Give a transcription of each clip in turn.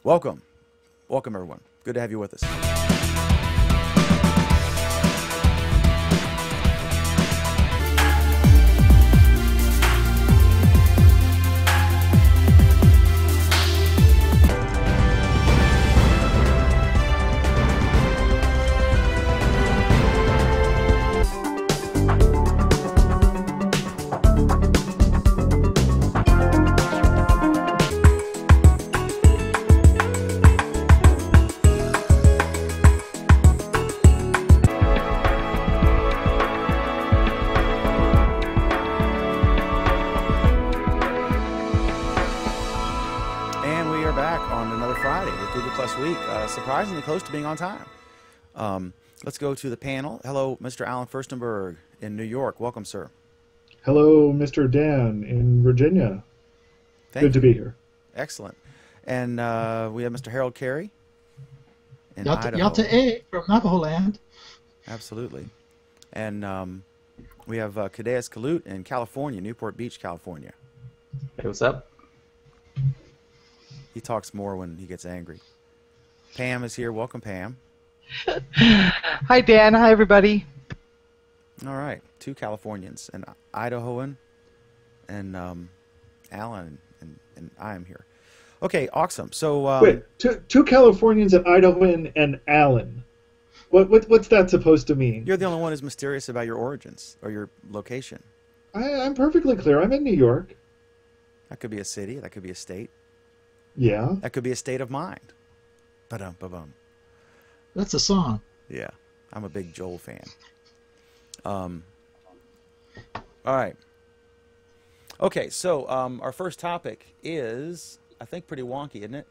Welcome. Welcome, everyone. Good to have you with us. Surprisingly close to being on time. Let's go to the panel. Hello, Mr. Alan Furstenberg in New York. Welcome, sir. Hello, Mr. Dan in Virginia. Good to be here. Excellent. And we have Mr. Harold Carey in Yalta Idaho. A from Navajo land. Absolutely. And we have Cadeas Kalut in California, Newport Beach, California. Hey, what's up? He talks more when he gets angry. Pam is here. Welcome, Pam. Hi, Dan. Hi, everybody. All right. 2 Californians, an Idahoan, and Alan, and I am here. Okay, awesome. So wait, two Californians, an Idahoan, and Alan. What's that supposed to mean? You're the only one who's mysterious about your origins or your location. I'm perfectly clear. I'm in New York. That could be a city. That could be a state. Yeah. That could be a state of mind. Ba-dum. That's a song. Yeah, I'm a big Joel fan. All right. Okay, so our first topic is, I think, pretty wonky, isn't it?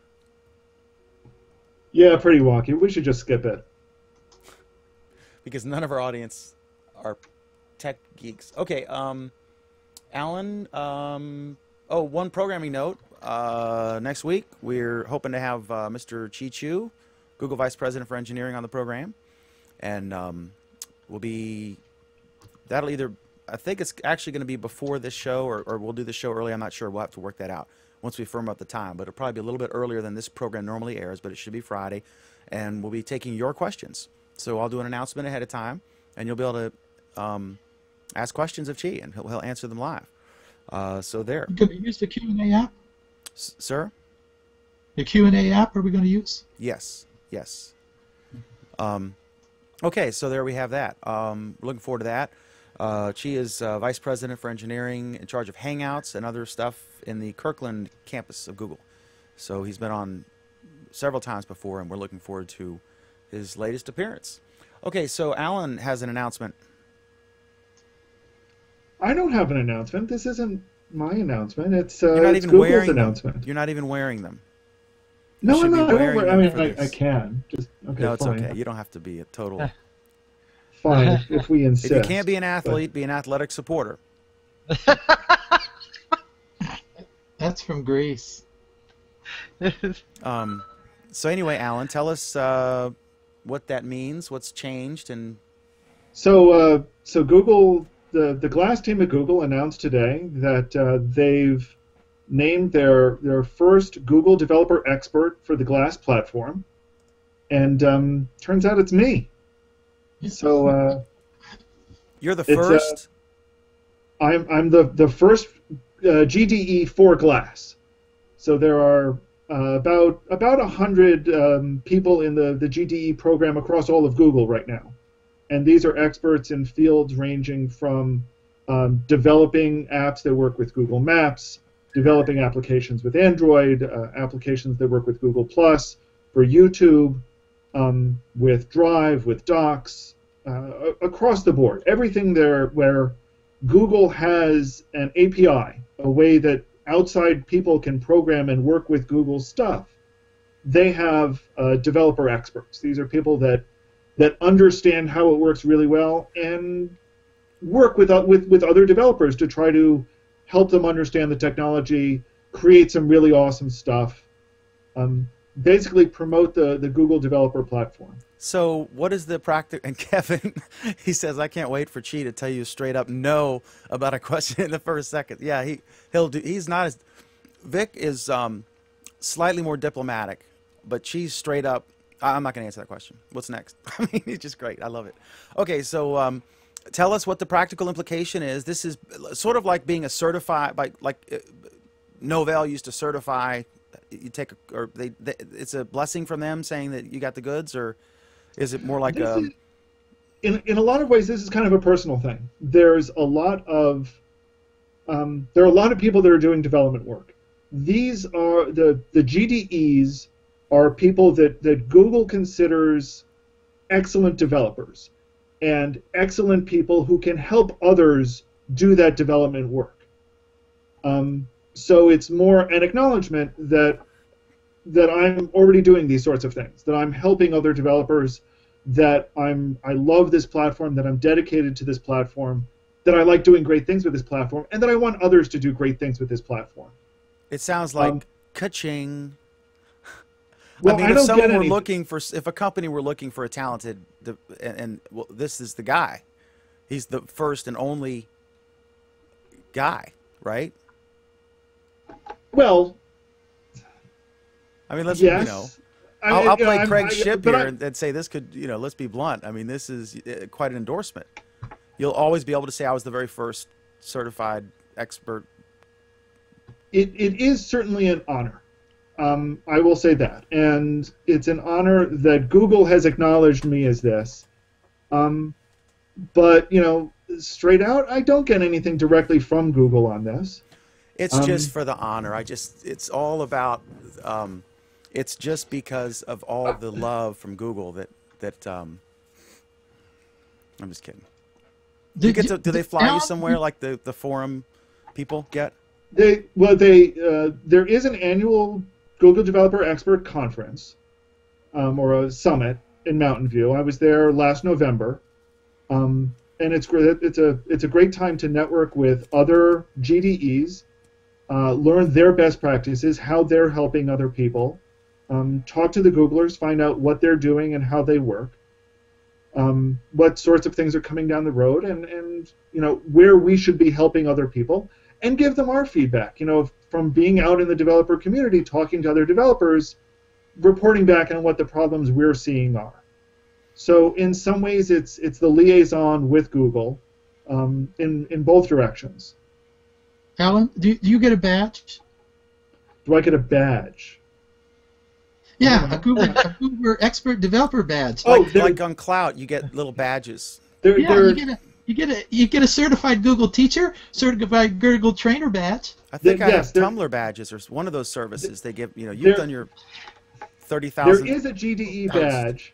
Yeah, pretty wonky. We should just skip it. Because none of our audience are tech geeks. Okay, Alan, one programming note. Next week, we're hoping to have Mr. Chi Chu, Google Vice President for Engineering, on the program. And that'll either, I think it's actually going to be before this show, or we'll do the show early. I'm not sure. We'll have to work that out once we firm up the time. But it'll probably be a little bit earlier than this program normally airs, but it should be Friday. And we'll be taking your questions. So I'll do an announcement ahead of time, and you'll be able to ask questions of Chi, and he'll answer them live. So there. Can we use the Q&A app? Sir? The Q&A app are we going to use? Yes. Okay, so there we have that. Looking forward to that. Chi is Vice President for Engineering, in charge of Hangouts and other stuff in the Kirkland campus of Google. So he's been on several times before, and we're looking forward to his latest appearance. Okay, so Alan has an announcement. I don't have an announcement. This isn't my announcement. It's Google's announcement. You're not even wearing them. No, I'm not. I mean, I can. Just okay. No, it's fine. okay. You don't have to be a total. Fine, if we insist. If you can't be an athlete, be an athletic supporter. That's from Greece. So anyway, Alan, tell us what that means, what's changed, and. So Google, the Glass team at Google announced today that they've named their first Google developer expert for the Glass platform, and turns out it's me. So you're the first. I'm the first GDE for Glass. So there are about 100 people in the GDE program across all of Google right now, and these are experts in fields ranging from developing apps that work with Google Maps, developing applications with Android, applications that work with Google Plus, for YouTube, with Drive, with Docs, across the board. Everything there where Google has an API, a way that outside people can program and work with Google stuff, they have developer experts. These are people that understand how it works really well and work with other developers to try to help them understand the technology, create some really awesome stuff, basically promote the Google developer platform. So what is the practice? And Kevin, he says, I can't wait for Chi to tell you straight up no about a question in the first second. Yeah, he'll do. He's not as Vic is slightly more diplomatic but she's straight up. I'm not going to answer that question. What's next? I mean, it's just great. I love it. Okay, so tell us what the practical implication is. This is sort of like being a certified, like Novell used to certify. You take it's a blessing from them saying that you got the goods, or is it more like in a lot of ways, this is kind of a personal thing. There's a lot of there are a lot of people that are doing development work. These are the GDEs are people that Google considers excellent developers and excellent people who can help others do that development work. So it's more an acknowledgement that I'm already doing these sorts of things, that I'm helping other developers, that I love this platform, that I'm dedicated to this platform, that I like doing great things with this platform, and that I want others to do great things with this platform. It sounds like ka-ching. Well, I mean, I if don't someone get were any... looking for, if a company were looking for a talented, well, this is the guy. He's the first and only guy, right? Well, I mean, let's yes. I'll play Craig's ship here and say this could, let's be blunt. I mean, this is quite an endorsement. You'll always be able to say I was the very first certified expert. It is certainly an honor. I will say that. And it's an honor that Google has acknowledged me as this. But, straight out, I don't get anything directly from Google on this. It's just for the honor. It's all about, it's just because of all the love from Google that I'm just kidding. Do they fly you somewhere like the forum people get? There is an annual Google Developer Expert Conference, or a summit in Mountain View. I was there last November, and it's great. It's a great time to network with other GDEs, learn their best practices, how they're helping other people, talk to the Googlers, find out what they're doing and how they work, what sorts of things are coming down the road, and where we should be helping other people, and give them our feedback. From being out in the developer community, talking to other developers, reporting back on what the problems we're seeing are. So in some ways, it's the liaison with Google, in both directions. Alan, do you get a badge? Do I get a badge? Yeah, a Google Expert Developer badge. Like on Cloud, you get little badges. You get a certified Google teacher, certified Google trainer badge. I think I have Tumblr badges or one of those services they give. You've done your 30,000. There is a GDE badge.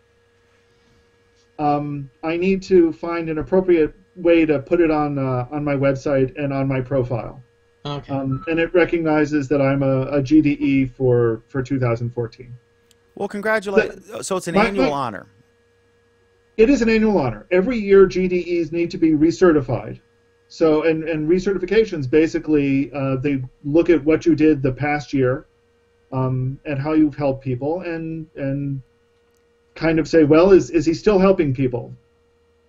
I need to find an appropriate way to put it on my website and on my profile. Okay. And it recognizes that I'm a GDE for 2014. Well, congratulations. So it's an annual honor. It is an annual honor. Every year, GDEs need to be recertified. So, and recertifications, basically, they look at what you did the past year, and how you've helped people, and kind of say, well, is he still helping people?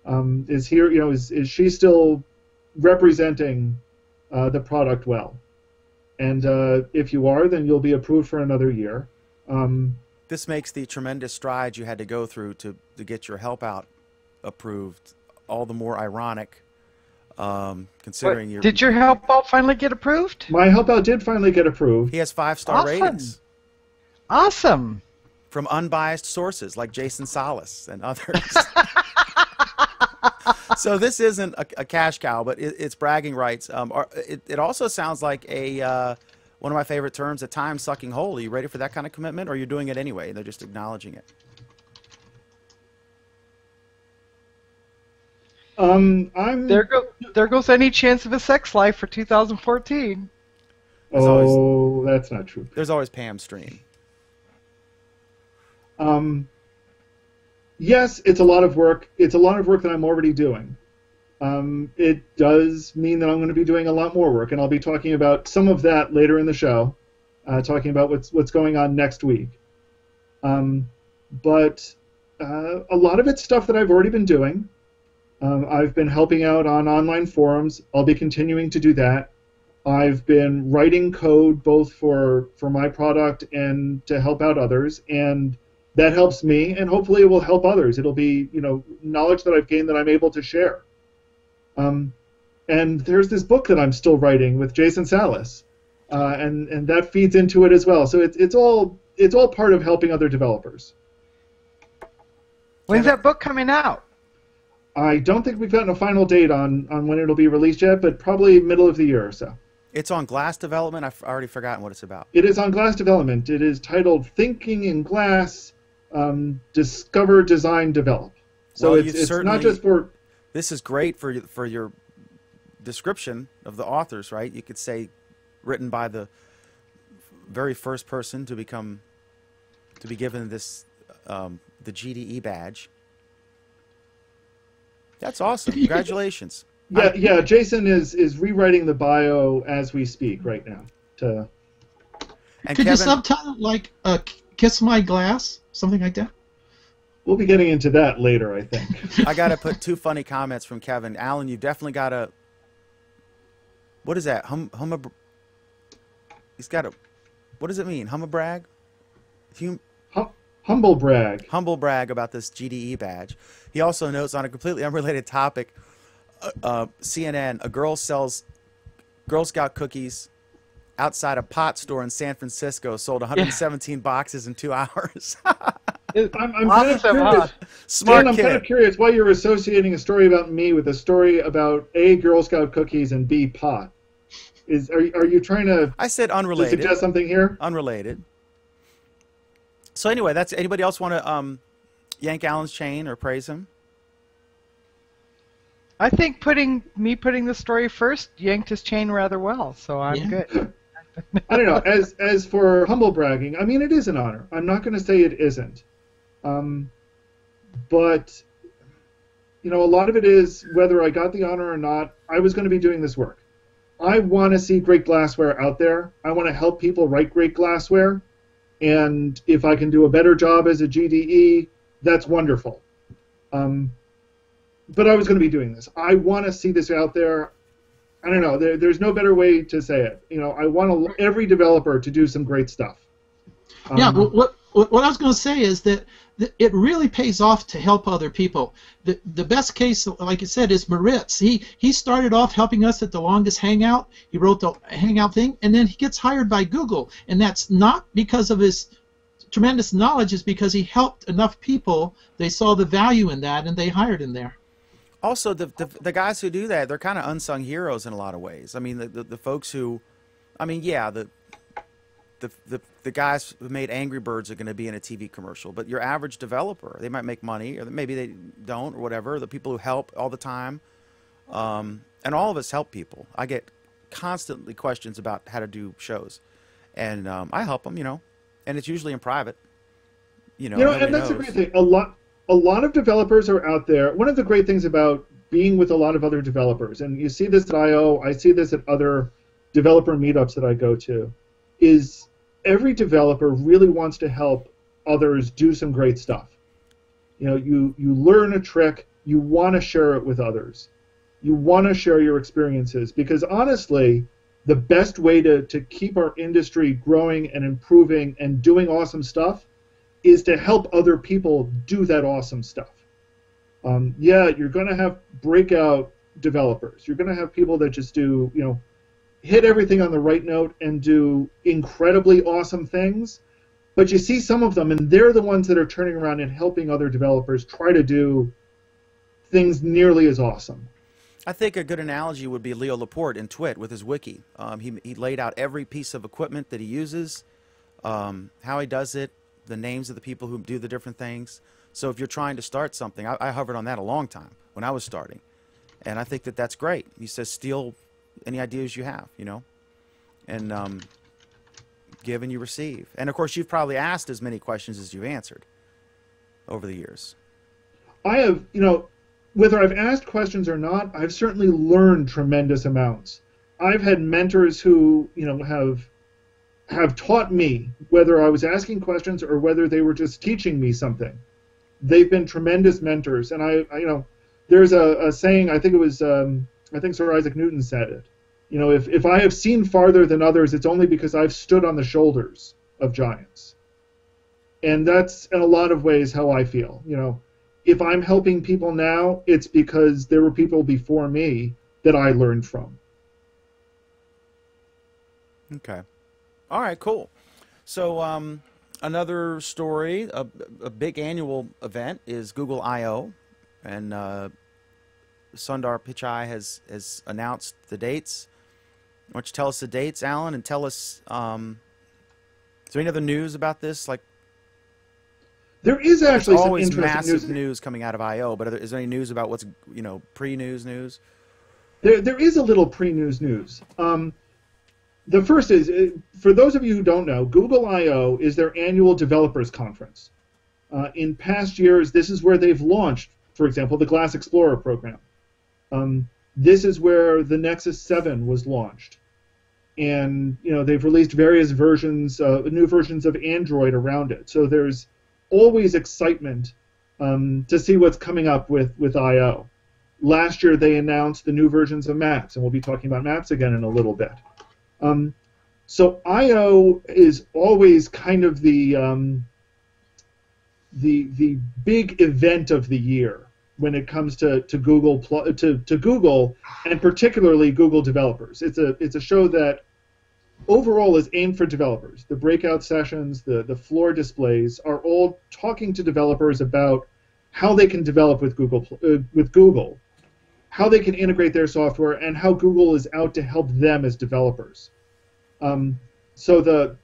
Is she still representing the product well? And if you are, then you'll be approved for another year. This makes the tremendous strides you had to go through to get your help out approved all the more ironic, considering your... Did your help out finally get approved? My help out did finally get approved. He has 5-star ratings. Awesome. From unbiased sources like Jason Salas and others. So this isn't a cash cow, but it's bragging rights. It also sounds like one of my favorite terms, a time-sucking hole. Are you ready for that kind of commitment, or are you doing it anyway? They're just acknowledging it. There goes any chance of a sex life for 2014. That's not true. There's always Pam Stream. Yes, it's a lot of work. It's a lot of work that I'm already doing. It does mean that I'm going to be doing a lot more work, and I'll be talking about some of that later in the show, talking about what's going on next week. But a lot of it's stuff that I've already been doing. I've been helping out on online forums. I'll be continuing to do that. I've been writing code both for my product and to help out others, and that helps me, and hopefully it will help others. It'll be, knowledge that I've gained that I'm able to share. And there's this book that I'm still writing with Jason Salas, and that feeds into it as well. So it's all part of helping other developers. When's that book coming out? I don't think we've gotten a final date on when it'll be released yet, but probably middle of the year or so. It's on Glass Development. I've already forgotten what it's about. It is on Glass Development. It is titled Thinking in Glass, Discover, Design, Develop. So Well, it's not just for... This is great for your description of the authors, right? You could say written by the very first person to be given this the GDE badge. That's awesome. Congratulations. Yeah. Jason is rewriting the bio as we speak right now. And Could Kevin, you subtitle it like "Kiss My Glass," something like that? We'll be getting into that later, I think. I got to put 2 funny comments from Kevin. Alan, you've definitely got to. What is that? He's got a. What does it mean? Humble-brag? Humble brag. Humble brag about this GDE badge. He also notes on a completely unrelated topic, CNN, a girl sells Girl Scout cookies outside a pot store in San Francisco, sold 117 boxes in 2 hours. I'm kind of curious. Smart Dan, I'm kid. kind of curious why you're associating a story about me with a story about A, Girl Scout cookies, and B, pot. Are you trying to, I said to unrelated. suggest something here? Unrelated. So anyway, that's anybody else want to yank Alan's chain or praise him? I think putting the story first yanked his chain rather well, so I'm Yeah. good. I don't know. As for humble bragging, I mean, it is an honor. I'm not going to say it isn't. But, a lot of it is whether I got the honor or not, I was going to be doing this work. I want to see great glassware out there. I want to help people write great glassware. And if I can do a better job as a GDE, that's wonderful. But I was going to be doing this. I want to see this out there. I don't know. There's no better way to say it. I want every developer to do some great stuff. Yeah, what I was going to say is that it really pays off to help other people. The best case, like you said, is Moritz. He started off helping us at the Longest Hangout. He wrote the Hangout thing, and then he gets hired by Google. And that's not because of his tremendous knowledge, it's because he helped enough people. They saw the value in that, and they hired him there. Also, the guys who do that, they're kind of unsung heroes in a lot of ways. I mean, the folks who, I mean, yeah, the guys who made Angry Birds are going to be in a TV commercial, but your average developer, they might make money, or maybe they don't, or whatever. The people who help all the time, and all of us help people. I get constantly questions about how to do shows, and I help them, and it's usually in private. And that's a great thing. A lot of developers are out there. One of the great things about being with a lot of other developers, and you see this at I/O, I see this at other developer meetups that I go to, is every developer really wants to help others do some great stuff. You learn a trick, you want to share it with others. You want to share your experiences, because honestly, the best way to keep our industry growing and improving and doing awesome stuff is to help other people do that awesome stuff. You're going to have breakout developers. You're going to have people that just do, hit everything on the right note and do incredibly awesome things. But you see some of them, and they're the ones that are turning around and helping other developers try to do things nearly as awesome. I think a good analogy would be Leo Laporte in Twit with his wiki. He laid out every piece of equipment that he uses, how he does it, the names of the people who do the different things. So if you're trying to start something, I hovered on that a long time when I was starting. And I think that's great. He says steal any ideas you have, and give and you receive. And of course, you've probably asked as many questions as you've answered over the years. I have, whether I've asked questions or not, I've certainly learned tremendous amounts. I've had mentors who, have taught me, whether I was asking questions or whether they were just teaching me something. They've been tremendous mentors, and I there's a saying, I think it was, I think Sir Isaac Newton said it, You know, if I have seen farther than others, it's only because I've stood on the shoulders of giants. And that's in a lot of ways how I feel. You know, if I'm helping people now, it's because there were people before me that I learned from. Okay. All right, cool. So another story, a big annual event is Google I/O, and Sundar Pichai has announced the dates. Why don't you tell us the dates, Alan, and tell us, is there any other news about this? Like, there is actually there's some always interesting massive news coming out of I/O, but is there any news about what's, pre-news news? There is a little pre-news news. The first is, for those of you who don't know, Google I/O is their annual developers conference. In past years, this is where they've launched, for example, the Glass Explorer program. This is where the Nexus 7 was launched. And they've released various versions, new versions of Android around it. So there's always excitement to see what's coming up with I/O. Last year, they announced the new versions of Maps, and we'll be talking about Maps again in a little bit. So I/O is always kind of the big event of the year when it comes to Google to Google, and particularly Google developers. It's a show that overall is aimed for developers. The breakout sessions, the floor displays are all talking to developers about how they can develop with Google, how they can integrate their software, and how Google is out to help them as developers. So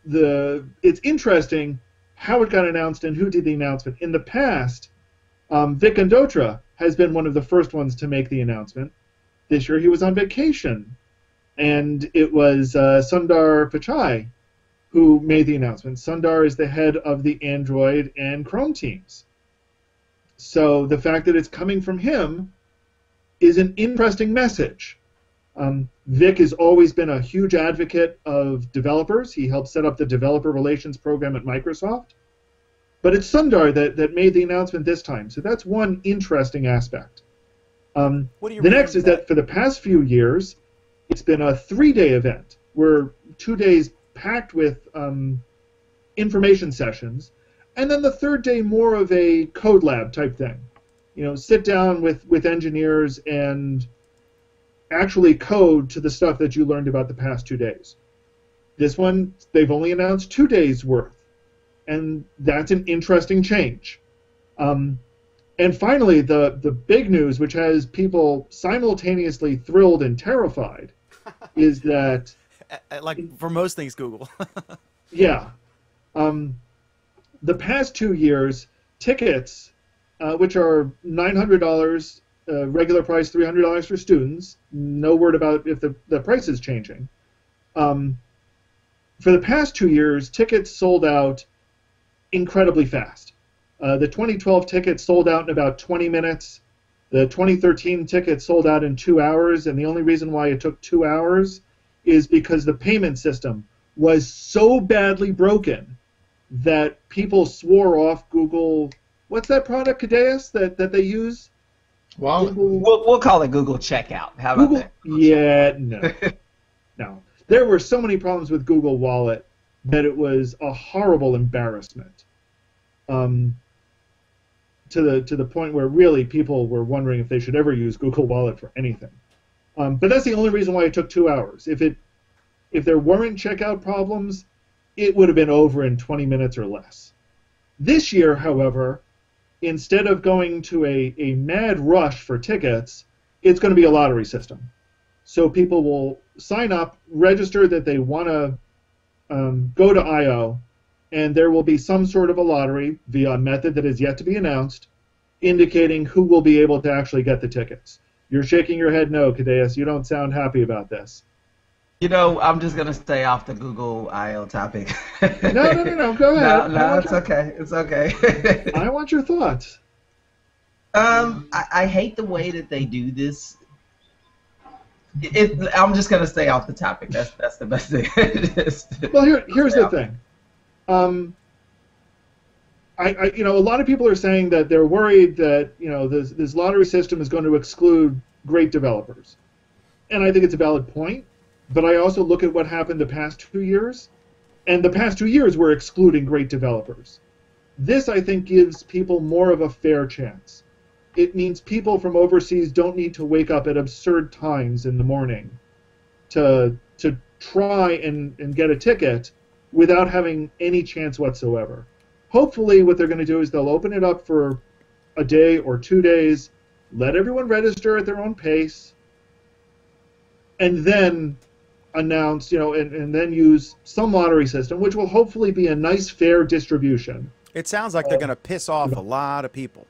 it's interesting how it got announced and who did the announcement. In the past, Vic Andotra has been one of the first ones to make the announcement. This year he was on vacation, and it was Sundar Pichai who made the announcement. Sundar is the head of the Android and Chrome teams. So the fact that it's coming from him is an interesting message. Vic has always been a huge advocate of developers. He helped set up the developer relations program at Microsoft. But it's Sundar that made the announcement this time. So that's one interesting aspect. The next is that for the past few years, it's been a 3-day event where 2 days packed with information sessions, and then the third day more of a code lab type thing. Sit down with engineers and actually code to the stuff that you learned about the past 2 days. This one, they've only announced 2 days worth, and that's an interesting change. And finally, the big news, which has people simultaneously thrilled and terrified, is that... like for most things, Google. Yeah. The past 2 years, tickets, which are $900, regular price $300 for students. No word about if the price is changing. For the past 2 years, tickets sold out incredibly fast. The 2012 tickets sold out in about 20 minutes. The 2013 tickets sold out in 2 hours, and the only reason why it took 2 hours is because the payment system was so badly broken that people swore off Google. What's that product, Cadeas, that they use? Wow. We'll call it Google Checkout. How about that? Yeah, no. No. There were so many problems with Google Wallet that it was a horrible embarrassment. To the point where really people were wondering if they should ever use Google Wallet for anything. But that's the only reason why it took 2 hours. If there weren't checkout problems, it would have been over in 20 minutes or less. This year, however, instead of going to a mad rush for tickets, it's going to be a lottery system. So people will sign up, register that they want to go to I/O, and there will be some sort of a lottery via a method that is yet to be announced, indicating who will be able to actually get the tickets. You're shaking your head no, Cadeas. You don't sound happy about this. I'm just going to stay off the Google I/O topic. No. Go ahead. No, it's okay. It's okay. I want your thoughts. I hate the way that they do this. I'm just going to stay off the topic. That's the best thing. Well, here's the thing. A lot of people are saying that they're worried that this lottery system is going to exclude great developers. and I think it's a valid point, but I also look at what happened the past 2 years, and the past 2 years were excluding great developers. This, I think, gives people more of a fair chance. It means people from overseas don't need to wake up at absurd times in the morning to try and get a ticket without having any chance whatsoever. Hopefully what they're going to do is they'll open it up for a day or 2 days, let everyone register at their own pace, and then announce, and then use some lottery system, which will hopefully be a nice, fair distribution. It sounds like they're going to piss off a lot of people.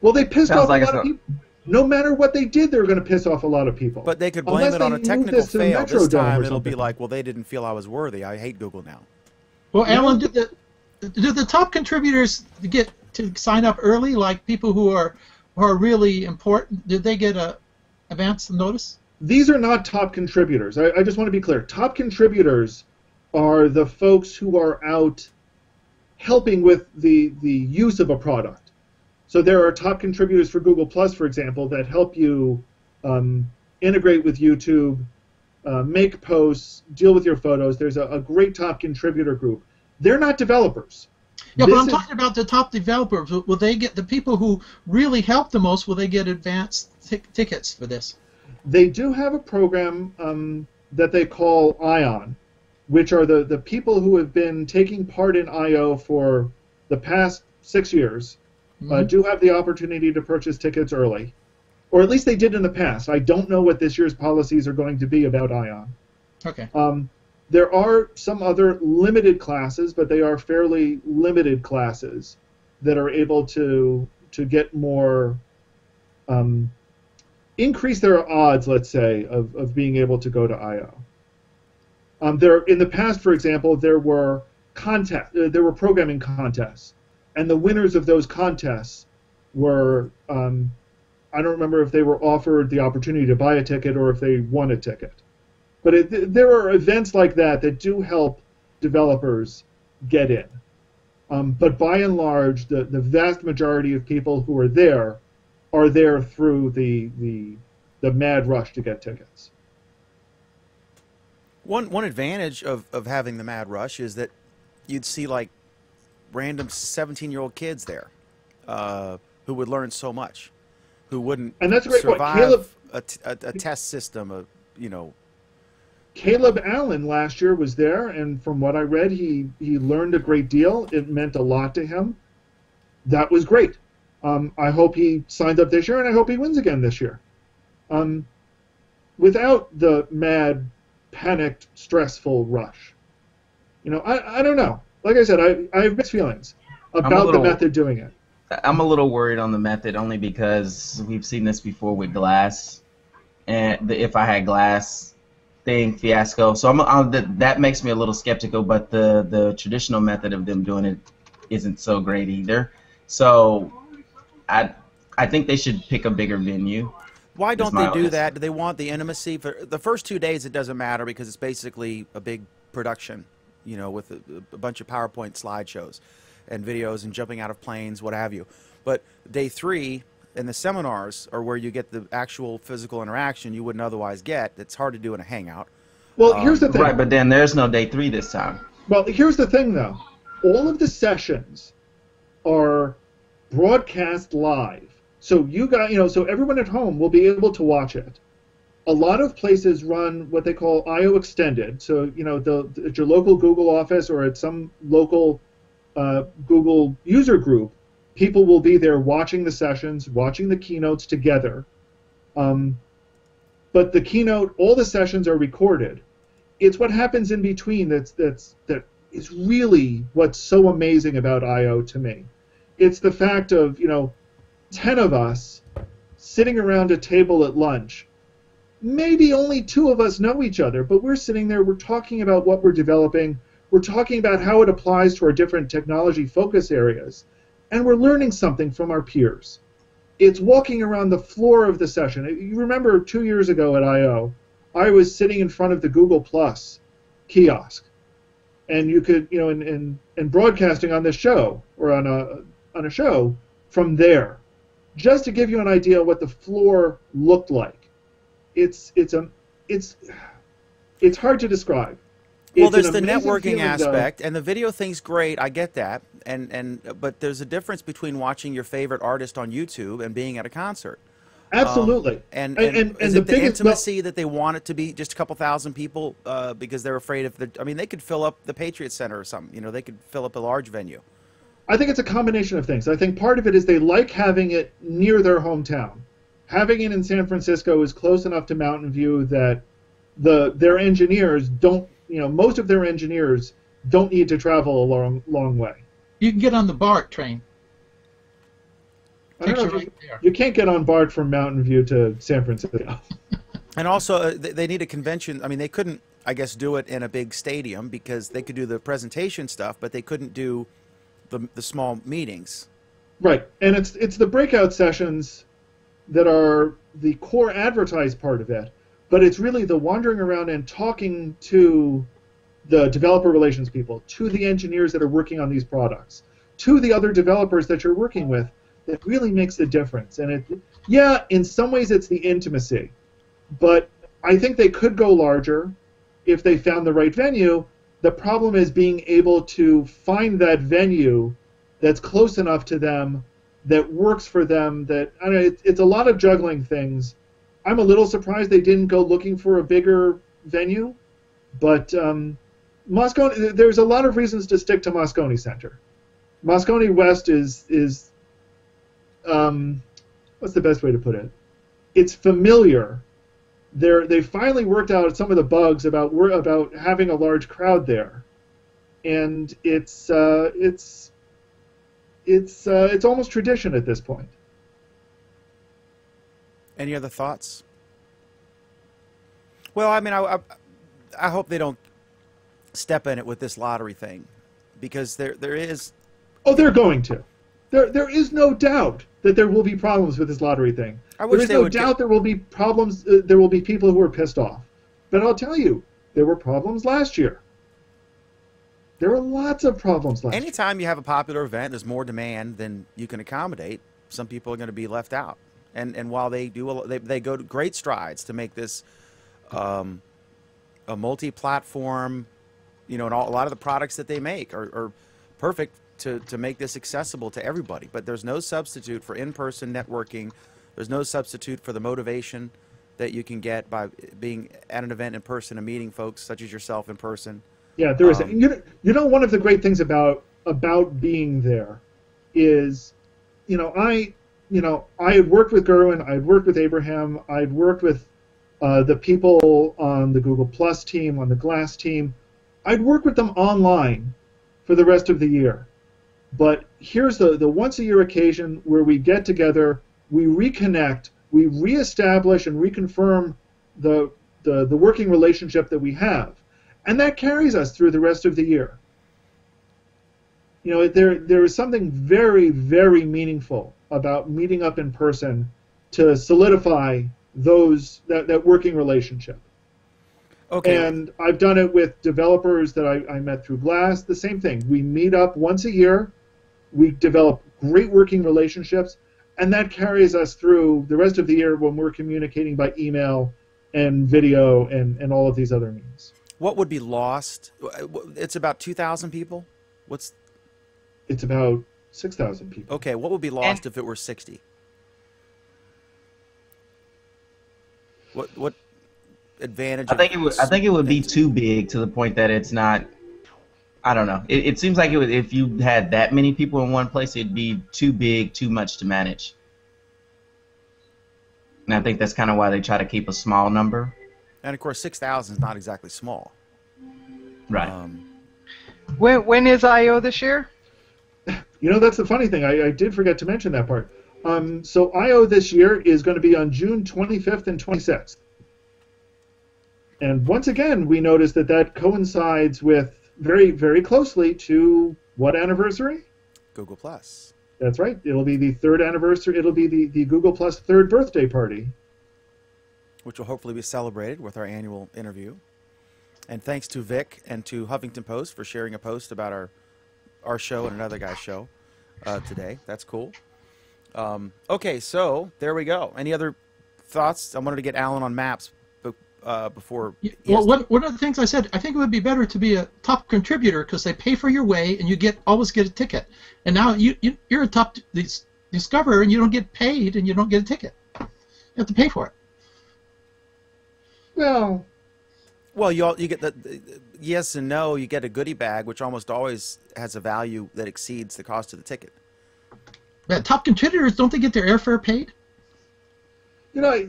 Well, they pissed Sounds off like a lot of people. No matter what they did, they're going to piss off a lot of people. But they could blame Unless it on they a move technical this to fail. Metrodome This time or it'll be something. like, well, they didn't feel I was worthy. I hate Google now. Well, Alan, did the top contributors get to sign up early, like people who are really important? Did they get a advance notice? These are not top contributors. I just want to be clear. Top contributors are the folks who are out helping with the use of a product. So there are top contributors for Google Plus, for example, that help you integrate with YouTube, make posts, deal with your photos. There's a great top contributor group. They're not developers. Yeah, This but I'm is- talking about the top developers. Will they get, the people who really help the most, will they get advance tickets for this? They do have a program that they call ION, which are the people who have been taking part in I/O for the past 6 years, do have the opportunity to purchase tickets early. Or at least they did in the past. I don't know what this year's policies are going to be about ION. Okay. There are some other limited classes, but they are fairly limited classes that are able to get more, increase their odds, let's say, of being able to go to I/O. In the past, for example, there were programming contests, and the winners of those contests were, I don't remember if they were offered the opportunity to buy a ticket or if they won a ticket. But there are events like that that do help developers get in. But by and large, the vast majority of people who are there through the mad rush to get tickets. One advantage of having the mad rush is that you'd see like random 17-year-old kids there who would learn so much, who wouldn't And that's a great point. survive a test system of, Caleb Allen last year was there, and from what I read, he learned a great deal. It meant a lot to him. That was great. I hope he signs up this year, and I hope he wins again this year. Without the mad, panicked, stressful rush. I don't know. Like I said, I have mixed feelings about the method doing it. I'm a little worried on the method only because we've seen this before with Glass and the If I Had Glass thing fiasco. So that makes me a little skeptical, but the traditional method of them doing it isn't so great either. So I think they should pick a bigger venue. Why don't they do that? Do they want the intimacy? For the first 2 days, it doesn't matter because it's basically a big production, with a bunch of PowerPoint slideshows and videos and jumping out of planes, what have you. But day 3 and the seminars are where you get the actual physical interaction you wouldn't otherwise get. It's hard to do in a hangout. Well, here's the thing. Right, but then there's no day 3 this time. Well, here's the thing, though. All of the sessions are broadcast live. So so everyone at home will be able to watch it. A lot of places run what they call I/O Extended. So, at your local Google office or at some local Google user group, people will be there watching the sessions, watching the keynotes together. But the keynote, all the sessions are recorded. It's what happens in between that is really what's so amazing about I/O to me. It's the fact of, 10 of us sitting around a table at lunch. Maybe only 2 of us know each other, but we're sitting there, we're talking about what we're developing, we're talking about how it applies to our different technology focus areas, and we're learning something from our peers. It's walking around the floor of the session. You remember 2 years ago at I/O, I was sitting in front of the Google Plus kiosk, and you could, and broadcasting on this show or on a show from there, just to give you an idea what the floor looked like. It's it's hard to describe. Well, It's an there's the amazing networking feeling, though. aspect, and the video thing's great. I get that, but there's a difference between watching your favorite artist on YouTube and being at a concert. Absolutely. And and is the it the biggest intimacy that they want it to be just a couple thousand people because they're afraid of the? I mean, they could fill up the Patriot Center or something. You know, they could fill up a large venue. I think it's a combination of things. I think part of it is they like having it near their hometown. Having it in San Francisco is close enough to Mountain View that their engineers don't, most of their engineers don't need to travel a long way. You can get on the BART train. I don't know Takes you if right there. you can't get on BART from Mountain View to San Francisco. And also, they need a convention. I mean, they couldn't, I guess, do it in a big stadium because they could do the presentation stuff, but they couldn't do the small meetings. Right, and it's the breakout sessions that are the core advertised part of it, but it's really the wandering around and talking to the developer relations people, to the engineers that are working on these products, to the other developers that you're working with, that really makes the difference. And in some ways it's the intimacy, but I think they could go larger if they found the right venue. The problem is being able to find that venue that's close enough to them, that works for them. That I don't know, it's a lot of juggling things. I'm a little surprised they didn't go looking for a bigger venue, but Moscone. There's a lot of reasons to stick to Moscone Center. Moscone West is what's the best way to put it? It's familiar. They finally worked out some of the bugs about having a large crowd there, and it's almost tradition at this point. Any other thoughts? Well, I mean, I hope they don't step in it with this lottery thing, because there is. Oh, they're going to. There is no doubt that there will be problems with this lottery thing. There is no doubt there will be problems. There will be people who are pissed off. But I'll tell you, there were problems last year. There were lots of problems last year. Anytime you have a popular event, there's more demand than you can accommodate. Some people are going to be left out. And while they go to great strides to make this a multi-platform, and a lot of the products that they make are perfect to make this accessible to everybody. But there's no substitute for in-person networking. There's no substitute for the motivation that you can get by being at an event in person and meeting folks such as yourself in person. Yeah, there is. One of the great things about being there is, I had worked with Gerwin, I'd worked with Abraham, I'd worked with the people on the Google Plus team, on the Glass team. I'd worked with them online for the rest of the year. But here's the once-a-year occasion where we get together, we reconnect, we reestablish and reconfirm the working relationship that we have. And that carries us through the rest of the year. There is something very, very meaningful about meeting up in person to solidify that working relationship. Okay. And I've done it with developers that I met through Glass. The same thing. We meet up once a year. We develop great working relationships, and that carries us through the rest of the year when we're communicating by email and video and all of these other means. What would be lost? It's about 2,000 people? It's about 6,000 people. Okay, what would be lost if it were 60? What advantage? I think it would be too big to the point that it's not. I don't know. It seems like if you had that many people in one place, it'd be too big, too much to manage. And I think that's kind of why they try to keep a small number. And of course, 6,000 is not exactly small. Right. When is I/O this year? That's the funny thing. I did forget to mention that part. So I/O this year is going to be on June 25th and 26th. And once again, we noticed that coincides with very, very closely to what anniversary? Google Plus. That's right. It'll be the third anniversary. It'll be the Google Plus third birthday party, which will hopefully be celebrated with our annual interview. And thanks to Vic and to Huffington Post for sharing a post about our show and another guy's show today. That's cool. Okay, so there we go. Any other thoughts? I wanted to get Alan on maps, but before. Well, one of the things I said, I think it would be better to be a top contributor because they pay for your way and you always get a ticket. And now you're a top discoverer and you don't get paid and you don't get a ticket. You have to pay for it. Well, you get the yes and no. You get a goodie bag, which almost always has a value that exceeds the cost of the ticket. Yeah, top contributors, don't they get their airfare paid? you know,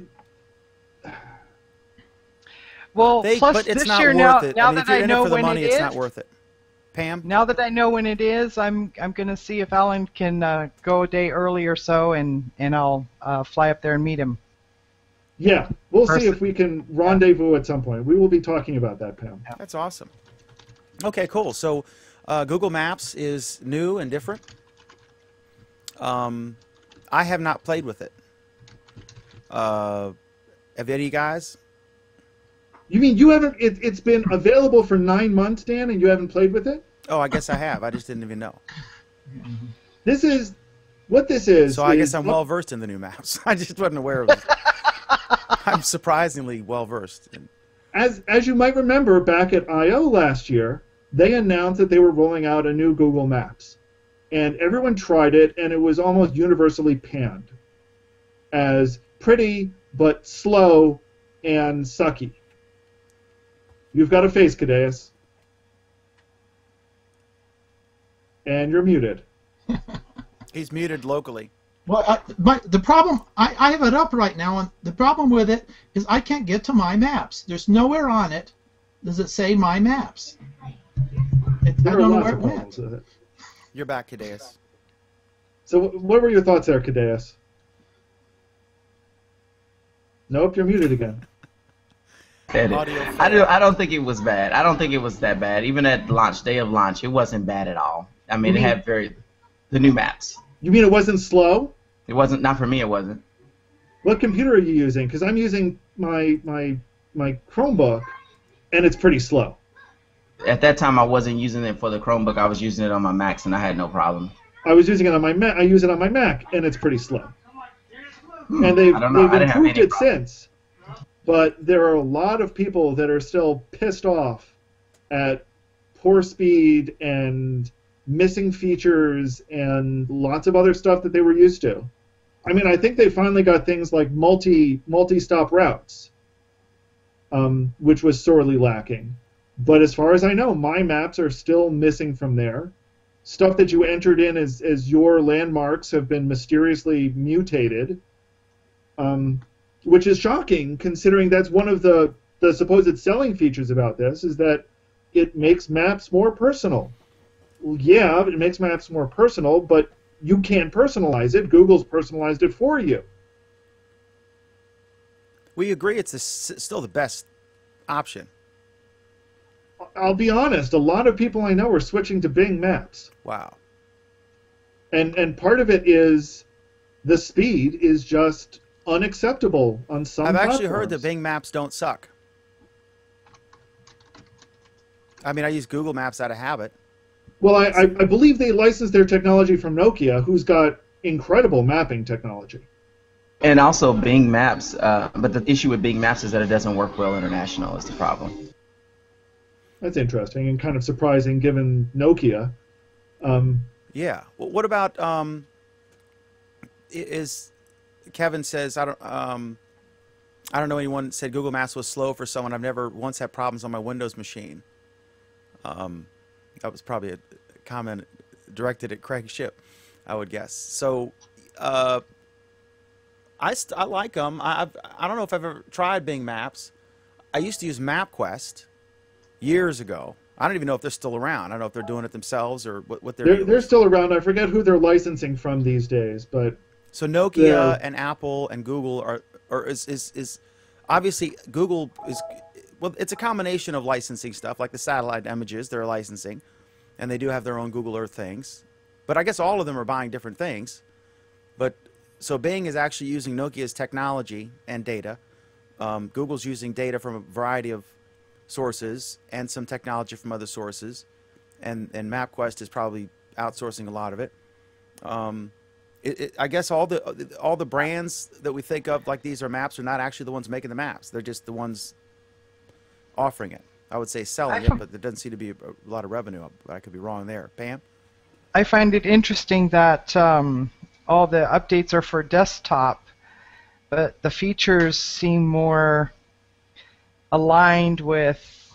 Well, plus but it's this not year worth now, it. now I mean, if that you're I in know it for the when money, it it's is, not worth it. Pam? now that I know when it is, I'm going to see if Alan can go a day early or so, and I'll fly up there and meet him. yeah, we'll see if we can rendezvous at some point. We will be talking about that, Pam. That's awesome. Okay, cool. So Google Maps is new and different. I have not played with it. Have any of you guys? You mean you haven't? It's been available for 9 months, Dan, and you haven't played with it? Oh, I guess I have. I just didn't even know. This is what this is. So I guess I'm well versed in the new maps. I just wasn't aware of it. I'm surprisingly well versed. As you might remember, back at I/O last year, they announced that they were rolling out a new Google Maps, and everyone tried it, and it was almost universally panned as pretty but slow and sucky. You've got a face, Cadeus. And you're muted. He's muted locally. Well, the problem, I have it up right now, and the problem with it is I can't get to My Maps. There's nowhere on it does it say My Maps. I There are don't know lots where of it went. problems with it. You're back, Cadeus. So what were your thoughts there, Cadeus? Nope, you're muted again. Audio I don't think it was bad. I don't think it was that bad. Even at launch, day of launch, it wasn't bad at all. I mean, it had the new maps. You mean it wasn't slow? It wasn't, not for me, it wasn't. What computer are you using? Because I'm using my Chromebook, and it's pretty slow. At that time, I wasn't using it for the Chromebook. I was using it on my Macs, and I had no problem. I was using it on my Mac. I use it on my Mac, and it's pretty slow. And they've I don't know. I didn't have improved any it problem. since. But there are a lot of people that are still pissed off at poor speed and missing features and lots of other stuff that they were used to. I mean, I think they finally got things like multi-stop routes, which was sorely lacking. But as far as I know, My Maps are still missing from there. Stuff that you entered in as your landmarks have been mysteriously mutated, which is shocking considering that's one of the supposed selling features about this, is that it makes maps more personal. Well, yeah, it makes maps more personal, but you can't personalize it. Google's personalized it for you. We agree it's still the best option. I'll be honest, a lot of people I know are switching to Bing Maps. Wow. And part of it is the speed is just unacceptable on some I've platforms. actually heard that Bing Maps don't suck. I mean, I use Google Maps out of habit. Well, I believe they licensed their technology from Nokia, who's got incredible mapping technology. And also Bing Maps, but the issue with Bing Maps is that it doesn't work well international is the problem. That's interesting and kind of surprising given Nokia. Yeah. Well, what about is Kevin says I don't know anyone said Google Maps was slow for someone. I've never once had problems on my Windows machine. That was probably a comment directed at Craig Ship, I would guess. So I like them. I don't know if I've ever tried Bing Maps. I used to use MapQuest years ago. I don't even know if they're still around. I don't know if they're doing it themselves or what they're doing. They're still around. I forget who they're licensing from these days, but so Nokia and Apple and Google is obviously Google is, well, it's a combination of licensing stuff like the satellite images they're licensing, and they do have their own Google Earth things, but I guess all of them are buying different things. But so Bing is actually using Nokia's technology and data. Google's using data from a variety of sources and some technology from other sources, and MapQuest is probably outsourcing a lot of it. I guess all the brands that we think of like these are maps are not actually the ones making the maps. They're just the ones offering it. I would say selling it, but there doesn't seem to be a lot of revenue. But I could be wrong there. Pam? I find it interesting that all the updates are for desktop, but the features seem more aligned with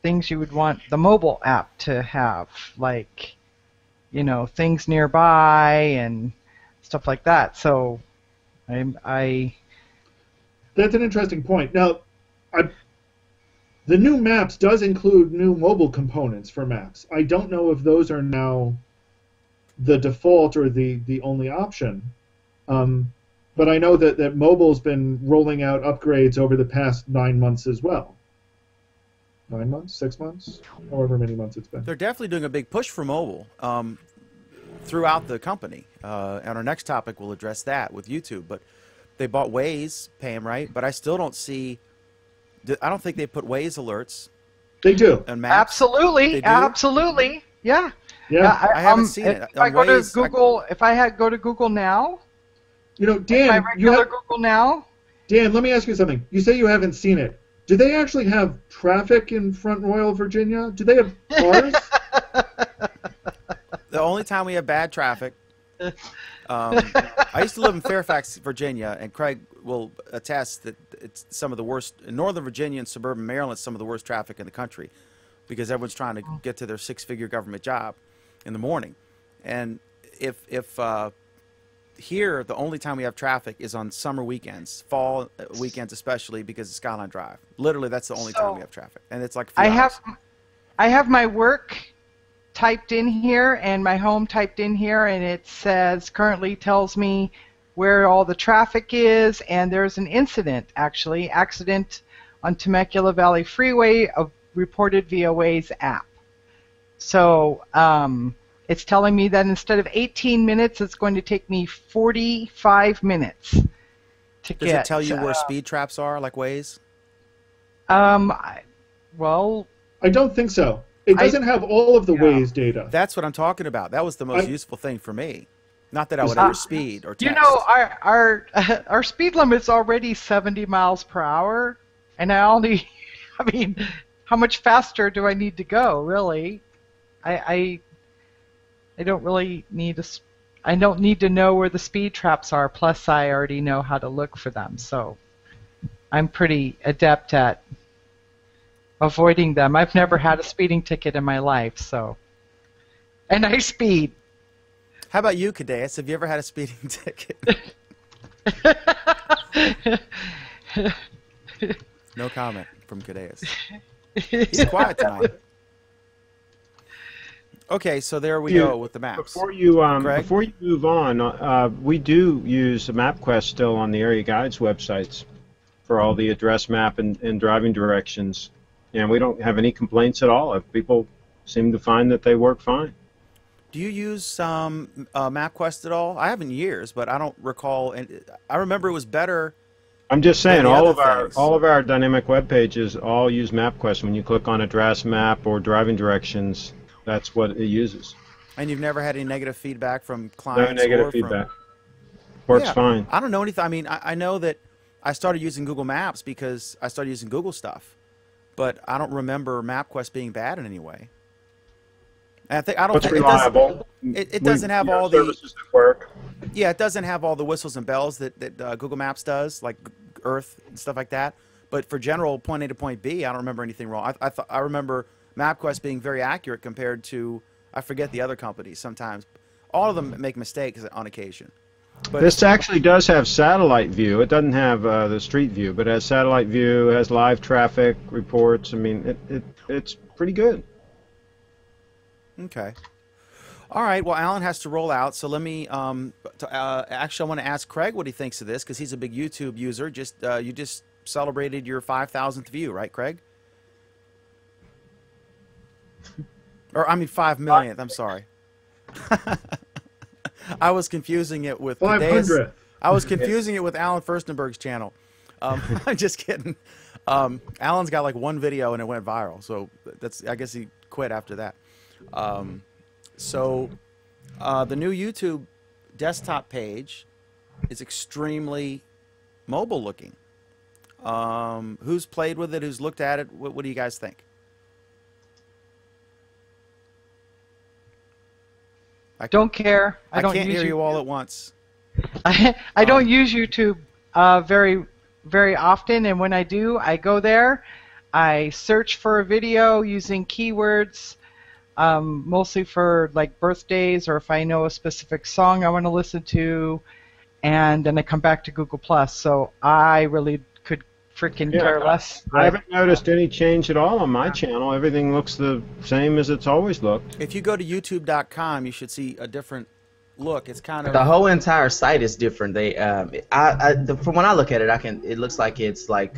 things you would want the mobile app to have, like, you know, things nearby and stuff like that. So I That's an interesting point. Now, the new maps does include new mobile components for maps. I don't know if those are now the default or the only option. But I know that mobile's been rolling out upgrades over the past 9 months as well. 9 months? 6 months? However many months it's been. They're definitely doing a big push for mobile throughout the company. And our next topic will address that with YouTube. But they bought Waze, Pam, right? But I still don't see... I don't think they put Waze alerts. They do. On maps. absolutely, They do? absolutely, yeah. Yeah. I haven't seen it. If I On go to Waze, Google, if I go to Google now, You know, my Dan, regular Google now, Dan, let me ask you something. You say you haven't seen it. Do they actually have traffic in Front Royal, Virginia? Do they have cars? The only time we have bad traffic... I used to live in Fairfax, Virginia, and Craig will attest that it's some of the worst in Northern Virginia and suburban Maryland. Some of the worst traffic in the country, because everyone's trying to get to their six-figure government job in the morning. And if here, the only time we have traffic is on summer weekends, fall weekends especially, because of Skyline Drive. Literally, that's the only time we have traffic, and it's like a few hours. I have my work typed in here and my home typed in here, and it says currently tells me where all the traffic is, and there's an accident on Temecula Valley Freeway reported via Waze app. So it's telling me that instead of 18 minutes, it's going to take me 45 minutes to get. Does it tell you where speed traps are, like Waze? Well, I don't think so. It doesn't have all of the Waze data. That's what I'm talking about. That was the most useful thing for me. Not that I would ever speed or text. You know, our speed limit's already 70 miles per hour, and I mean, how much faster do I need to go, really? I don't really need I don't need to know where the speed traps are, plus I already know how to look for them, so I'm pretty adept at avoiding them. I've never had a speeding ticket in my life, so. And I speed. How about you, Cadeas? Have you ever had a speeding ticket? No comment from Cadeas. He's quiet tonight. Okay, so there we go with the maps. Before you move on, we do use MapQuest still on the Area Guides websites for all the address map and driving directions. And we don't have any complaints at all. People seem to find that they work fine. Do you use MapQuest at all? I haven't in years, but I don't recall. And I remember it was better. I'm just saying, all of things. our dynamic web pages all use MapQuest. When you click on address map or driving directions, that's what it uses. And you've never had any negative feedback from clients? No negative feedback. Works fine. I don't know anything. I mean, I know that I started using Google Maps because I started using Google stuff. But I don't remember MapQuest being bad in any way. And I don't. It's reliable. It doesn't have all the services that work. Yeah, it doesn't have all the whistles and bells that Google Maps does, like Earth and stuff like that. But for general point A to point B, I don't remember anything wrong. I remember MapQuest being very accurate compared to, I forget the other companies sometimes. All of them make mistakes on occasion. But this actually does have satellite view. It doesn't have the street view, but it has satellite view. It has live traffic reports. I mean, it's pretty good. Okay. All right. Well, Alan has to roll out, so let me. Actually, I want to ask Craig what he thinks of this because he's a big YouTube user. You just celebrated your 5,000th view, right, Craig? Or I mean 5 millionth. I'm sorry. I was confusing it with 500. I was confusing it with Alan Furstenberg's channel. I'm just kidding. Alan's got like one video and it went viral, so I guess he quit after that. So the new YouTube desktop page is extremely mobile looking. Who's played with it? Who's looked at it? What do you guys think? Don't care. I don't can't use hear you YouTube. all at once. I don't use YouTube very very often, and when I do, I go there. I search for a video using keywords, mostly for like birthdays or if I know a specific song I want to listen to, and then I come back to Google Plus. So I really could freaking care less. I haven't noticed any change at all on my channel. Everything looks the same as it's always looked. If you go to youtube.com, you should see a different look. It's kind of The whole entire site is different. They, from when I look at it, it looks like it's like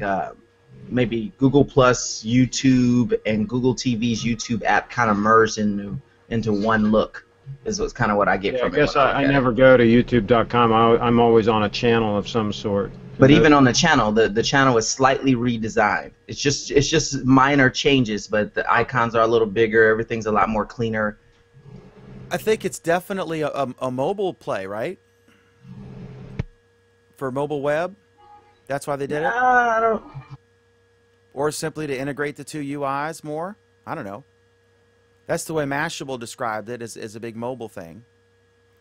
maybe Google Plus, YouTube, and Google TV's YouTube app kind of merged into one look. Is what's kind of what I get from I guess it. I never go to youtube.com. I'm always on a channel of some sort. But even on the channel, the channel is slightly redesigned. It's just minor changes, but the icons are a little bigger. Everything's a lot more cleaner. I think it's definitely a mobile play, right? For mobile web? That's why they did it? I don't. Or simply to integrate the two UIs more? I don't know. That's the way Mashable described it, as a big mobile thing.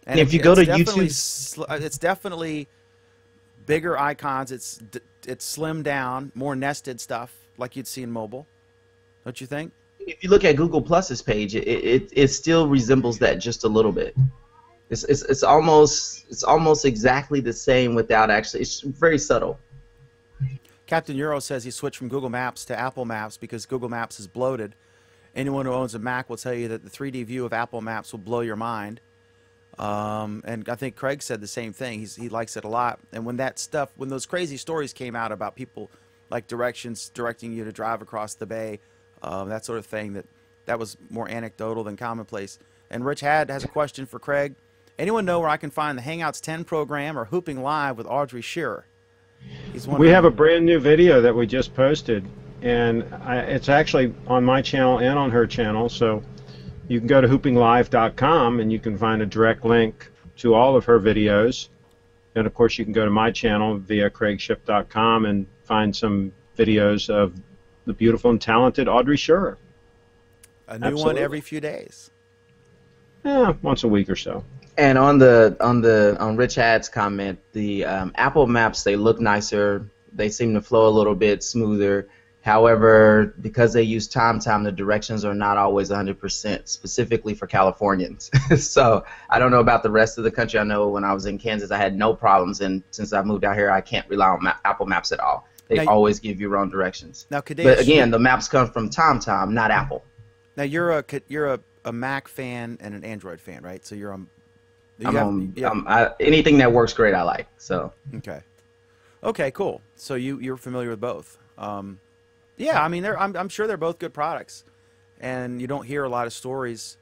And if you go to definitely YouTube, it's definitely bigger icons. It's slimmed down, more nested stuff like you'd see in mobile. Don't you think? if you look at Google Plus's page, it still resembles that just a little bit. It's almost exactly the same without actually. It's very subtle. Captain Euro says he switched from Google Maps to Apple Maps because Google Maps is bloated. Anyone who owns a Mac will tell you that the 3D view of Apple Maps will blow your mind. And I think Craig said the same thing. He likes it a lot. And when those crazy stories came out about people like directions directing you to drive across the bay, that sort of thing, that was more anecdotal than commonplace. And Rich has a question for Craig. Anyone know where I can find the Hangouts 10 program or Hooping Live with Audrey Shearer? We have a brand new video that we just posted, and it's actually on my channel and on her channel, so you can go to hoopinglive.com and you can find a direct link to all of her videos. And of course you can go to my channel via craigshipp.com and find some videos of the beautiful and talented Audrey Shearer. A new one every few days. Yeah, once a week or so. And on Rich Had's comment, the Apple Maps, they look nicer. They seem to flow a little bit smoother. However, because they use TimeTime, the directions are not always 100%, specifically for Californians. So I don't know about the rest of the country. I know when I was in Kansas, I had no problems, and since I moved out here, I can't rely on Apple Maps at all. They always give you wrong directions. Now, but again, the maps come from TimeTime, not Apple. Now you're a Mac fan and an Android fan, right? So you're on. Anything that works great, I like. So. Okay, cool. So you're familiar with both. Yeah, I mean, I'm sure they're both good products, and you don't hear a lot of stories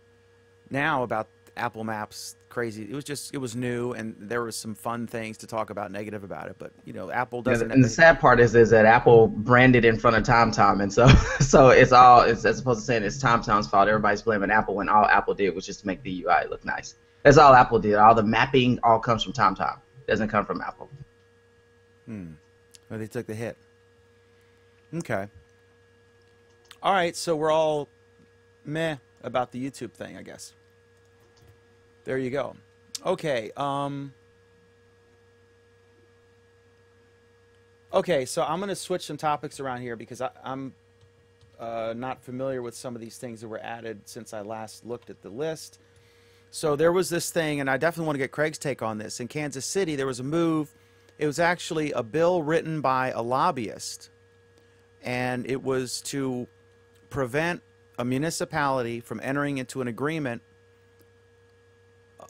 now about Apple Maps. Crazy. It was new, and there was some fun things to talk about, negative about it. But Apple doesn't. Yeah, and the sad part is that Apple branded in front of TimeTime, and so it's as opposed to saying it's TimeTime's fault. Everybody's blaming Apple when all Apple did was just make the UI look nice. That's all Apple did. All the mapping all comes from TimeTime. It doesn't come from Apple. Well, they took the hit. Okay. All right, so we're all meh about the YouTube thing, I guess. There you go. Okay. Okay, so I'm going to switch some topics around here because I'm not familiar with some of these things that were added since I last looked at the list. So there was this thing, and I definitely want to get Craig's take on this. In Kansas City, there was a move. It was actually a bill written by a lobbyist, and it was to prevent a municipality from entering into an agreement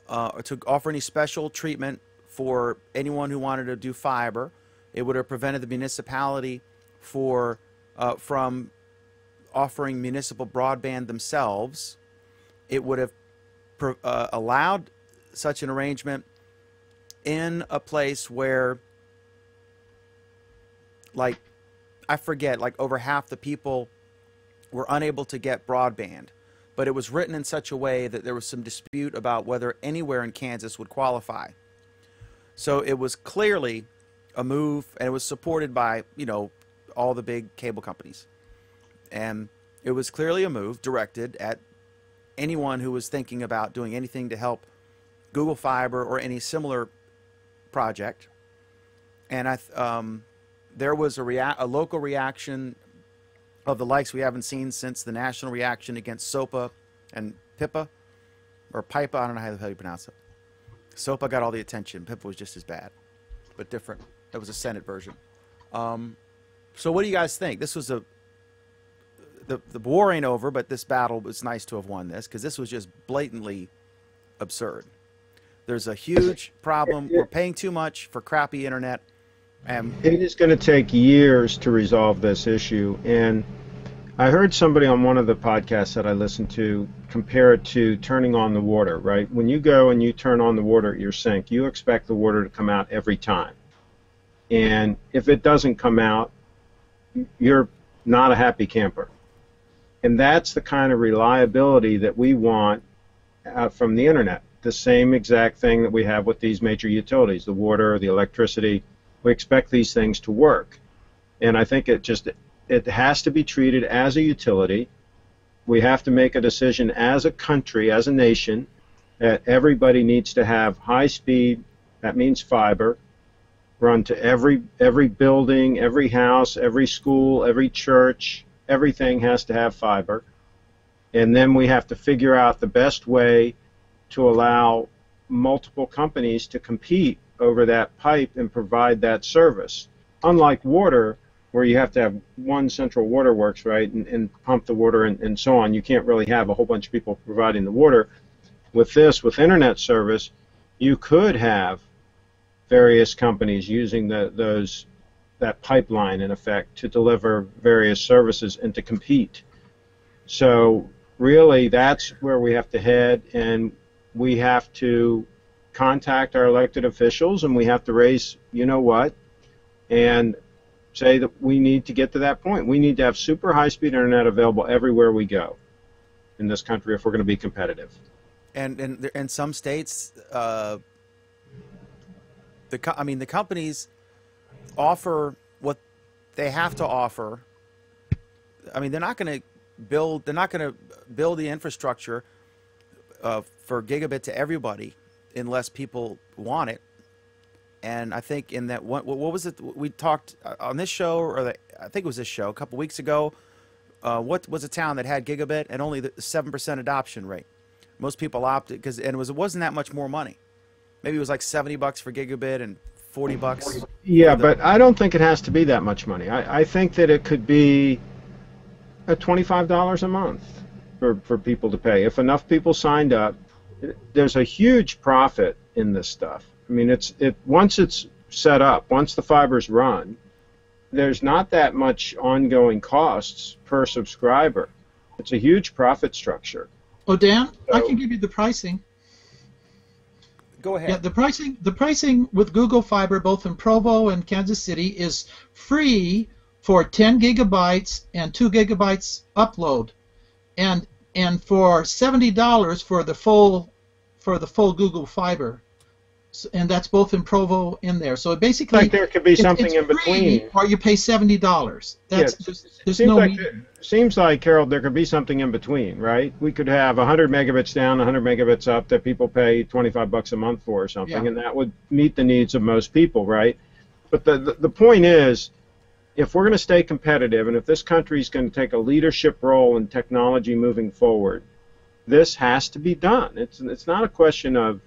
to offer any special treatment for anyone who wanted to do fiber. It would have prevented the municipality from offering municipal broadband themselves. It would have allowed such an arrangement in a place where, like, I forget, like over half the people were unable to get broadband. But it was written in such a way that there was some dispute about whether anywhere in Kansas would qualify. So it was clearly a move, and it was supported by, all the big cable companies. And it was clearly a move directed at anyone who was thinking about doing anything to help Google Fiber or any similar project. And there was a local reaction of the likes we haven't seen since the national reaction against SOPA and PIPA, or PIPA, I don't know how you pronounce it. SOPA got all the attention. PIPA was just as bad, but different. That was a Senate version. So what do you guys think? This was the war ain't over, but this battle was nice to have won this, because this was just blatantly absurd. There's a huge problem. We're paying too much for crappy internet. And it is going to take years to resolve this issue. And I heard somebody on one of the podcasts that I listened to compare it to turning on the water, right? When you go and you turn on the water at your sink, you expect the water to come out every time. And if it doesn't come out, you're not a happy camper. And that's the kind of reliability that we want from the internet. The same exact thing that we have with these major utilities, the water, the electricity. We expect these things to work. And I think it has to be treated as a utility. We have to make a decision as a country, as a nation, that everybody needs to have high speed, that means fiber, run to every building, every house, every school, every church. Everything has to have fiber. And then we have to figure out the best way to allow multiple companies to compete over that pipe and provide that service. Unlike water, where you have to have one central waterworks, right, and pump the water and so on. You can't really have a whole bunch of people providing the water. With this, with internet service, you could have various companies using that pipeline, in effect, to deliver various services and to compete. So really, that's where we have to head, and we have to contact our elected officials, and we have to raise, you know what, and say that we need to get to that point. We need to have super high-speed internet available everywhere we go in this country if we're going to be competitive. And in some states, the companies offer what they have to offer. I mean, they're not going to build the infrastructure for gigabit to everybody unless people want it. And I think in that one, what was it we talked on this show, or I think it was this show a couple weeks ago? What was a town that had gigabit and only the 7% adoption rate? Most people opted it wasn't that much more money. Maybe it was like $70 for gigabit and $40. Yeah, but I don't think it has to be that much money. I think that it could be $25 a month for people to pay. If enough people signed up, there's a huge profit in this stuff. I mean, once it's set up, once the fiber's run, there's not that much ongoing costs per subscriber. It's a huge profit structure. Oh, Dan, I can give you the pricing. Go ahead. Yeah, the pricing with Google Fiber, both in Provo and Kansas City, is free for 10 gigabytes and 2 gigabytes upload, and for $70 for the full Google Fiber. And that's both in Provo in there. So it basically, like there could be something in between, or you pay $70. There's no. Seems like, Carol, there could be something in between, right? We could have 100 megabits down, 100 megabits up that people pay $25 a month for or something, and that would meet the needs of most people, right? But the point is, if we're going to stay competitive, and if this country is going to take a leadership role in technology moving forward, this has to be done. It's not a question of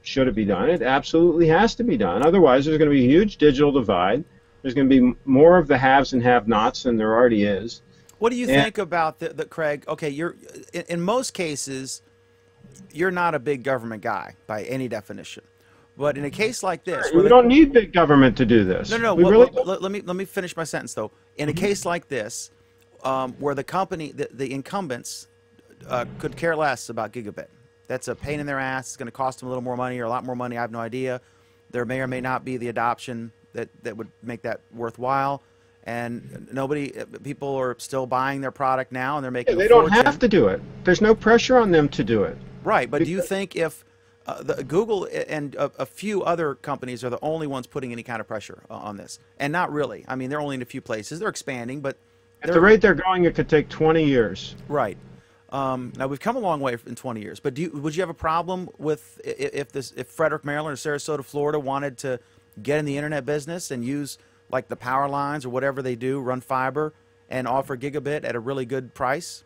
should it be done. It absolutely has to be done. Otherwise, there's going to be a huge digital divide. There's going to be more of the haves and have-nots than there already is. What do you think about the Craig? Okay, you're in most cases, you're not a big government guy by any definition. But in a case like this, we don't need big government to do this. No. Let me finish my sentence though. In a case like this, where the incumbents could care less about gigabit. That's a pain in their ass. It's going to cost them a little more money or a lot more money. I have no idea. There may or may not be the adoption that would make that worthwhile. And people are still buying their product now, and they're making. They don't have to do it. There's no pressure on them to do it. Right, but do you think if Google and a few other companies are the only ones putting any kind of pressure on this, and not really. I mean, they're only in a few places. They're expanding, but At the rate they're going, it could take 20 years. right. Now we've come a long way in 20 years. But would you have a problem with if Frederick, Maryland, or Sarasota, Florida wanted to get in the internet business and use like the power lines or whatever they do, run fiber and offer gigabit at a really good price,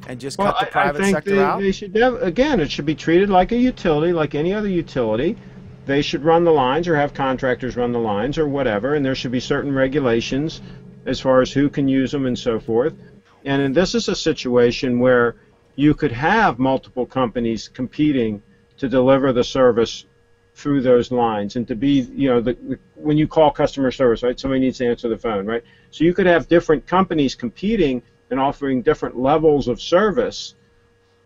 and just cut the private sector out? They should again, it should be treated like a utility, like any other utility. They should run the lines or have contractors run the lines or whatever, and there should be certain regulations as far as who can use them and so forth. And this is a situation where you could have multiple companies competing to deliver the service through those lines, and to be, when you call customer service, right, somebody needs to answer the phone, right? So you could have different companies competing and offering different levels of service,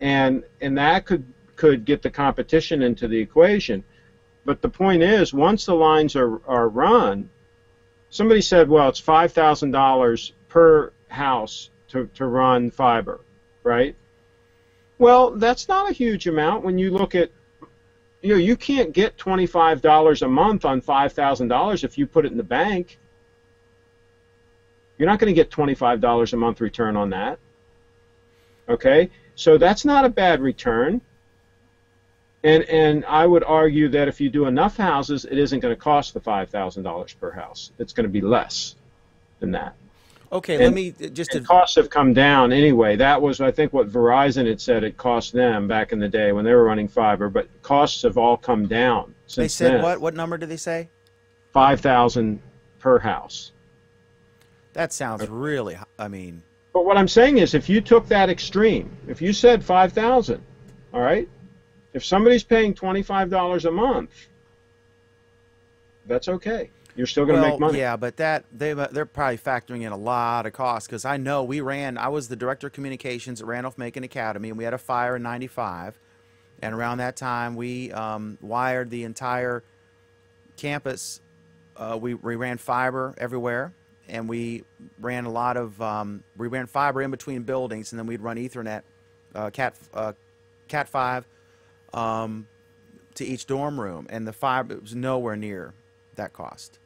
and that could get the competition into the equation. But the point is, once the lines are run, somebody said, well, it's $5,000 per house to run fiber, right? Well, that's not a huge amount when you look at, you can't get $25 a month on $5,000 if you put it in the bank. You're not going to get $25 a month return on that. Okay? So that's not a bad return. And I would argue that if you do enough houses, it isn't going to cost the $5,000 per house. It's going to be less than that. Okay, let me just... And costs have come down anyway. That was, I think, what Verizon had said it cost them back in the day when they were running fiber, but costs have all come down since then. They said what number did they say? $5,000 per house. That sounds really, I mean... But what I'm saying is, if you took that extreme, if you said 5,000, all right? If somebody's paying $25 a month, that's okay. You're still going to make money. Yeah, but they're probably factoring in a lot of costs, because I know I was the director of communications at Randolph-Macon Academy, and we had a fire in '95, and around that time we wired the entire campus. We ran fiber everywhere, and we ran a lot of we ran fiber in between buildings, and then we'd run Ethernet, Cat5 to each dorm room, and the fiber, it was nowhere near that cost.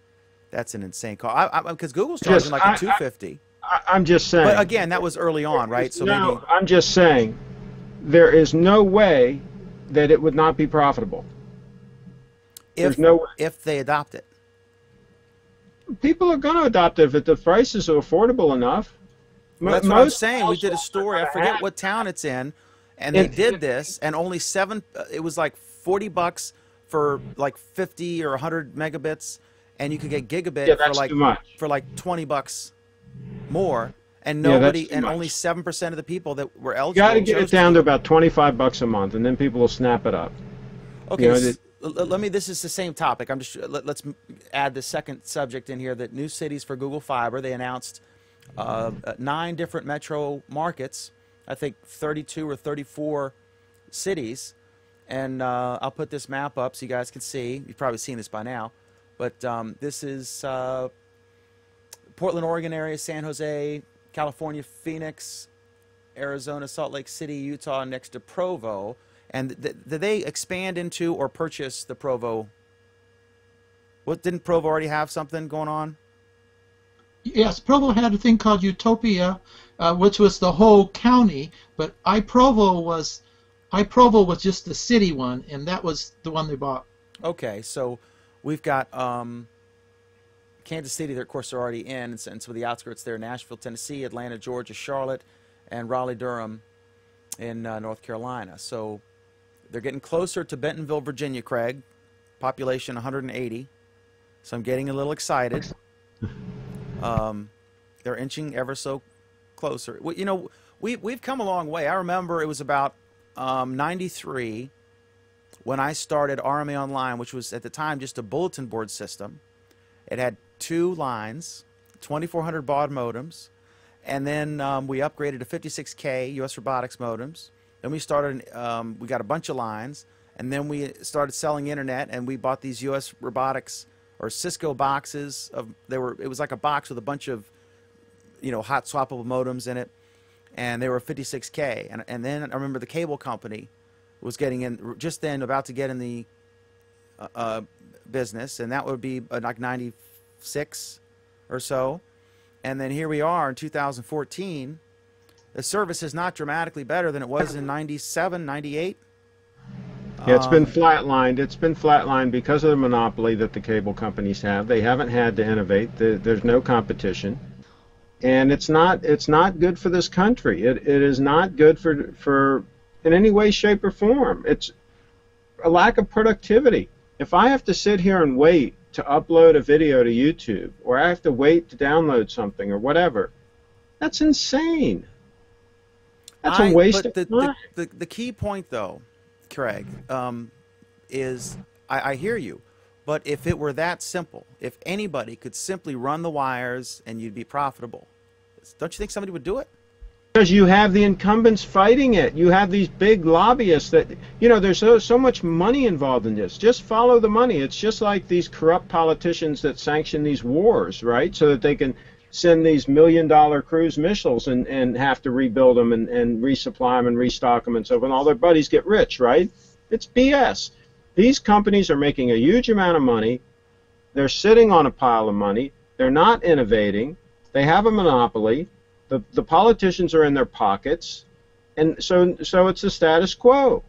That's an insane cost. Because Google's charging like a $250. I'm just saying. But again, that was early on, right? So no, maybe I'm just saying, there is no way that it would not be profitable. There's no way. If they adopt it. People are going to adopt it if the prices are affordable enough. That's what I'm saying. We did a story. I forget what town it's in, and they did this, and only it was like $40 for like 50 or 100 megabits, and you could get gigabit for like $20 more, and only 7% of the people that were eligible. You got to get it down to about $25 a month, and then people will snap it up. Okay, this is the same topic. Let's add the second subject in here. That New Cities for Google Fiber, they announced 9 different metro markets, I think 32 or 34 cities, and I'll put this map up so you guys can see. You've probably seen this by now, but this is Portland, Oregon area, San Jose, California, Phoenix, Arizona, Salt Lake City, Utah, next to Provo. And did they expand into or purchase the Provo? Didn't Provo already have something going on? Yes, Provo had a thing called Utopia, which was the whole county, but iProvo was just the city one, and that was the one they bought. Okay, so we've got Kansas City, of course, they're already in, and some of the outskirts there, Nashville, Tennessee, Atlanta, Georgia, Charlotte, and Raleigh-Durham in North Carolina. So they're getting closer to Bentonville, Virginia, Craig. Population 180. So I'm getting a little excited. They're inching ever so closer. Well, we've come a long way. I remember it was about 93 when I started RMA Online, which was at the time just a bulletin board system. It had 2 lines, 2400 baud modems, and then we upgraded to 56K US Robotics modems. Then we started, we got a bunch of lines, and then we started selling internet, and we bought these US Robotics or Cisco boxes. It was like a box with a bunch of, hot swappable modems in it, and they were 56K. And then I remember the cable company was getting in just then, about to get in the business, and that would be like 96 or so. And then here we are in 2014. The service is not dramatically better than it was in 97, 98. Yeah, it's been flatlined. It's been flatlined because of the monopoly that the cable companies have. They haven't had to innovate. There's no competition, and it's not good for this country. It is not good for in any way, shape, or form. It's a lack of productivity. If I have to sit here and wait to upload a video to YouTube, or I have to wait to download something or whatever, that's insane. That's a waste of time. The key point, though, Craig, is I hear you, but if it were that simple, if anybody could simply run the wires and you'd be profitable, don't you think somebody would do it? Because you have the incumbents fighting it. You have these big lobbyists that, there's so much money involved in this. Just follow the money. It's just like these corrupt politicians that sanction these wars, right? So that they can send these $1 million cruise missiles and have to rebuild them and resupply them and restock them and so on. And all their buddies get rich, right? It's BS. These companies are making a huge amount of money. They're sitting on a pile of money. They're not innovating. They have a monopoly. The politicians are in their pockets. And so it's the status quo.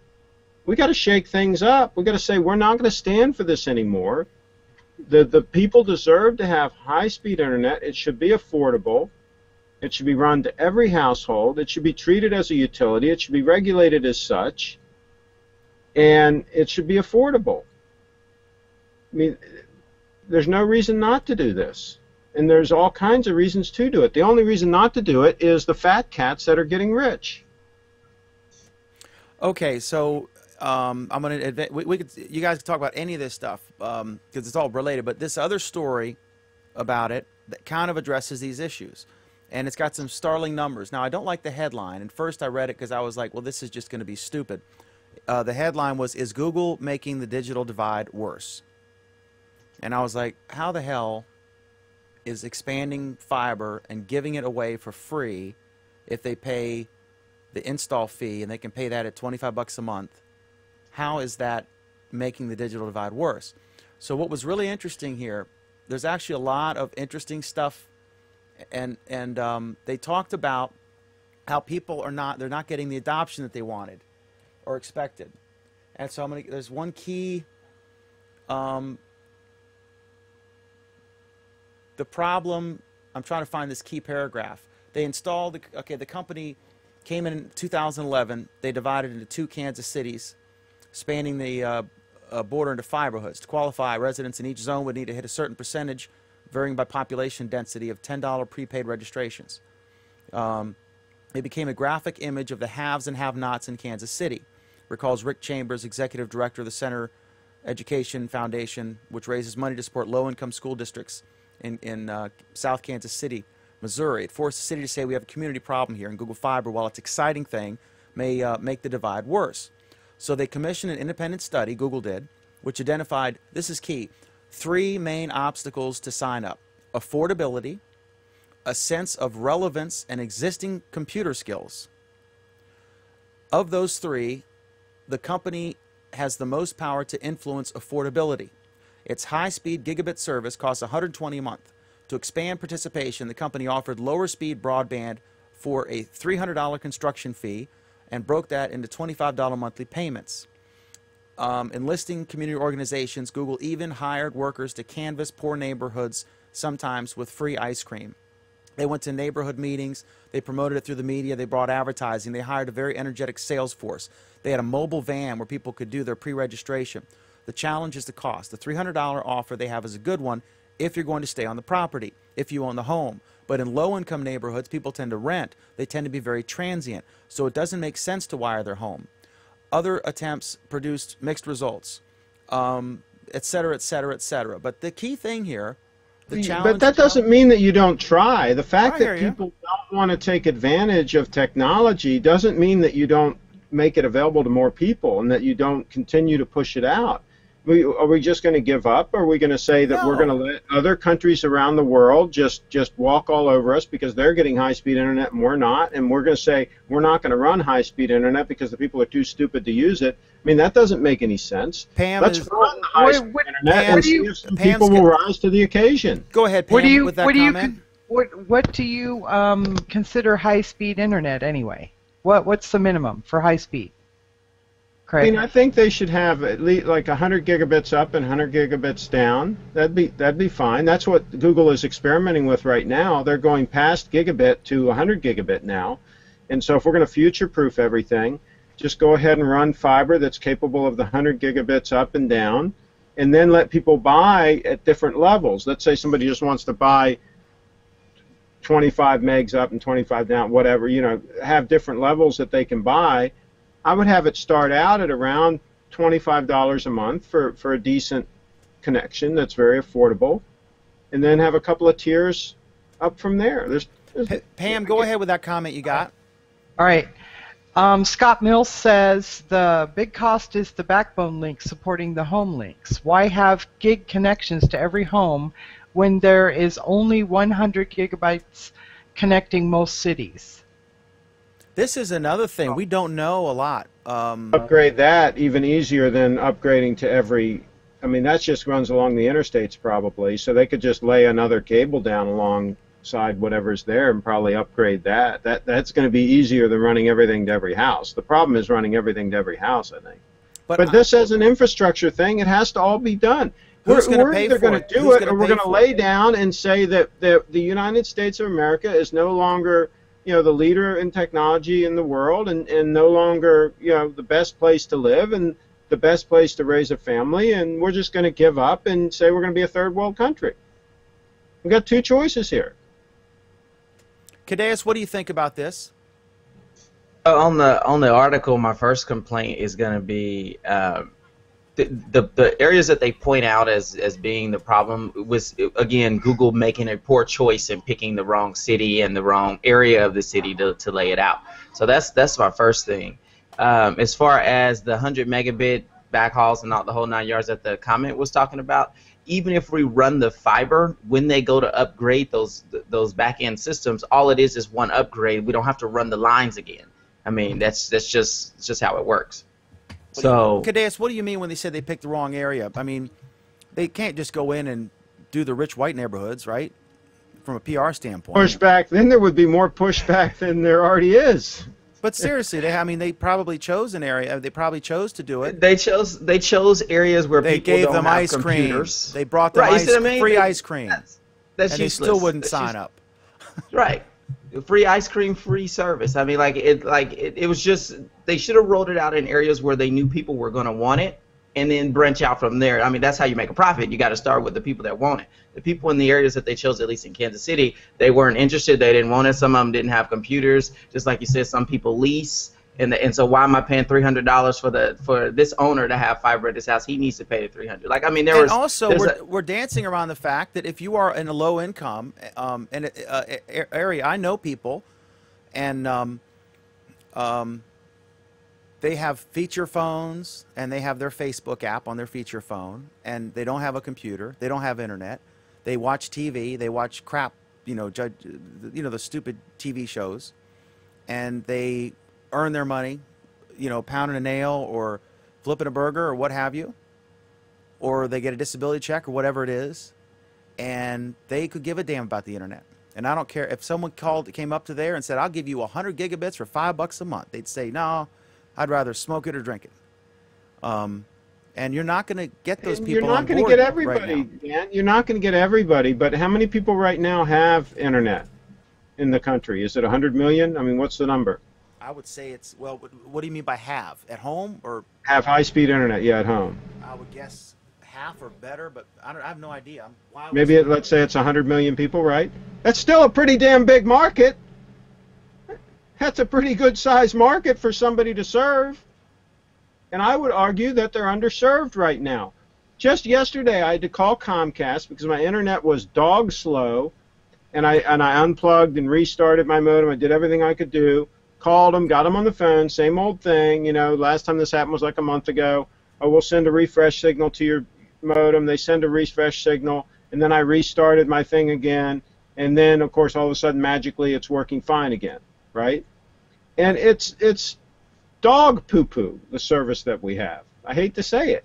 We got to shake things up. We got to say we're not going to stand for this anymore. The people deserve to have high-speed internet. It should be affordable. It should be run to every household. It should be treated as a utility. It should be regulated as such. And it should be affordable. I mean, there's no reason not to do this. And there's all kinds of reasons to do it. The only reason not to do it is the fat cats that are getting rich. Okay, so I'm going to you guys can talk about any of this stuff because it's all related. But this other story about it that kind of addresses these issues, and it's got some startling numbers. Now, I don't like the headline, and first I read it because I was like, well, this is just going to be stupid. The headline was, "Is Google making the digital divide worse?" And I was like, how the hell is expanding fiber and giving it away for free if they pay the install fee, and they can pay that at $25 a month? How is that making the digital divide worse? So what was really interesting here, there's actually a lot of interesting stuff, and they talked about how people they're not getting the adoption that they wanted or expected. And so there's one key, the problem, I'm trying to find this key paragraph. They installed, the company came in 2011. They divided into 2 Kansas cities, spanning the border into fiberhoods. To qualify, residents in each zone would need to hit a certain percentage, varying by population density, of $10 prepaid registrations. It became a graphic image of the haves and have-nots in Kansas City, recalls Rick Chambers, executive director of the Center Education Foundation, which raises money to support low-income school districts in South Kansas City, Missouri. It forced the city to say we have a community problem here, and Google Fiber, while it's an exciting thing, may make the divide worse. So they commissioned an independent study, Google did, which identified, this is key, 3 main obstacles to sign up: affordability, a sense of relevance, and existing computer skills. Of those 3, the company has the most power to influence affordability. Its high-speed gigabit service costs $120 a month. To expand participation, the company offered lower-speed broadband for a $300 construction fee and broke that into $25 monthly payments. Enlisting community organizations, Google even hired workers to canvass poor neighborhoods, sometimes with free ice cream. They went to neighborhood meetings. They promoted it through the media. They brought advertising. They hired a very energetic sales force. They had a mobile van where people could do their pre-registration. The challenge is the cost. The $300 offer they have is a good one if you're going to stay on the property, if you own the home. But in low-income neighborhoods, people tend to rent. They tend to be very transient. So it doesn't make sense to wire their home. Other attempts produced mixed results, et cetera, et cetera, et cetera. But the key thing here, the challenge... But that doesn't mean that you don't try. The fact that people don't want to take advantage of technology doesn't mean that you don't make it available to more people and that you don't continue to push it out. Are we just going to give up? Or are we going to say that we're going to let other countries around the world just walk all over us because they're getting high-speed internet and we're not? And we're going to say we're not going to run high-speed internet because the people are too stupid to use it. I mean, that doesn't make any sense. Pam, let's run the high-speed internet and see if some people will rise to the occasion. Go ahead, Pam, with that comment. What do you consider high-speed internet anyway? What's the minimum for high-speed? I mean, I think they should have at least like 100 gigabits up and 100 gigabits down. That'd be fine. That's what Google is experimenting with right now. They're going past gigabit to 100 gigabit now. And so if we're going to future-proof everything, just go ahead and run fiber that's capable of the 100 gigabits up and down, and then let people buy at different levels. Let's say somebody just wants to buy 25 megs up and 25 down, whatever, have different levels that they can buy. I would have it start out at around $25 a month for a decent connection that's very affordable, and then have a couple of tiers up from there. Pam, go ahead with that comment you got. All right. Scott Mills says the big cost is the backbone link supporting the home links. Why have gig connections to every home when there is only 100 gigabytes connecting most cities? This is another thing. We don't know a lot. Upgrade that even easier than upgrading to every... I mean, that just runs along the interstates probably, so they could just lay another cable down alongside whatever's there and probably upgrade that. That's going to be easier than running everything to every house. The problem is running everything to every house, I think. But this as an infrastructure thing, it has to all be done. We're either going to do it or we're going to lay down and say that the United States of America is no longer... the leader in technology in the world, and no longer, the best place to live and the best place to raise a family, and we're just going to give up and say we're going to be a third world country. We've got two choices here. Cadeas, what do you think about this? On the article, my first complaint is going to be the areas that they point out as being the problem was, again, Google making a poor choice in picking the wrong city and the wrong area of the city to lay it out. So that's my first thing. As far as the 100 megabit backhauls and not the whole 9 yards that the comment was talking about, even if we run the fiber, when they go to upgrade those back-end systems, all it is one upgrade. We don't have to run the lines again. I mean, that's just how it works. So, Cadeas, what do you mean when they said they picked the wrong area? I mean, they can't just go in and do the rich white neighborhoods, right? From a PR standpoint. Pushback. Then there would be more pushback than there already is. But seriously, they probably chose an area. They probably chose to do it. They chose areas where they people gave don't them have ice computers. cream. They brought them free ice cream. That's and useless. they still wouldn't sign up. Right. Free ice cream, free service. I mean, it was just, they should have rolled it out in areas where they knew people were going to want it, and then branch out from there. I mean, that's how you make a profit. You got to start with the people that want it. The people in the areas that they chose, at least in Kansas City, they weren't interested. They didn't want it. Some of them didn't have computers. Just like you said, some people lease. And so why am I paying $300 for this owner to have fiber at his house? He needs to pay the $300. Like, I mean, we're dancing around the fact that if you are in a low income area, I know people, and they have feature phones and they have their Facebook app on their feature phone, and they don't have a computer, they don't have internet, they watch TV, they watch crap, the stupid TV shows, and they earn their money, pounding a nail or flipping a burger or what have you, or they get a disability check or whatever it is, and they could give a damn about the internet. And I don't care if someone came up to there and said, I'll give you 100 gigabits for $5 a month. They'd say, no, I'd rather smoke it or drink it. And you're not going to get those people. You're not going to get everybody, Dan. You're not going to get everybody. But how many people right now have internet in the country? Is it 100 million? I mean, what's the number? I would say it's, well, what do you mean by have? At home or? Have high-speed internet, yeah, at home. I would guess half or better, but I have no idea. Maybe let's say it's 100 million people, right? That's still a pretty damn big market. That's a pretty good-sized market for somebody to serve. And I would argue that they're underserved right now. Just yesterday, I had to call Comcast because my internet was dog slow, and I unplugged and restarted my modem. I did everything I could do. Called them, got them on the phone, same old thing. Last time this happened was like a month ago. oh, we'll send a refresh signal to your modem. They send a refresh signal, and then I restarted my thing again, and then, of course, all of a sudden, magically, it's working fine again, right? And it's dog poo-poo, the service that we have. I hate to say it.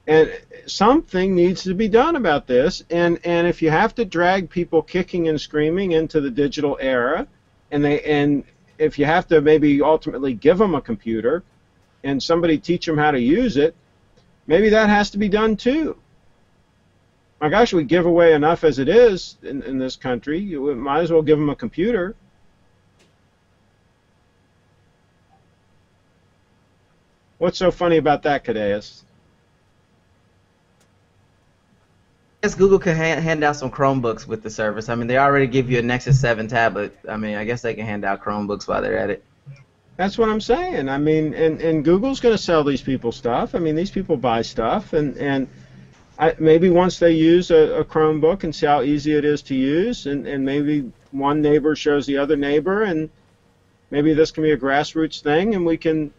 And something needs to be done about this, and if you have to drag people kicking and screaming into the digital era, and if you have to maybe ultimately give them a computer and somebody teach them how to use it, maybe that has to be done too. My gosh, we give away enough as it is in this country. You might as well give them a computer. What's so funny about that, Cadeas? I guess Google can hand out some Chromebooks with the service. I mean, they already give you a Nexus 7 tablet. I mean, I guess they can hand out Chromebooks while they're at it. That's what I'm saying. I mean, and Google's going to sell these people stuff. I mean, these people buy stuff, and maybe once they use a Chromebook and see how easy it is to use, and maybe one neighbor shows the other neighbor, and maybe this can be a grassroots thing, and we can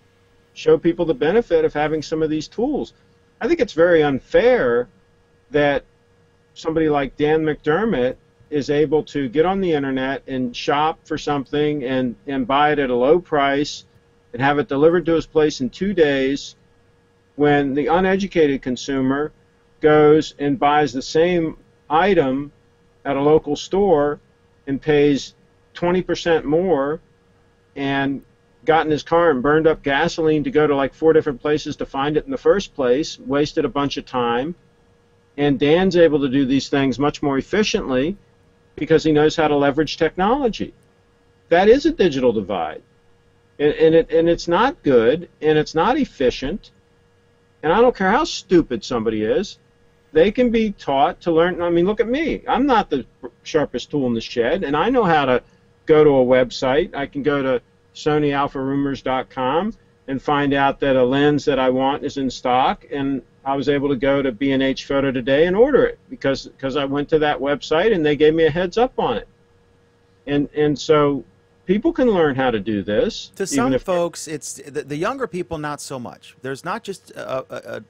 show people the benefit of having some of these tools. I think it's very unfair that somebody like Dan McDermott is able to get on the internet and shop for something and buy it at a low price and have it delivered to his place in 2 days, when the uneducated consumer goes and buys the same item at a local store and pays 20% more and got in his car and burned up gasoline to go to like 4 different places to find it in the first place, wasted a bunch of time. And Dan's able to do these things much more efficiently because he knows how to leverage technology. That is a digital divide. And it's not good, and it's not efficient. And I don't care how stupid somebody is, they can be taught to learn. I mean, look at me. I'm not the sharpest tool in the shed, and I know how to go to a website. I can go to SonyAlphaRumors.com and find out that a lens that I want is in stock, and I was able to go to B&H Photo Today and order it because I went to that website and they gave me a heads up on it. And so people can learn how to do this. To some folks, it's the younger people, not so much. There's not just a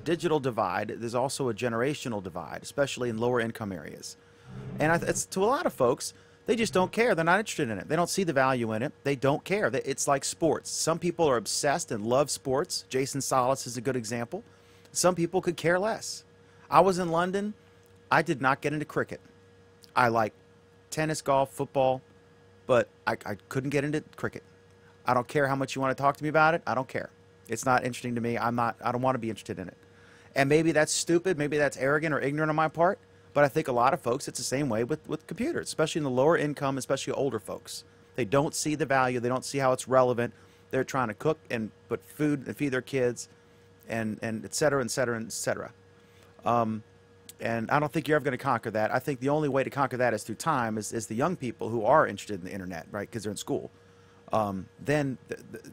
digital divide. There's also a generational divide, especially in lower income areas. And it's to a lot of folks, they just don't care. They're not interested in it. They don't see the value in it. They don't care. It's like sports. Some people are obsessed and love sports. Jason Solis is a good example. Some people could care less. I was in London. I did not get into cricket. I like tennis, golf, football, but I couldn't get into cricket. I don't care how much you want to talk to me about it. I don't care. It's not interesting to me. I don't want to be interested in it. And maybe that's stupid. Maybe that's arrogant or ignorant on my part. But I think a lot of folks, it's the same way with computers, especially in the lower income, especially older folks. They don't see the value. They don't see how it's relevant. They're trying to cook and put food and feed their kids and et cetera, et cetera, et cetera. And I don't think you're ever going to conquer that. I think the only way to conquer that is through time, is the young people who are interested in the internet, right, because they're in school. Then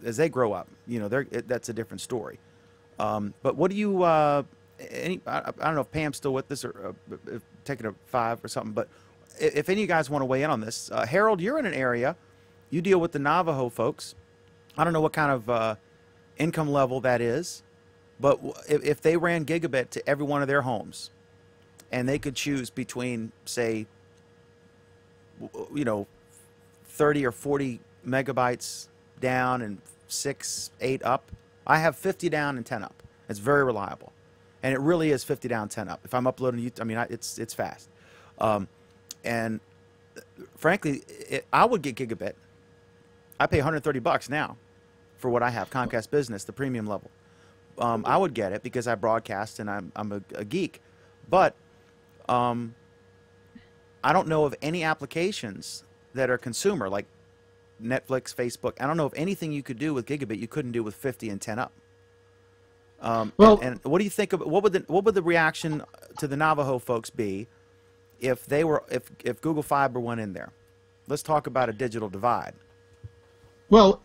as they grow up, you know, that's a different story. But what do you... I don't know if Pam's still with us or taking a 5 or something, but if any of you guys want to weigh in on this, Harold, you're in an area, you deal with the Navajo folks. I don't know what kind of income level that is, but if they ran gigabit to every one of their homes, and they could choose between, say, you know, 30 or 40 megabytes down and 6, 8 up. I have 50 down and 10 up. It's very reliable. And it really is 50 down, 10 up. If I'm uploading YouTube, I mean, it's fast. And frankly, I would get gigabit. I pay $130 now for what I have, Comcast Business, the premium level. I would get it because I broadcast and I'm a geek. But I don't know of any applications that are consumer, like Netflix, Facebook. I don't know of anything you could do with gigabit you couldn't do with 50 and 10 up. Well, and what do you think of what would the reaction to the Navajo folks be if if Google Fiber went in there? Let's talk about a digital divide. Well,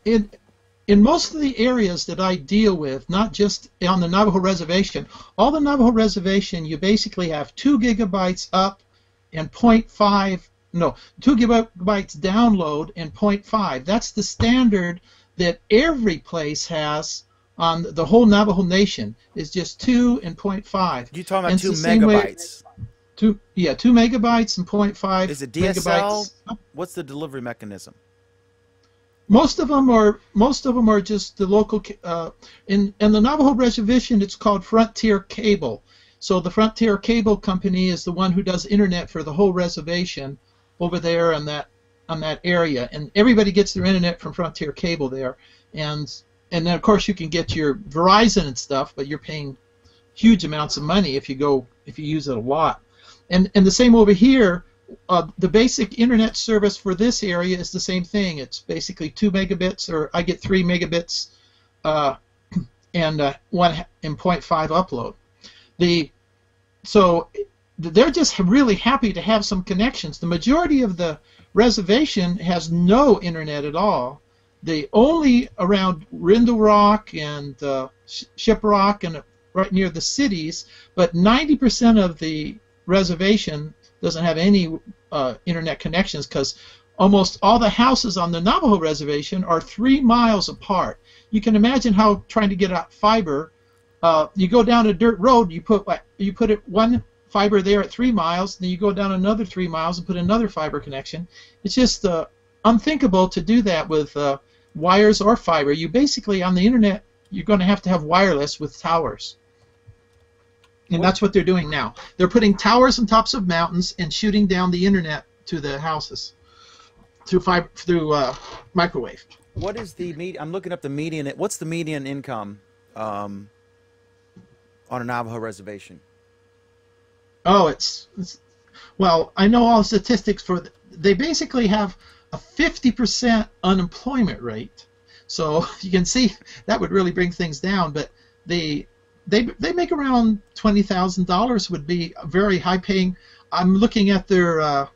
in most of the areas that I deal with, not just on the Navajo Reservation, all the Navajo Reservation, you basically have 2 gigabytes up and 0.5, no, 2 gigabytes download and 0.5. That's the standard that every place has on the whole Navajo Nation is just 2 and 0.5. You talking And about it's 2 the same way- megabytes? 2 megabytes and 0.5 Is it DSL? megabytes. What's the delivery mechanism? Most of them are just the local. In the Navajo Reservation, it's called Frontier Cable. So the Frontier Cable Company is the one who does internet for the whole reservation over there on that area, and everybody gets their internet from Frontier Cable there. And then of course you can get your Verizon and stuff, but you're paying huge amounts of money if you use it a lot. And the same over here. The basic internet service for this area is the same thing. It's basically 2 megabits, or I get 3 megabits, and 1 and 0.5 upload. So they're just really happy to have some connections. The majority of the reservation has no internet at all. The only around Rindle Rock and Shiprock and right near the cities, but 90% of the reservation doesn't have any internet connections because almost all the houses on the Navajo Reservation are 3 miles apart. You can imagine how trying to get out fiber. You go down a dirt road, you put it one fiber there at 3 miles, then you go down another 3 miles and put another fiber connection. It's just unthinkable to do that with wires or fiber. You basically on the internet you're going to have wireless with towers. And that's what they're doing now. They're putting towers on tops of mountains and shooting down the internet to the houses through microwave. What is the I'm looking up the median. What's the median income on a Navajo reservation? Oh, well, I know all the statistics they basically have a 50% unemployment rate. So you can see that would really bring things down, but they make around $20,000 would be very high paying. I'm looking at their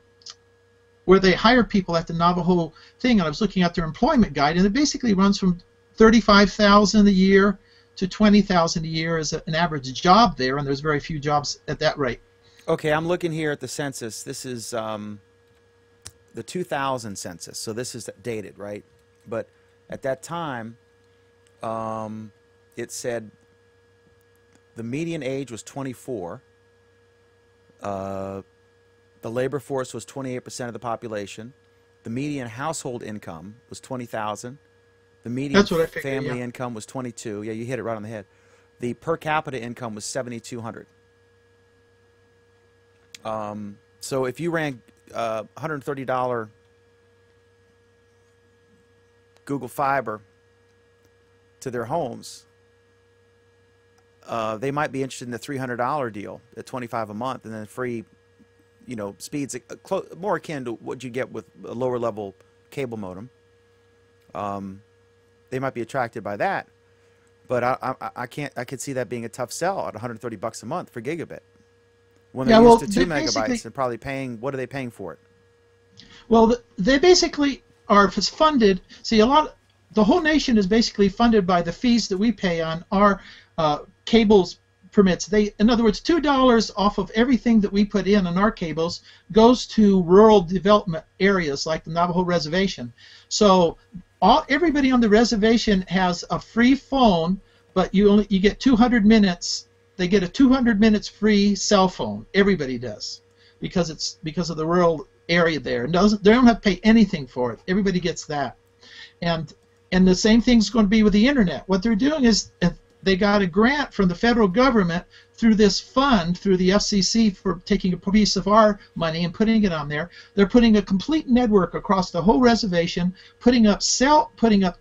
where they hire people at the Navajo thing, and I was looking at their employment guide, and it basically runs from $35,000 a year to $20,000 a year as an average job there, and there's very few jobs at that rate. Okay, I'm looking here at the census. This is the 2000 census, so this is dated, right? But at that time, it said the median age was 24. The labor force was 28% of the population. The median household income was $20,000. The median family income was 22. Yeah, you hit it right on the head. The per capita income was 7,200. So if you ran $130 Google Fiber to their homes, they might be interested in the $300 deal at $25 a month, and then free, speeds more akin to what you get with a lower level cable modem. They might be attracted by that, but I could see that being a tough sell at $130 a month for gigabit. When they're used to 2 megabytes, they're probably paying. What are they paying for it? Well, they basically are funded. See, the whole nation is basically funded by the fees that we pay on our cables permits. In other words, $2 off of everything that we put in on our cables goes to rural development areas like the Navajo Reservation. So everybody on the reservation has a free phone, but you get 200 minutes. They get a 200 minutes free cell phone. Everybody does, because of the rural area there. They don't have to pay anything for it. Everybody gets that, and the same thing's going to be with the internet. What they're doing is they got a grant from the federal government through this fund, through the FCC, for taking a piece of our money and putting it on there. They're putting a complete network across the whole reservation, putting up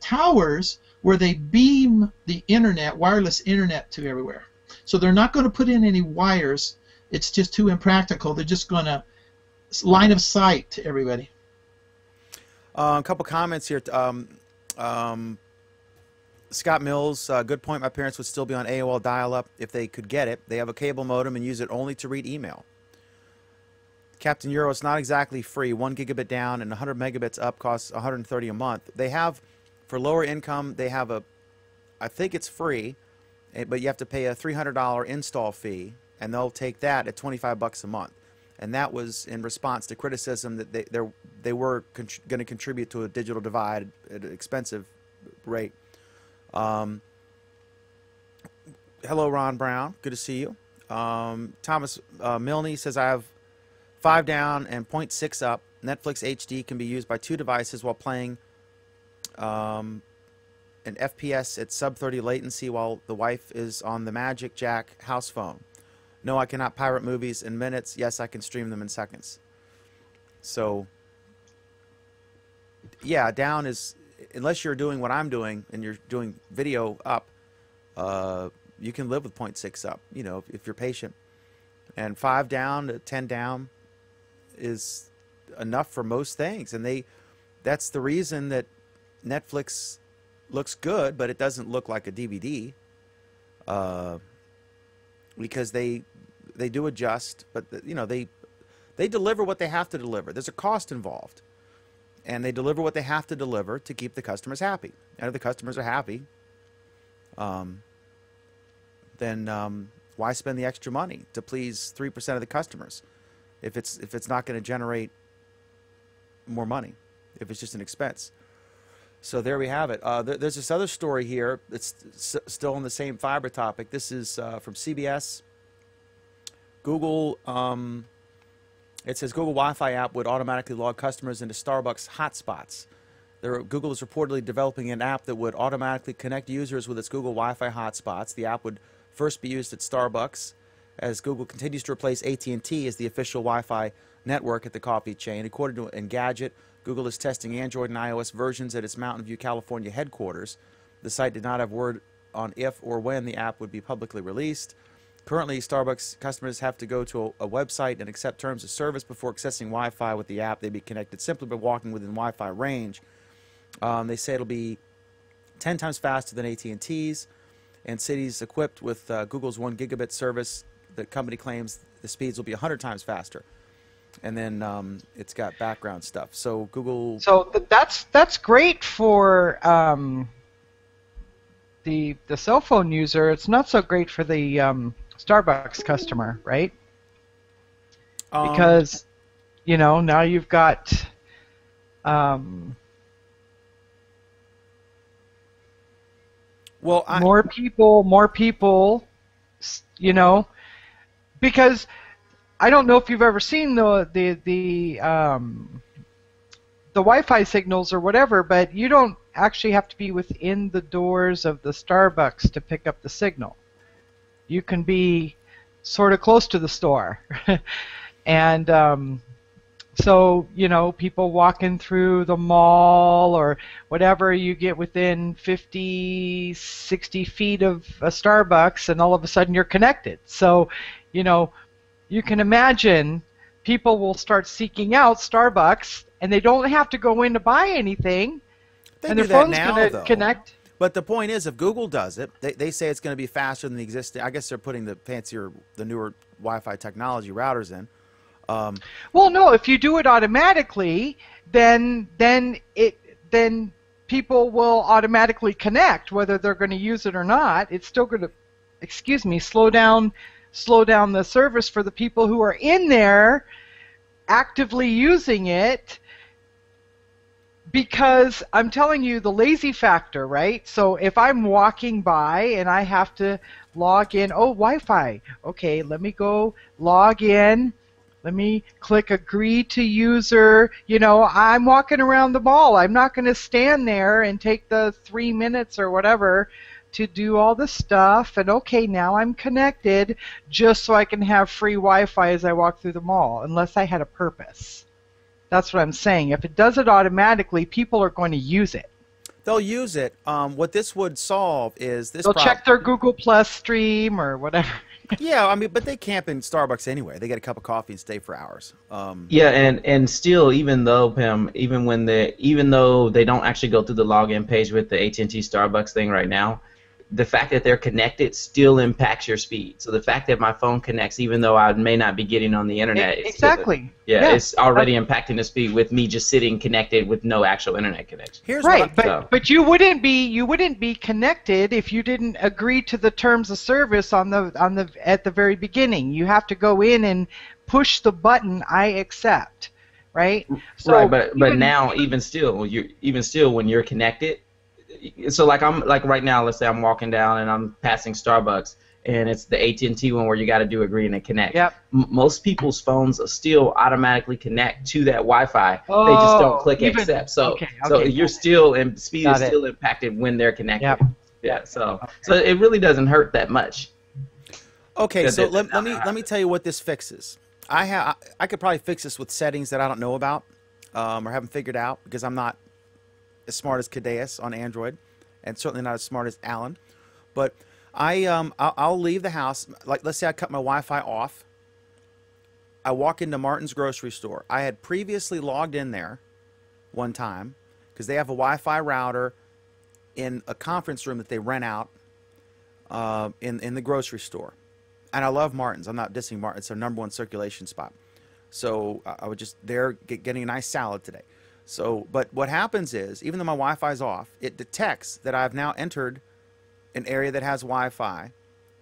towers where they beam the internet, wireless internet, to everywhere. So they're not going to put in any wires. It's just too impractical. They're just going to line of sight to everybody. A couple comments here. Scott Mills, good point. My parents would still be on AOL dial-up if they could get it. They have a cable modem and use it only to read email. Captain Euro, it's not exactly free. 1 gigabit down and 100 megabits up costs $130 a month. They have, for lower income, they have I think it's free, but you have to pay a $300 install fee, and they'll take that at $25 a month. And that was in response to criticism that they were going to contribute to a digital divide at an expensive rate. Hello, Ron Brown. Good to see you. Thomas Milne says, I have 5 down and 0.6 up. Netflix HD can be used by 2 devices while playing an FPS at sub 30 latency while the wife is on the Magic Jack house phone. No, I cannot pirate movies in minutes. Yes, I can stream them in seconds. So, yeah, down is, unless you're doing what I'm doing and you're doing video up, you can live with 0.6 up, you know, if you're patient. And 5 down to 10 down is enough for most things. And that's the reason that Netflix looks good, but it doesn't look like a DVD, because they do adjust, but you know, they deliver what they have to deliver. There's a cost involved, and they deliver what they have to deliver to keep the customers happy. And if the customers are happy, then why spend the extra money to please 3% of the customers if it's not going to generate more money, if it's just an expense? So there we have it. There's this other story here that's still on the same fiber topic. This is from CBS. Google, it says Google Wi-Fi app would automatically log customers into Starbucks hotspots. Google is reportedly developing an app that would automatically connect users with its Google Wi-Fi hotspots. The app would first be used at Starbucks as Google continues to replace AT&T as the official Wi-Fi network at the coffee chain. According to Engadget, Google is testing Android and iOS versions at its Mountain View, California headquarters. The site did not have word on if or when the app would be publicly released. Currently, Starbucks customers have to go to a website and accept terms of service before accessing Wi-Fi with the app. They'd be connected simply by walking within Wi-Fi range. They say it'll be 10 times faster than AT&T's, and cities equipped with Google's 1 gigabit service, the company claims the speeds will be 100 times faster. And then it's got background stuff. So Google. So that's great for the cell phone user. It's not so great for the Starbucks customer, right? Because you know, now you've got more people, you know, because I don't know if you've ever seen the Wi-Fi signals or whatever, but you don't actually have to be within the doors of the Starbucks to pick up the signal. You can be sort of close to the store. And so, you know, people walking through the mall or whatever, you get within 50, 60 feet of a Starbucks and all of a sudden you're connected. So, you know, you can imagine people will start seeking out Starbucks and they don't have to go in to buy anything. And their phone's going to connect. But the point is, if Google does it, they say it's going to be faster than the existing. I guess they're putting the fancier, the newer Wi-Fi technology routers in. Well, no, if you do it automatically, then people will automatically connect, whether they're going to use it or not. It's still going to, slow down the service for the people who are in there actively using it. Because I'm telling you, the lazy factor, right? So if I'm walking by and I have to log in, oh, Wi-Fi, okay, let me go log in. Let me click agree to user. You know, I'm walking around the mall. I'm not going to stand there and take the 3 minutes or whatever to do all the stuff. And okay, now I'm connected just so I can have free Wi-Fi as I walk through the mall, unless I had a purpose. That's what I'm saying. If it does it automatically, people are going to use it. They'll use it. What this would solve is this. They'll check their Google Plus stream or whatever. Yeah, I mean, but they camp in Starbucks anyway. They get a cup of coffee and stay for hours. Yeah, and still, even though Pim, even though they don't actually go through the login page with the AT&T Starbucks thing right now, the fact that they're connected still impacts your speed. So the fact that my phone connects, even though I may not be getting on the internet, exactly. It's already impacting the speed with me just sitting connected with no actual internet connection. But you wouldn't be connected if you didn't agree to the terms of service at the very beginning. You have to go in and push the button I accept, right? So right, but now even still when you're connected. So like right now, let's say I'm walking down and I'm passing Starbucks, and it's the AT&T one where you got to do agree and connect. Yep. Most people's phones still automatically connect to that Wi-Fi. They just Oh, don't click even- accept. So okay, so okay, you're got it. still and speed Got is it. still impacted when they're connected. Yep. Yeah. So it really doesn't hurt that much. Okay, That- so that- let me tell you what this fixes. I could probably fix this with settings that I don't know about or haven't figured out because I'm not as smart as Cadeus on Android, and certainly not as smart as Alan. But I'll leave the house. Like, let's say I cut my Wi-Fi off. I walk into Martin's grocery store. I had previously logged in there one time because they have a Wi-Fi router in a conference room that they rent out in the grocery store. And I love Martin's. I'm not dissing Martin. It's their #1 circulation spot. So I was just there getting a nice salad today. So, but what happens is, even though my Wi-Fi is off, it detects that I've now entered an area that has Wi-Fi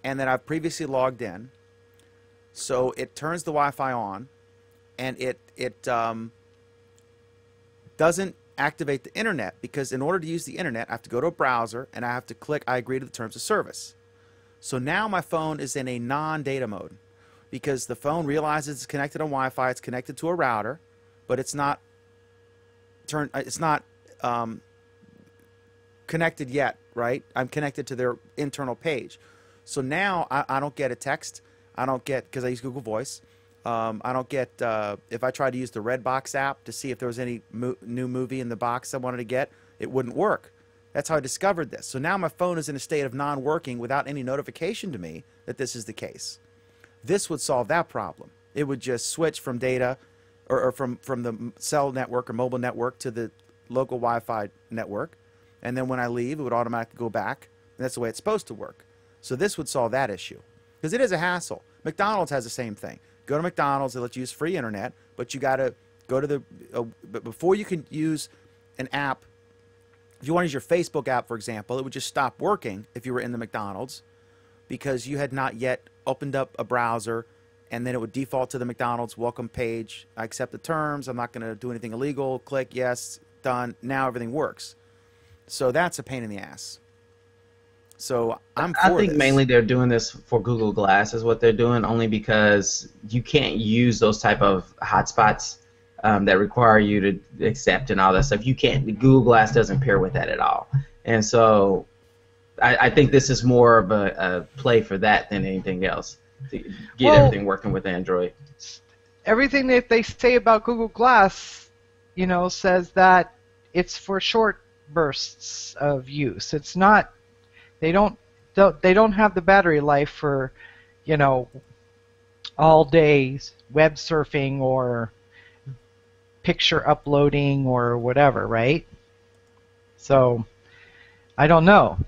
and that I've previously logged in. So it turns the Wi-Fi on, and it doesn't activate the internet, because in order to use the internet, I have to go to a browser and I have to click I agree to the terms of service. So now my phone is in a non-data mode because the phone realizes it's connected on Wi-Fi, it's connected to a router, but it's not connected yet, right? I'm connected to their internal page. So now I don't get a text. I don't get, because I use Google Voice, I don't get, if I tried to use the Redbox app to see if there was any new movie in the box I wanted to get, it wouldn't work. That's how I discovered this. So now my phone is in a state of non-working without any notification to me that this is the case. This would solve that problem. It would just switch from data or from the cell network or mobile network to the local Wi-Fi network. And then when I leave, it would automatically go back. And that's the way it's supposed to work. So this would solve that issue. Because it is a hassle. McDonald's has the same thing. Go to McDonald's, they let you use free internet, but you got to go to the, but before you can use an app, if you want to use your Facebook app, for example, it would just stop working if you were in the McDonald's because you had not yet opened up a browser, and then it would default to the McDonald's welcome page. I accept the terms. I'm not going to do anything illegal. Click yes, done. Now everything works. So that's a pain in the ass. So I think this. mainly they're doing this for Google Glass is what they're doing, only because you can't use those type of hotspots that require you to accept and all that stuff. You can't. Google Glass doesn't pair with that at all, and so I think this is more of a play for that than anything else to get everything working with Android. Everything that they say about Google Glass, says that it's for short bursts of use. It's not. They don't have the battery life for, all day web surfing or picture uploading or whatever, right? So, I don't know.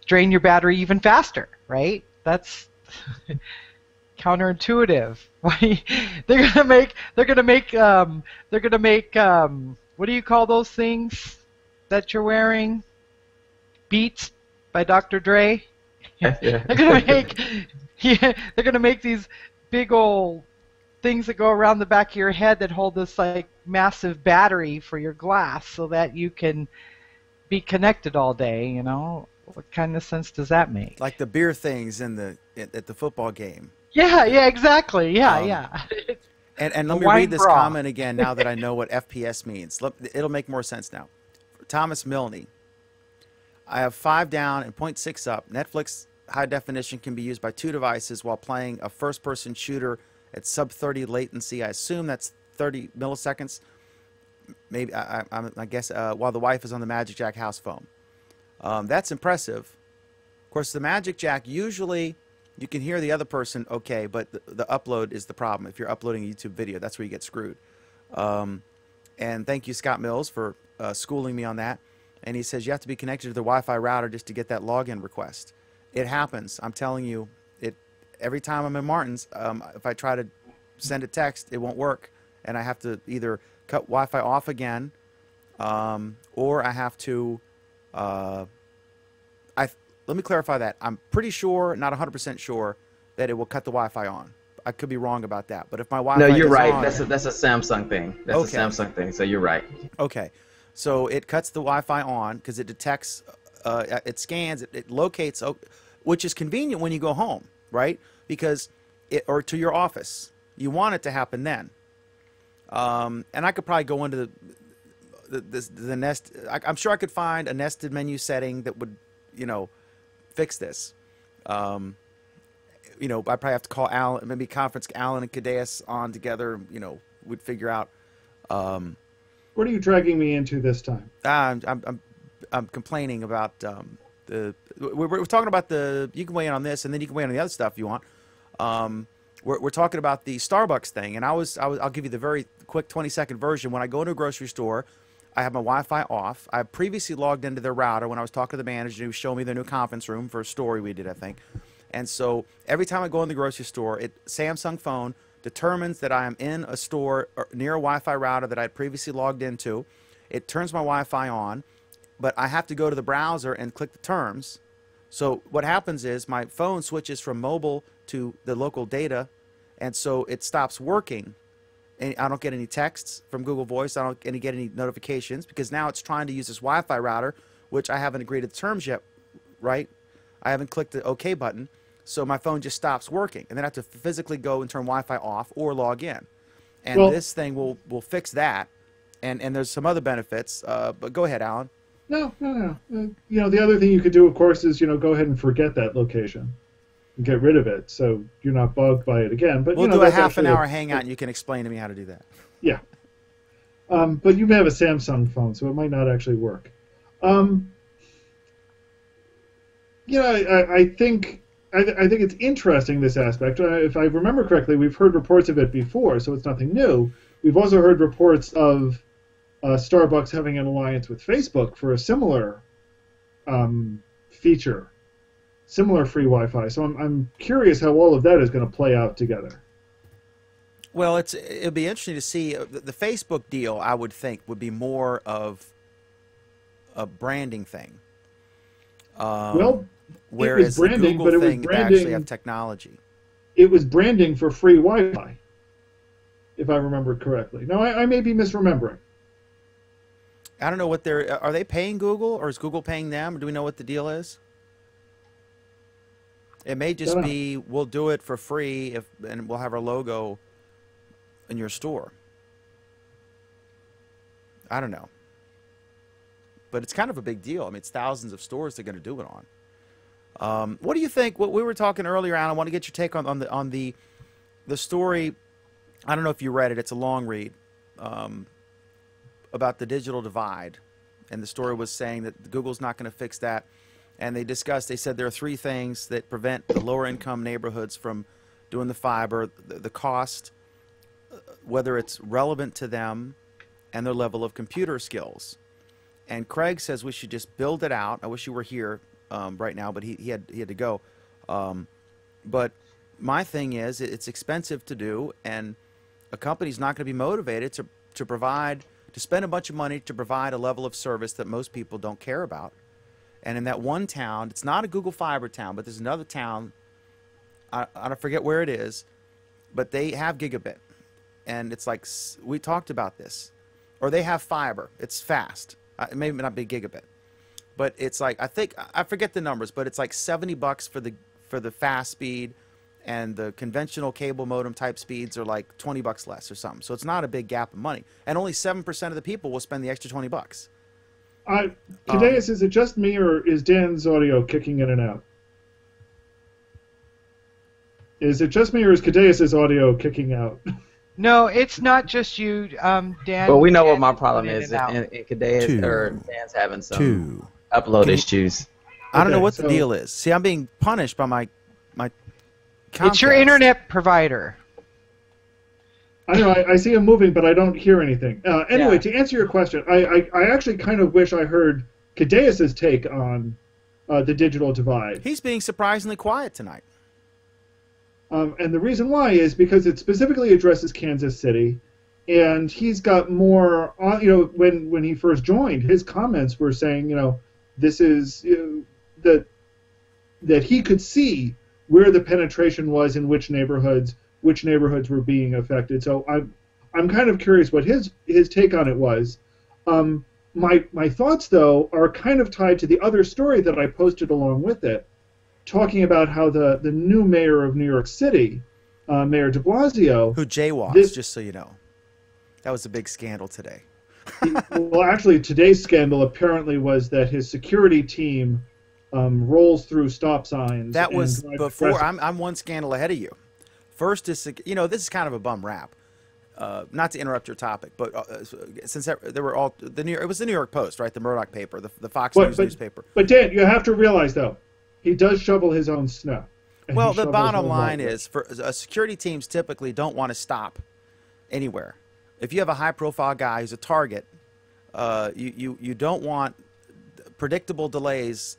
Drain your battery even faster, right? That's counterintuitive. They're gonna make what do you call those things that you're wearing? Beats by Dr. Dre. Yeah. They're gonna make these big old things that go around the back of your head that hold this like massive battery for your glass, so that you can be connected all day. What kind of sense does that make? Like the beer things at the football game. Yeah, exactly. Yeah. And let The me wine read this bra. comment again now that I know what FPS means. It'll make more sense now. Thomas Milne. I have 5 down and 0.6 up. Netflix high definition can be used by 2 devices while playing a first-person shooter at sub-30 latency. I assume that's 30 milliseconds. Maybe I guess while the wife is on the Magic Jack house phone. That's impressive. Of course, the Magic Jack usually you can hear the other person okay, but the upload is the problem. If you're uploading a YouTube video, that's where you get screwed. And thank you, Scott Mills, for schooling me on that. And he says you have to be connected to the Wi-Fi router just to get that login request. It happens. I'm telling you, every time I'm in Martin's, if I try to send a text, it won't work. And I have to either cut Wi-Fi off again, or I have to... let me clarify that. I'm pretty sure, not 100% sure, that it will cut the Wi-Fi on. I could be wrong about that. But if my Wi-Fi No, you're is right. on, That's a Samsung thing. That's Okay. a Samsung thing. So you're right. Okay, so it cuts the Wi-Fi on because it detects, it scans, it locates, which is convenient when you go home. right? Because or to your office. You want it to happen then. And I could probably go into the Nest. I'm sure I could find a nested menu setting that would, fix this. I probably have to call Alan, maybe conference Alan and Cadeas on together. We'd figure out. What are you dragging me into this time? I'm complaining about we're talking about you can weigh in on this, and then you can weigh in on the other stuff you want. We're talking about the Starbucks thing, and I'll give you the very quick 20-second version. When I go into a grocery store, I have my Wi-Fi off. I previously logged into their router when I was talking to the manager who showed me their new conference room for a story we did, I think. And so every time I go in the grocery store, Samsung phone determines that I am in a store near a Wi-Fi router that I had previously logged into. It turns my Wi-Fi on, but I have to go to the browser and click the terms. So what happens is my phone switches from mobile to the local data, and so it stops working. And I don't get any texts from Google Voice. I don't get any notifications because now it's trying to use this Wi-Fi router, which I haven't agreed to the terms yet, right? I haven't clicked the OK button. So my phone just stops working, and then I have to physically go and turn Wi-Fi off or log in. And this thing will fix that, and there's some other benefits. But go ahead, Alan. No. The other thing you could do, of course, is go ahead and forget that location and get rid of it, so you're not bugged by it again. But we'll do a half an hour hangout, and you can explain to me how to do that. Yeah. But you may have a Samsung phone, so it might not actually work. I think it's interesting, this aspect. If I remember correctly, we've heard reports of it before, so it's nothing new. We've also heard reports of Starbucks having an alliance with Facebook for a similar feature, similar free Wi-Fi. So I'm curious how all of that is going to play out together. Well, it'll be interesting to see. The Facebook deal, I would think, would be more of a branding thing. Whereas it was branding, the Google but it was thing branding, actually have technology. It was branding for free Wi-Fi, if I remember correctly. Now, I may be misremembering. I don't know what are they paying Google, or is Google paying them? Or do we know what the deal is? It may just be we'll do it for free and we'll have our logo in your store. I don't know. But it's kind of a big deal. I mean, it's thousands of stores they're going to do it on. What do you think? What we were talking earlier, Alan, I want to get your take on the story. I don't know if you read it. It's a long read about the digital divide, and the story was saying that Google's not going to fix that. And they said there are 3 things that prevent the lower income neighborhoods from doing the fiber: the cost, whether it's relevant to them, and their level of computer skills. And Craig says we should just build it out. I wish you were here right now, but he had to go. But my thing is, it's expensive to do, and a company's not going to be motivated to spend a bunch of money to provide a level of service that most people don't care about. And in that one town, it's not a Google Fiber town, but there's another town, I don't forget where it is, but they have gigabit. And it's like, we talked about this. Or they have fiber. It's fast. It may not be gigabit. But it's like, I forget the numbers, but it's like $70 for the fast speed, and the conventional cable modem type speeds are like $20 less or something. So it's not a big gap of money. And only 7% of the people will spend the extra $20. Cadeas, is it just me, or is Dan's audio kicking in and out? Is it just me, or is Cadeas' audio kicking out? No, it's not just you, Dan. Well, we know what my problem is, and and Cadeas or Dan's having some upload issues. I don't know what the deal is. See, I'm being punished by my Comcast. It's your internet provider. I know, I see him moving, but I don't hear anything. Anyway, to answer your question, I actually kind of wish I heard Cadeas' take on the digital divide. He's being surprisingly quiet tonight. And the reason why is because it specifically addresses Kansas City, and he's got more, when he first joined, his comments were saying, this is, that he could see where the penetration was in which neighborhoods were being affected. So I'm kind of curious what his take on it was. My thoughts, though, are kind of tied to the other story that I posted along with it, talking about how the new mayor of New York City, Mayor de Blasio, Who jaywalks, This- just so you know. That was a big scandal today. well, actually, today's scandal apparently was that his security team rolls through stop signs. That and was drives before. aggressive- I'm one scandal ahead of you. First is, this is kind of a bum rap. Not to interrupt your topic, but since there were all it was the New York Post, right? The Murdoch paper, the Fox News newspaper. But Dan, you have to realize though, he does shovel his own snow. And Well, he the shovels bottom his line own is, for security teams typically don't want to stop anywhere. If you have a high-profile guy who's a target, you don't want predictable delays.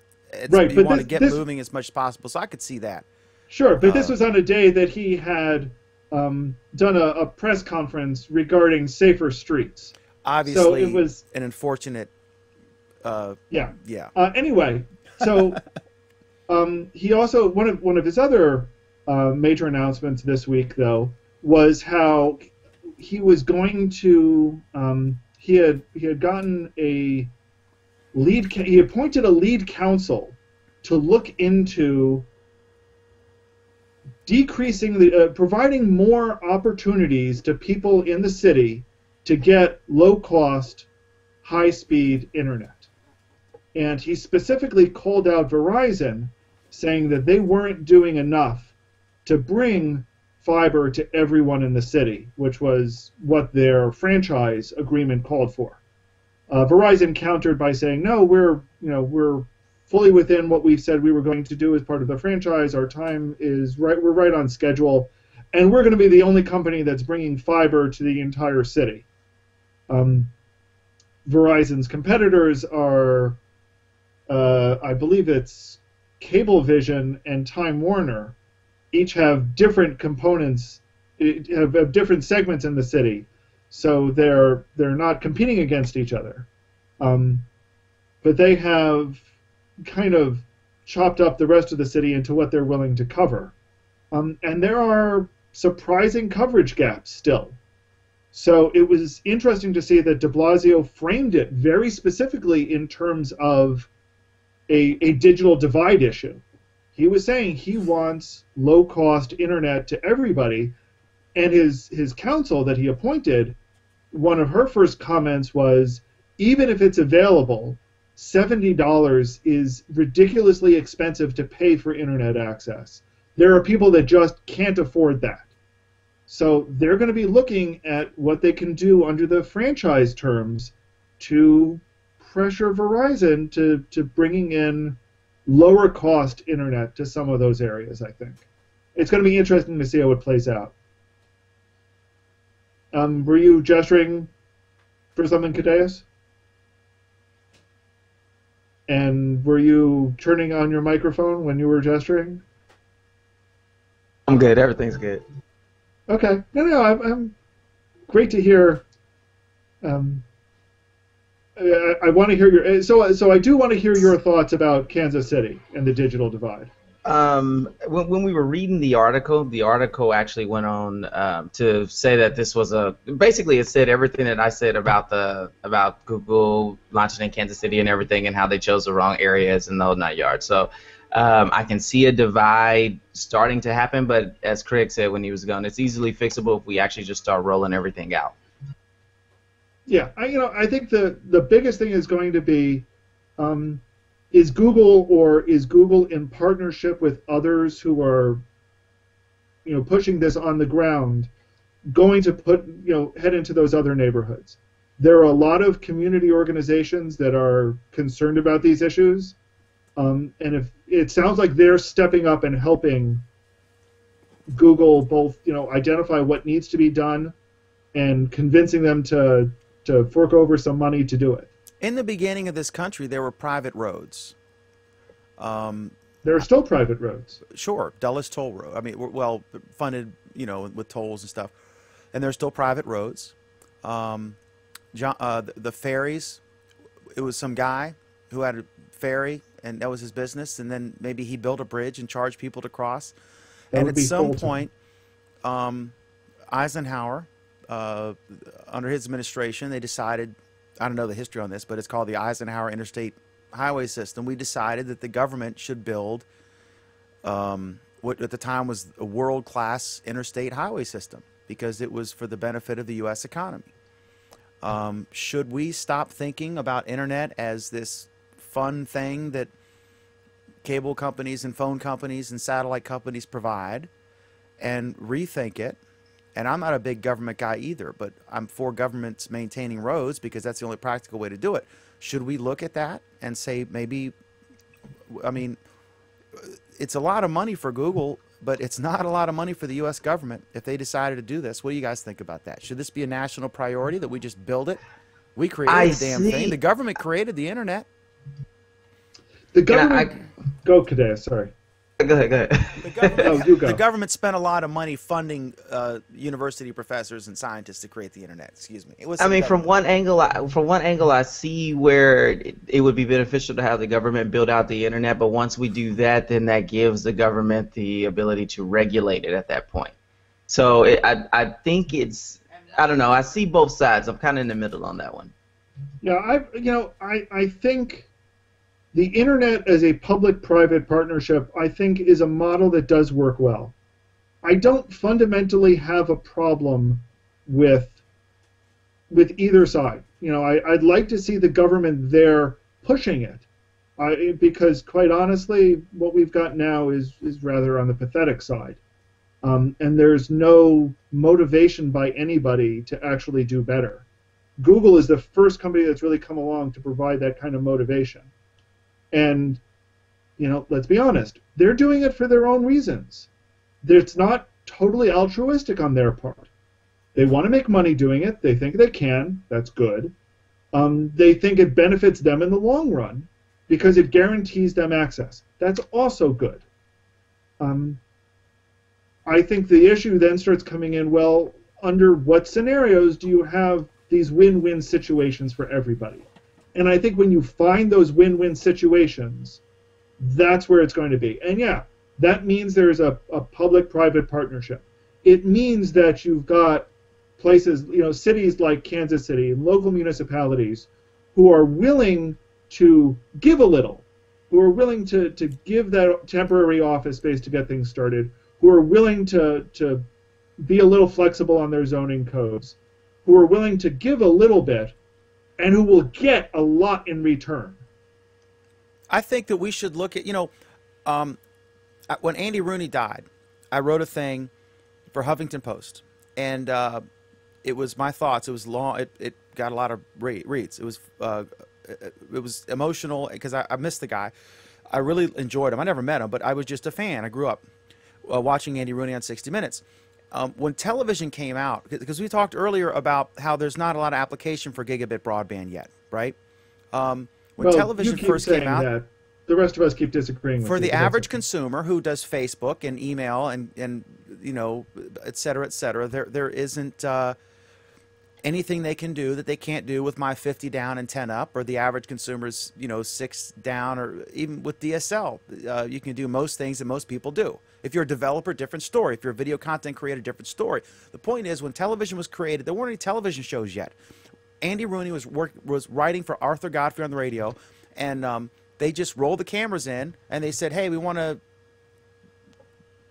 Right, you but want to this- get moving as much as possible. So I could see that. Sure, but this was on a day that he had done a press conference regarding safer streets. Obviously, it was- an unfortunate. Yeah. Yeah. Anyway, so he also one of his other major announcements this week, though, was how he was going to he had gotten a lead. He appointed a lead counsel to look into decreasing providing more opportunities to people in the city to get low-cost, high-speed internet. And he specifically called out Verizon, saying that they weren't doing enough to bring fiber to everyone in the city, which was what their franchise agreement called for. Verizon countered by saying, "No, we're fully within what we've said we were going to do as part of the franchise. Our time is right. We're right on schedule, and we're going to be the only company that's bringing fiber to the entire city." Verizon's competitors are, I believe it's Cablevision and Time Warner. Each have different components, have different segments in the city, so they're not competing against each other. But they have kind of chopped up the rest of the city into what they're willing to cover. And there are surprising coverage gaps still. So it was interesting to see that de Blasio framed it very specifically in terms of a digital divide issue. He was saying he wants low-cost internet to everybody, and his counsel that he appointed, one of her first comments was, even if it's available, $70 is ridiculously expensive to pay for internet access. There are people that just can't afford that. So they're going to be looking at what they can do under the franchise terms to pressure Verizon to bringing in lower cost internet to some of those areas, I think. It's going to be interesting to see how it plays out. Were you gesturing for something, Cadeus? And were you turning on your microphone when you were gesturing? I'm good. Everything's good. Okay. No, I'm great to hear. I want to hear your. So I do want to hear your thoughts about Kansas City and the digital divide. When we were reading the article actually went on to say that this was basically it said everything that I said about Google launching in Kansas City and everything, and how they chose the wrong areas and the whole nine yards. So I can see a divide starting to happen, but as Craig said when he was gone, it's easily fixable if we actually just start rolling everything out. Yeah, I think the biggest thing is going to be, is Google in partnership with others who are, pushing this on the ground, going to head into those other neighborhoods. There are a lot of community organizations that are concerned about these issues, and if it sounds like they're stepping up and helping Google both, identify what needs to be done and convincing them to fork over some money to do it. In the beginning of this country, there were private roads. There are still private roads. Sure, Dulles Toll Road. I mean, well funded, with tolls and stuff. And there's still private roads. The ferries. It was some guy who had a ferry, and that was his business. And then maybe he built a bridge and charged people to cross. And at some point, Eisenhower, under his administration, they decided, I don't know the history on this, but it's called the Eisenhower Interstate Highway System. We decided that the government should build what at the time was a world-class interstate highway system because it was for the benefit of the U.S. economy. Should we stop thinking about internet as this fun thing that cable companies and phone companies and satellite companies provide and rethink it? And I'm not a big government guy either, but I'm for governments maintaining roads because that's the only practical way to do it. Should we look at that and say maybe, I mean, it's a lot of money for Google, but it's not a lot of money for the U.S. government if they decided to do this. What do you guys think about that? Should this be a national priority that we just build it? We created the damn thing. The government created the internet. The government... Go, Kadea, sorry. Go ahead. The government spent a lot of money funding university professors and scientists to create the internet. Excuse me. I mean, from one angle, I see where it would be beneficial to have the government build out the internet. But once we do that, then that gives the government the ability to regulate it at that point. So I think it's, I don't know. I see both sides. I'm kind of in the middle on that one. Yeah, I think the internet as a public-private partnership, I think, is a model that does work well. I don't fundamentally have a problem with either side. I'd like to see the government there pushing it, because quite honestly, what we've got now is rather on the pathetic side, and there's no motivation by anybody to actually do better. Google is the first company that's really come along to provide that kind of motivation. And, let's be honest, they're doing it for their own reasons. It's not totally altruistic on their part. They want to make money doing it. They think they can. That's good. They think it benefits them in the long run because it guarantees them access. That's also good. I think the issue then starts coming in, well, under what scenarios do you have these win-win situations for everybody? And I think when you find those win-win situations, that's where it's going to be. And yeah, that means there's a public-private partnership. It means that you've got places, cities like Kansas City and local municipalities who are willing to give a little, who are willing to give that temporary office space to get things started, who are willing to be a little flexible on their zoning codes, who are willing to give a little bit, and who will get a lot in return. I think that we should look at, when Andy Rooney died, I wrote a thing for Huffington Post, and it was my thoughts. It was long. It got a lot of reads. It was emotional because I missed the guy. I really enjoyed him. I never met him, but I was just a fan. I grew up watching Andy Rooney on 60 Minutes. When television came out, because we talked earlier about how there's not a lot of application for gigabit broadband yet, right? When television first came out, that. The rest of us keep disagreeing. For the average consumer who does Facebook and email and et cetera, there isn't anything they can do that they can't do with my 50 down and 10 up, or the average consumer's 6 down, or even with DSL. You can do most things that most people do. If you're a developer, different story. If you're a video content creator, different story. The point is, when television was created, there weren't any television shows yet. Andy Rooney was writing for Arthur Godfrey on the radio, and they just rolled the cameras in, and they said, hey, we want to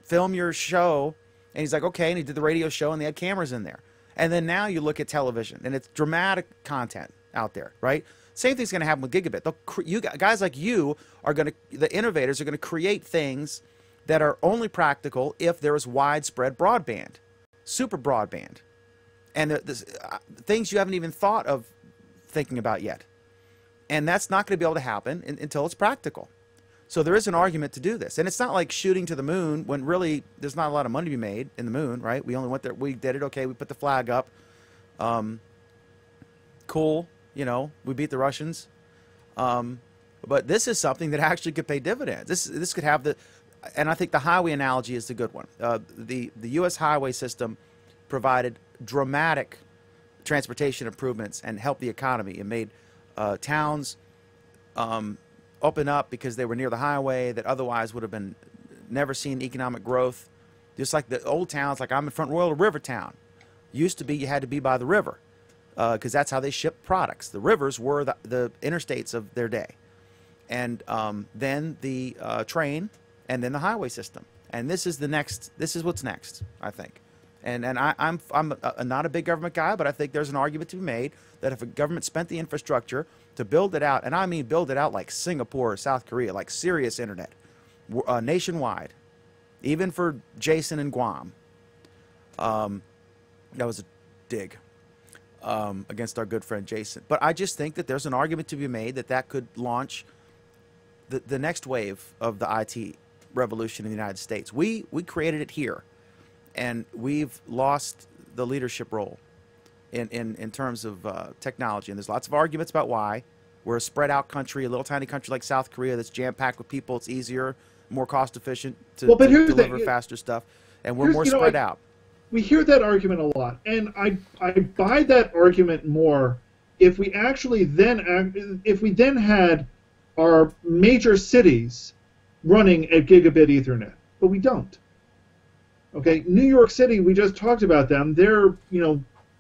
film your show. And he's like, okay, and he did the radio show, and they had cameras in there. And then now you look at television, and it's dramatic content out there, right? Same thing's going to happen with gigabit. Guys like you are going to, the innovators are going to create things that are only practical if there is widespread broadband, super broadband, and things you haven't even thought of thinking about yet. And that's not going to be able to happen until it's practical. So there is an argument to do this. And it's not like shooting to the moon when really there's not a lot of money to be made in the moon, right? We only went there, we did it, okay, we put the flag up. Cool, we beat the Russians. But this is something that actually could pay dividends. This could have and I think the highway analogy is the good one. The U.S. highway system provided dramatic transportation improvements and helped the economy. It made towns open up because they were near the highway that otherwise would have been never seen economic growth. Just like the old towns, like I'm in Front Royal, a river town. Used to be you had to be by the river because that's how they shipped products. The rivers were the interstates of their day. And then the train and then the highway system. And this is what's next, I think. And I'm not a big government guy, but I think there's an argument to be made that if a government spent the infrastructure to build it out, and I mean build it out like Singapore or South Korea, like serious internet, nationwide, even for Jason and Guam. That was a dig against our good friend Jason. But I just think that there's an argument to be made that could launch the next wave of the IT revolution in the United States. We created it here, and we've lost the leadership role in terms of technology. And there's lots of arguments about why. We're a spread out country, a little tiny country like South Korea that's jam packed with people. It's easier, more cost efficient to deliver faster stuff, and we're more spread out. We hear that argument a lot, and I buy that argument more if we actually then had our major cities running at gigabit Ethernet, but we don't. Okay, New York City, we just talked about them. They're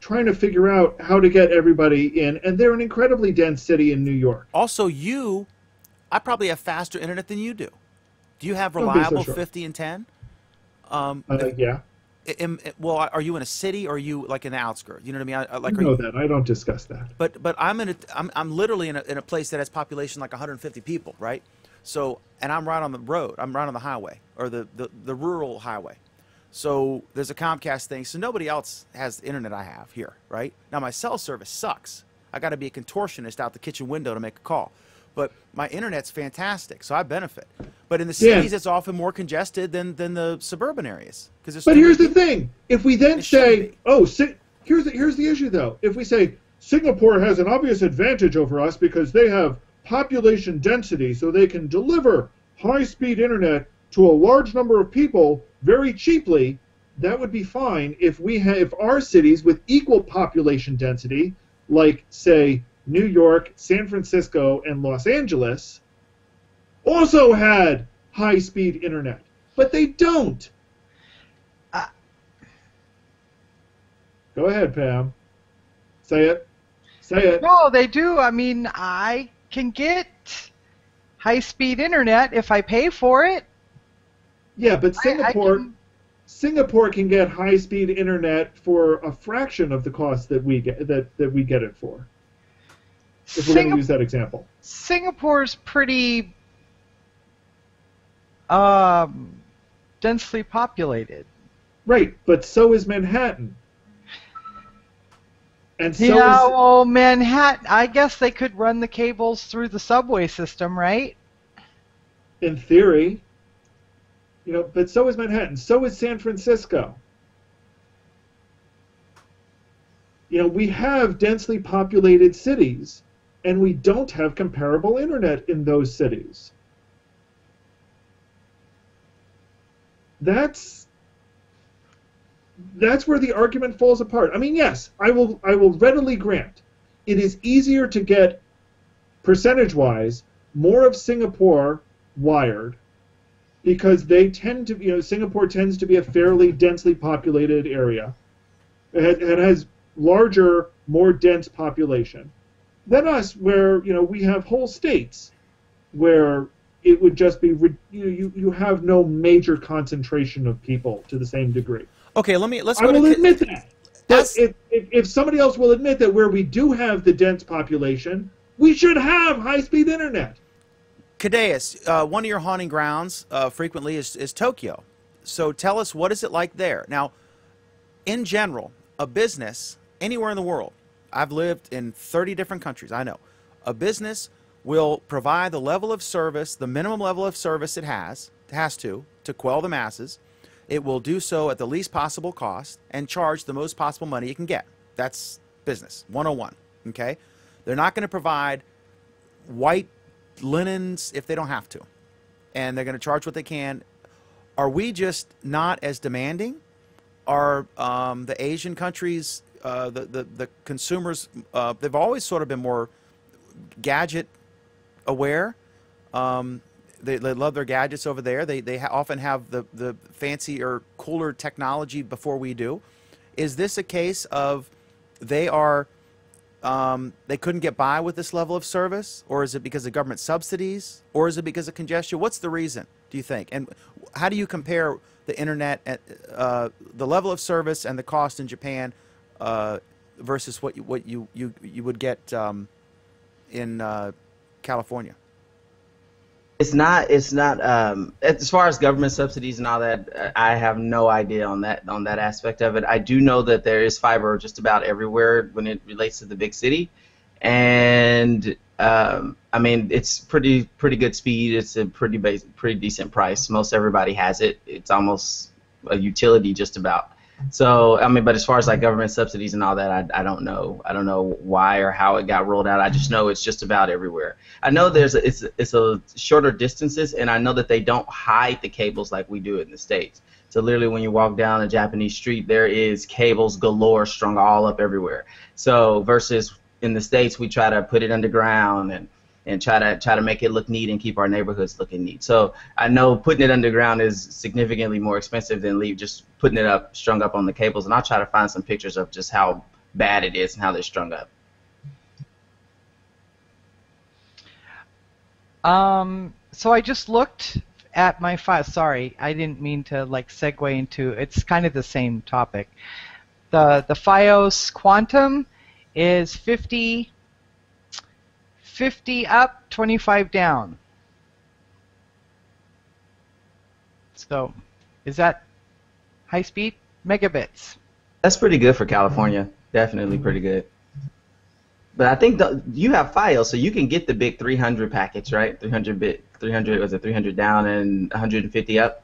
trying to figure out how to get everybody in, and they're an incredibly dense city in New York. Also, I probably have faster internet than you do. Do you have reliable 50 and 10? Yeah. Well, are you in a city or are you like in the outskirts? You know what I mean? I know that. I don't discuss that. But I'm literally in a place that has population like 150 people, right? So, and I'm right on the road. I'm right on the highway, or the rural highway. So there's a Comcast thing. So nobody else has the internet I have here, right? Now my cell service sucks. I got to be a contortionist out the kitchen window to make a call. But my internet's fantastic, so I benefit. But in the cities, it's often more congested than the suburban areas. But here's the thing: if we then say, here's the issue though. If we say Singapore has an obvious advantage over us because they have population density, so they can deliver high-speed internet to a large number of people very cheaply, that would be fine if our cities with equal population density, like say New York, San Francisco, and Los Angeles, also had high-speed internet. But they don't. Go ahead, Pam. Say it. Say it. No, they do. I mean, I can get high-speed internet if I pay for it. Yeah, but Singapore can get high-speed internet for a fraction of the cost that we get it for. If we're going to use that example. Singapore's pretty densely populated. Right, but so is Manhattan. And so well, Manhattan, I guess they could run the cables through the subway system, right? In theory. But so is Manhattan. So is San Francisco. We have densely populated cities, and we don't have comparable internet in those cities. That's where the argument falls apart. I mean, yes, I will readily grant it is easier to get, percentage-wise, more of Singapore wired because they tend to, Singapore tends to be a fairly densely populated area. It has larger, more dense population than us, where we have whole states where it would just be you have no major concentration of people to the same degree. Okay, let's. I will admit that. But if somebody else will admit that where we do have the dense population, we should have high-speed internet. Cadeus, one of your haunting grounds frequently is Tokyo. So tell us, what is it like there? Now, in general, a business anywhere in the world, I've lived in 30 different countries, I know, a business will provide the level of service, the minimum level of service it has to quell the masses. It will do so at the least possible cost and charge the most possible money it can get. That's business 101, okay? They're not going to provide white linens if they don't have to, and they're going to charge what they can. Are we just not as demanding? Are the Asian countries, the consumers, they've always sort of been more gadget aware. They love their gadgets over there. They often have the fancy or cooler technology before we do. Is this a case of they are they couldn't get by with this level of service, or is it because of government subsidies, or is it because of congestion? What's the reason, do you think? And how do you compare the internet, the level of service and the cost in Japan versus what you would get in California? It's not. As far as government subsidies and all that, I have no idea on that aspect of it. I do know that there is fiber just about everywhere when it relates to the big city, and I mean it's pretty good speed. It's a pretty decent price. Most everybody has it. It's almost a utility just about. So I mean, but as far as like government subsidies and all that, I don't know. I don't know why or how it got rolled out. I just know it's just about everywhere. I know it's a shorter distances, and I know that they don't hide the cables like we do in the States. So literally, when you walk down a Japanese street, there is cables galore strung all up everywhere. So versus in the States, we try to put it underground and try to make it look neat and keep our neighborhoods looking neat. So I know putting it underground is significantly more expensive than just putting it up, strung up on the cables. And I'll try to find some pictures of just how bad it is and how they're strung up. So I just looked at my file. Sorry, I didn't mean to like segue into. It's kind of the same topic. The FiOS Quantum is 50 up, 25 down. So, is that high speed? Megabits. That's pretty good for California. Definitely pretty good. But I think you have FiOS, so you can get the big 300 packets, right? 300 down and 150 up.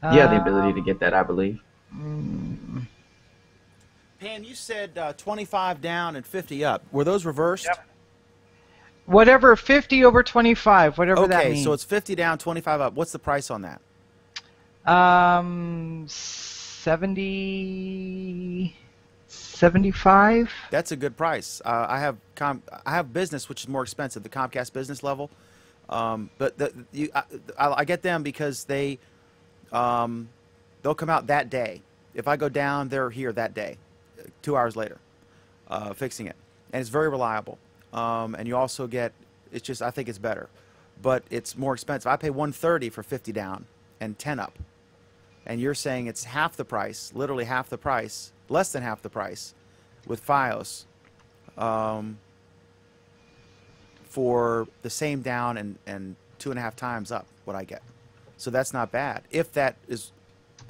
You have the ability to get that, I believe. Pan, you said 25 down and 50 up. Were those reversed? Yep. Whatever, 50 over 25, whatever that means. Okay, so it's 50 down, 25 up. What's the price on that? 75. That's a good price. I have business, which is more expensive, the Comcast business level. But I get them because they'll come out that day. If I go down, they're here that day, 2 hours later, fixing it, and it's very reliable. And you also get, it's just, I think it's better, but it's more expensive. I pay $130 for 50 down and 10 up, and you're saying it's half the price, literally half the price, less than half the price, with FiOS, for the same down and 2.5 times up what I get. So that's not bad if that is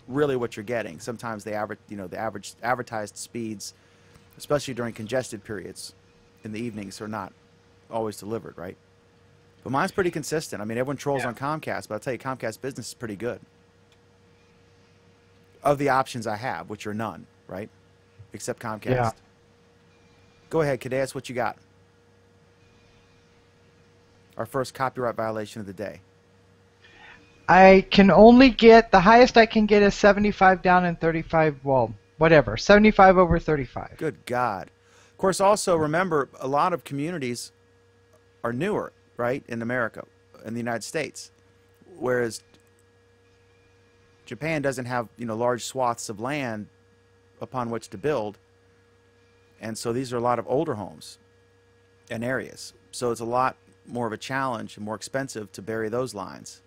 really what you're getting. Sometimes the average advertised speeds, especially during congested periods in the evenings, are not always delivered, right? But mine's pretty consistent. I mean, everyone trolls on Comcast, but I'll tell you, Comcast Business is pretty good. Of the options I have, which are none, right? Except Comcast. Yeah. Go ahead, Kadeus, what you got? Our first copyright violation of the day. I can only get, the highest I can get is 75 down and 35, well, whatever, 75 over 35. Good God. Of course, also remember, a lot of communities are newer, right, in America, in the United States, whereas Japan doesn't have, large swaths of land upon which to build, and so these are a lot of older homes and areas. So it's a lot more of a challenge and more expensive to bury those lines.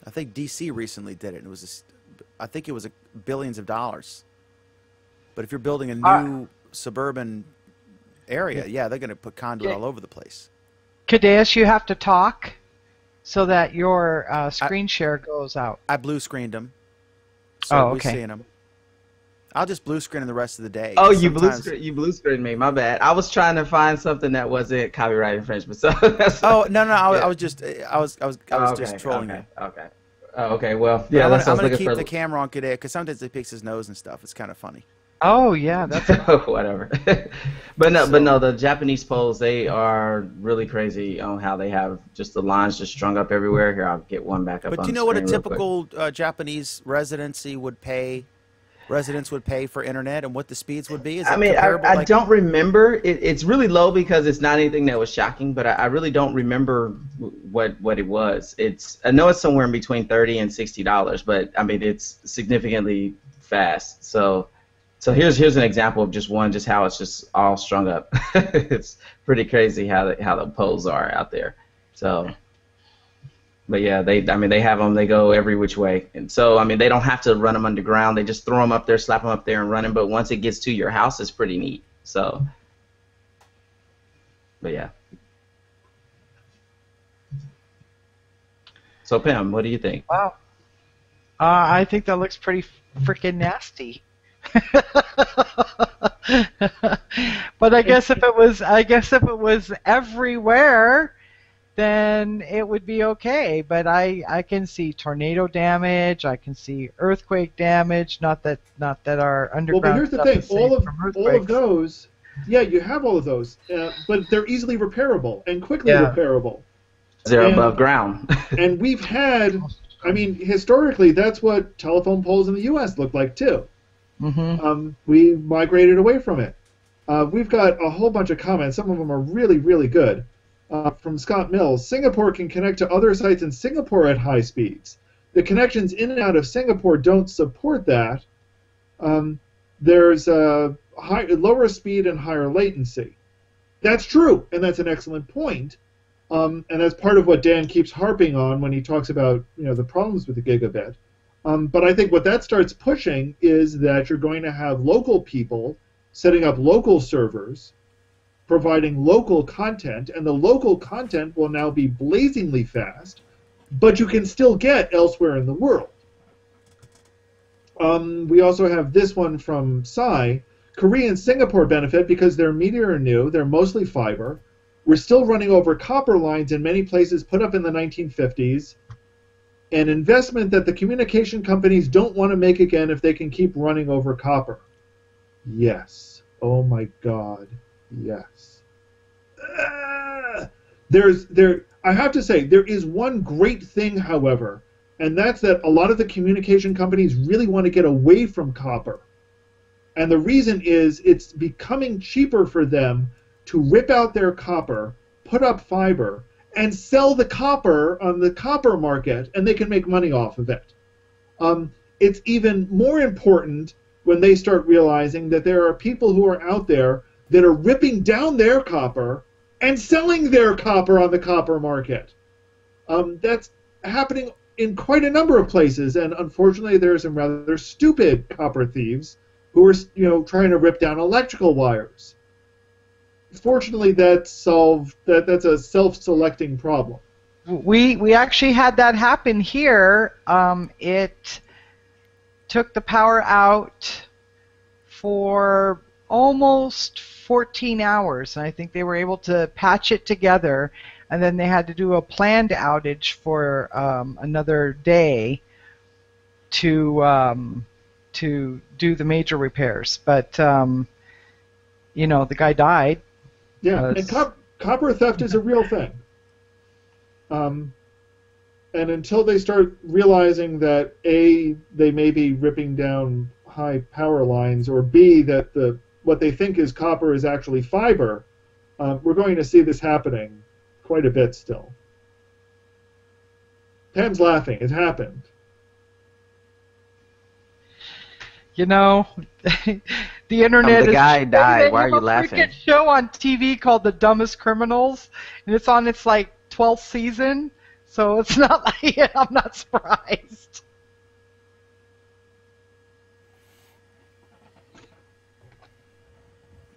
I think D.C. recently did it. I think it was billions of dollars. But if you're building a new suburban area, yeah, they're going to put conduit all over the place. Kadeus, you have to talk so that your screen share goes out. I blue screened them, so we're seeing them. I'll just blue screen them the rest of the day. Oh, you blue screened me. My bad. I was trying to find something that wasn't copyright infringement. So that's no. I was just just trolling you. Okay. Oh, okay. Well, yeah. I'm gonna keep the camera on Kadeus because sometimes he picks his nose and stuff. It's kind of funny. Oh yeah, that's whatever. but no, the Japanese poles, they are really crazy on how they have just the lines just strung up everywhere. Here, I'll get one back up. But do you know what a typical Japanese residents would pay for internet and what the speeds would be? I don't remember. It's really low because it's not anything that was shocking, but I really don't remember what it was. I know it's somewhere in between $30 and $60, but I mean it's significantly fast. So So here's an example of just how it's just all strung up. It's pretty crazy how the poles are out there. So, but yeah, they have them. They go every which way, and so I mean they don't have to run them underground. They just throw them up there, slap them up there, and run them. But once it gets to your house, it's pretty neat. So, but yeah. So Pam, what do you think? Wow. I think that looks pretty freaking nasty. But I guess if it was everywhere, then it would be okay. But I can see tornado damage. I can see earthquake damage. Not that our underground. Well, but here's the stuff thing: is safe from all of those, yeah, you have all of those, but they're easily repairable and quickly repairable. They're above ground. And we've had, I mean, historically, that's what telephone poles in the U.S. look like too. Mm-hmm. We migrated away from it. We've got a whole bunch of comments. Some of them are really, really good. From Scott Mills, Singapore can connect to other sites in Singapore at high speeds. The connections in and out of Singapore don't support that. There's lower speed and higher latency. That's true, and that's an excellent point. And that's part of what Dan keeps harping on when he talks about the problems with the gigabit. But I think what that starts pushing is that you're going to have local people setting up local servers, providing local content, and the local content will now be blazingly fast, but you can still get elsewhere in the world. We also have this one from Sai. Korea and Singapore benefit because their media are new, they're mostly fiber. We're still running over copper lines in many places put up in the 1950s. An investment that the communication companies don't want to make again if they can keep running over copper. Yes. Oh my God. Yes. I have to say, there is one great thing, however, and that's that a lot of the communication companies really want to get away from copper. And the reason is it's becoming cheaper for them to rip out their copper, put up fiber, and sell the copper on the copper market, and they can make money off of it. It's even more important when they start realizing that there are people who are out there that are ripping down their copper and selling their copper on the copper market. That's happening in quite a number of places, and unfortunately there are some rather stupid copper thieves who are trying to rip down electrical wires. Fortunately, that's a self-selecting problem. We actually had that happen here. It took the power out for almost 14 hours, and I think they were able to patch it together, and then they had to do a planned outage for another day to do the major repairs. But the guy died. Yeah, and copper theft is a real thing. And until they start realizing that A, they may be ripping down high power lines, or B, that what they think is copper is actually fiber, we're going to see this happening quite a bit still. Pam's laughing. It happened. The internet. The guy died. Why are you laughing? They have a freaking show on TV called The Dumbest Criminals, and it's on its 12th season. So it's not like I'm not surprised.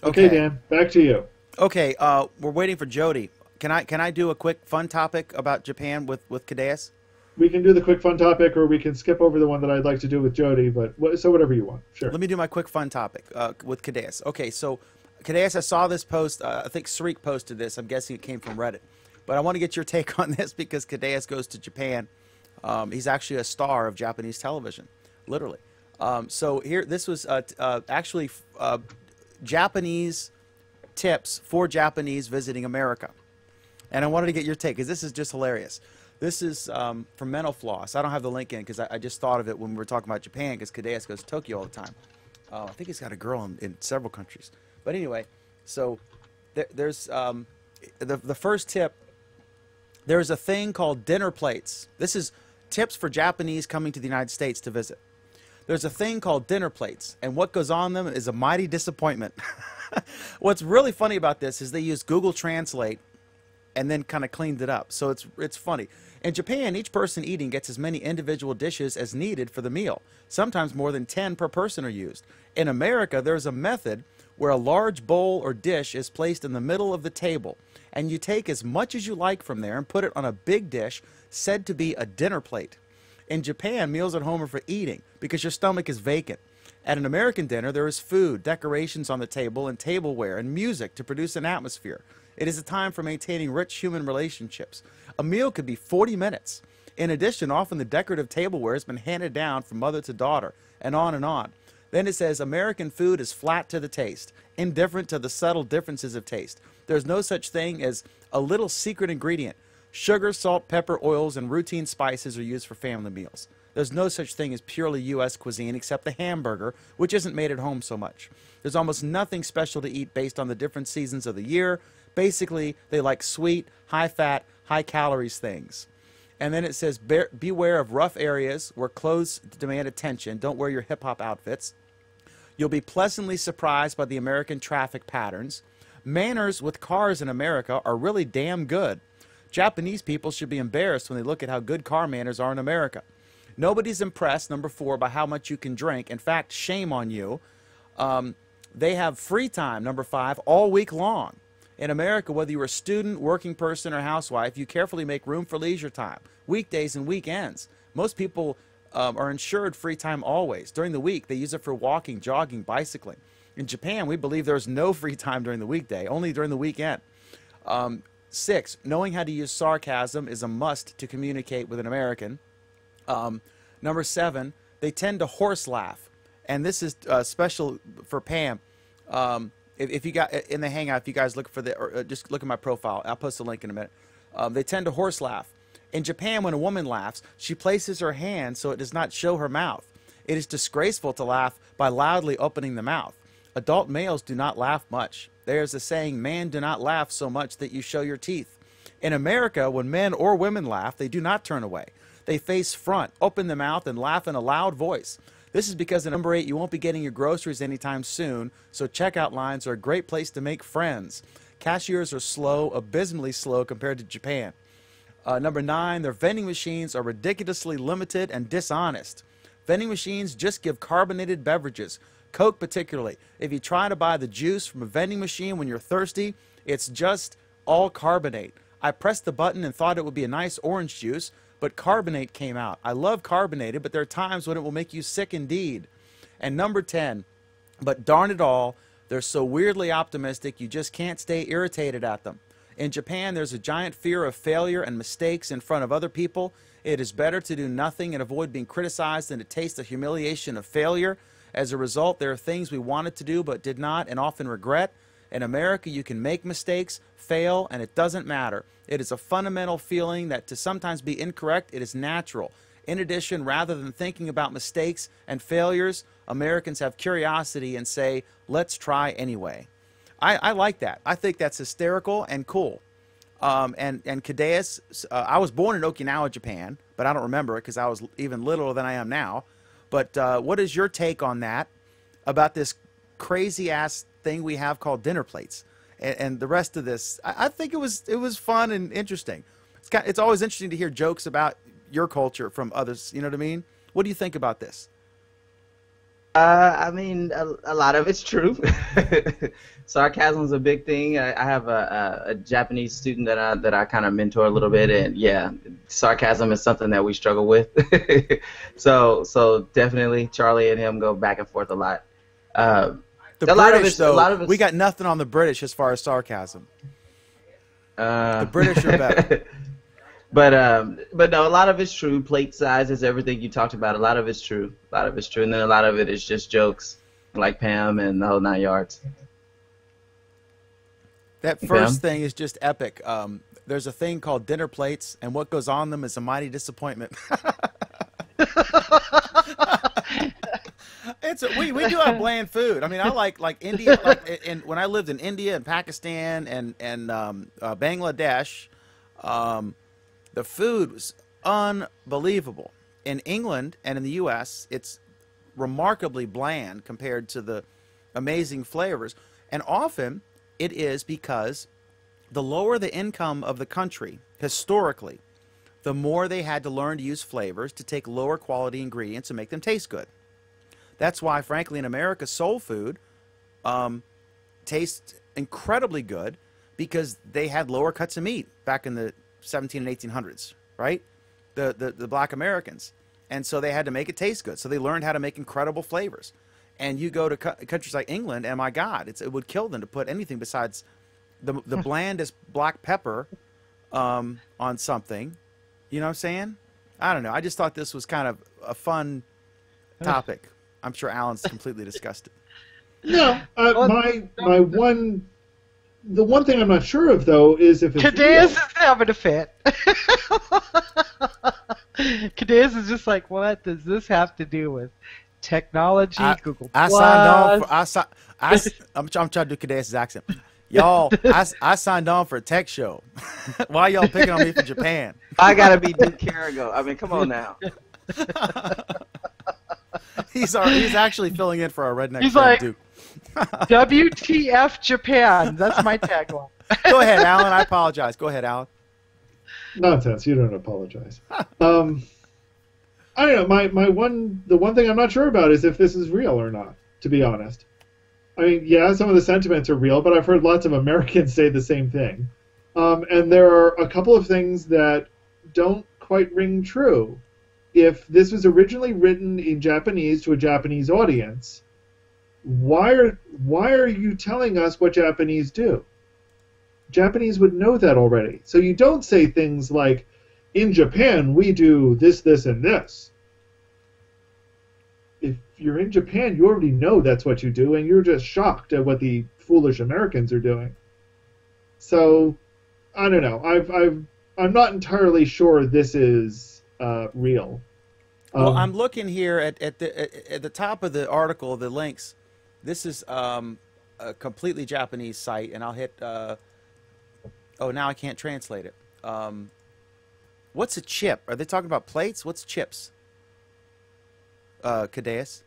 Okay, Dan, back to you. Okay, we're waiting for Jody. Can I do a quick fun topic about Japan with Kadeas? We can do the quick fun topic, or we can skip over the one that I'd like to do with Jody, so whatever you want. Sure. Let me do my quick fun topic with Kadeas. Okay, so Kadeas, I saw this post. I think Sreek posted this. I'm guessing it came from Reddit. But I want to get your take on this because Kadeas goes to Japan. He's actually a star of Japanese television, literally. So here, this was actually Japanese tips for Japanese visiting America. And I wanted to get your take because this is just hilarious. This is from Mental Floss. I don't have the link in because I just thought of it when we were talking about Japan because Kadeas goes to Tokyo all the time. I think he's got a girl in several countries. But anyway, so there's the first tip. There's a thing called dinner plates. This is tips for Japanese coming to the United States to visit. There's a thing called dinner plates, and what goes on them is a mighty disappointment. What's really funny about this is they use Google Translate and then kind of cleaned it up. So it's funny. In Japan, each person eating gets as many individual dishes as needed for the meal. Sometimes more than 10 per person are used. In America, there's a method where a large bowl or dish is placed in the middle of the table, and you take as much as you like from there and put it on a big dish said to be a dinner plate. In Japan, meals at home are for eating because your stomach is vacant. At an American dinner, there is food, decorations on the table, and tableware, and music to produce an atmosphere. It is a time for maintaining rich human relationships. A meal could be 40 minutes. In addition, often the decorative tableware has been handed down from mother to daughter, and on and on. Then it says, American food is flat to the taste, indifferent to the subtle differences of taste. There's no such thing as a little secret ingredient. Sugar, salt, pepper, oils, and routine spices are used for family meals. There's no such thing as purely U.S. cuisine except the hamburger, which isn't made at home so much. There's almost nothing special to eat based on the different seasons of the year. Basically, they like sweet, high-fat, high-calories things. And then it says, beware of rough areas where clothes demand attention. Don't wear your hip-hop outfits. You'll be pleasantly surprised by the American traffic patterns. Manners with cars in America are really damn good. Japanese people should be embarrassed when they look at how good car manners are in America. Nobody's impressed, number 4, by how much you can drink. In fact, shame on you. They have free time, number 5, all week long. In America, whether you're a student, working person, or housewife, you carefully make room for leisure time, weekdays and weekends. Most people are ensured free time always. During the week, they use it for walking, jogging, bicycling. In Japan, we believe there's no free time during the weekday, only during the weekend. 6, knowing how to use sarcasm is a must to communicate with an American. Number 7, they tend to horse laugh. And this is special for Pam. If you got in the Hangout, if you guys look for or just look at my profile, I'll post a link in a minute. They tend to horse laugh. In Japan, when a woman laughs, she places her hand so it does not show her mouth. It is disgraceful to laugh by loudly opening the mouth. Adult males do not laugh much. There's a saying, man, do not laugh so much that you show your teeth. In America, when men or women laugh, they do not turn away. They face front, open the mouth, and laugh in a loud voice. This is because, at number 8, you won't be getting your groceries anytime soon, so checkout lines are a great place to make friends. Cashiers are slow, abysmally slow compared to Japan. Number 9, their vending machines are ridiculously limited and dishonest. Vending machines just give carbonated beverages, Coke particularly. If you try to buy the juice from a vending machine when you're thirsty, it's just all carbonate. I pressed the button and thought it would be a nice orange juice, but carbonate came out. I love carbonated, but there are times when it will make you sick indeed. And number 10, but darn it all, they're so weirdly optimistic you just can't stay irritated at them. In Japan, there's a giant fear of failure and mistakes in front of other people. It is better to do nothing and avoid being criticized than to taste the humiliation of failure. As a result, there are things we wanted to do but did not and often regret. In America, you can make mistakes, fail, and it doesn't matter. It is a fundamental feeling that to sometimes be incorrect, it is natural. In addition, rather than thinking about mistakes and failures, Americans have curiosity and say, let's try anyway. I like that. I think that's hysterical and cool. And Kadeus, I was born in Okinawa, Japan, but I don't remember it because I was even littler than I am now. But what is your take on that, about this crazy-ass thing we have called dinner plates and the rest of this? I think it was fun and interesting. It's always interesting to hear jokes about your culture from others. You know what I mean? What do you think about this? I mean, a lot of it's true. Sarcasm is a big thing. I have a Japanese student that I kind of mentor a little bit, and yeah, sarcasm is something that we struggle with. So definitely, Charlie and him go back and forth a lot. The British, though, we got nothing on the British as far as sarcasm. The British are better. But no, a lot of it's true. Plate size is everything you talked about. A lot of it's true. And then a lot of it is just jokes, like Pam and the whole 9 yards. That first thing is just epic. There's a thing called dinner plates, and what goes on them is a mighty disappointment. We do have bland food. I mean, I like India. When I lived in India and Pakistan and Bangladesh. The food was unbelievable. In England and in the U.S., it's remarkably bland compared to the amazing flavors. And often it is because the lower the income of the country, historically, the more they had to learn to use flavors to take lower quality ingredients and make them taste good. That's why, frankly, in America, soul food tastes incredibly good because they had lower cuts of meat back in the 17 and 1800s, right? The black Americans. And so they had to make it taste good. So they learned how to make incredible flavors. And you go to countries like England, and my God, it would kill them to put anything besides the blandest black pepper on something. You know what I'm saying? I don't know. I just thought this was kind of a fun topic. I'm sure Alan's completely disgusted. No, the one thing I'm not sure of though is if it's Cadeas is having a fit. Cadeas is just like, what does this have to do with technology? Google Plus. I'm trying to do Cadeas' accent. Y'all, I signed on for a tech show. Why y'all picking on me from Japan? I gotta be Duke Carrigo. I mean, come on now. He's actually filling in for our redneck He's friend like, Duke. WTF Japan. That's my tagline. Go ahead, Alan. I apologize. Go ahead, Alan. Nonsense. You don't apologize. I don't know. The one thing I'm not sure about is if this is real or not. To be honest, I mean, yeah, some of the sentiments are real, but I've heard lots of Americans say the same thing, and there are a couple of things that don't quite ring true. If this was originally written in Japanese to a Japanese audience, why are you telling us what Japanese do? Japanese would know that already. So you don't say things like, in Japan, we do this, this, and this. If you're in Japan, you already know that's what you do, and you're just shocked at what the foolish Americans are doing. So, I don't know. I'm not entirely sure this is real. Well, I'm looking here at the top of the article, the links. This is a completely Japanese site, and I'll hit. Oh, now I can't translate it. What's a chip? Are they talking about plates? What's chips? Cadeas?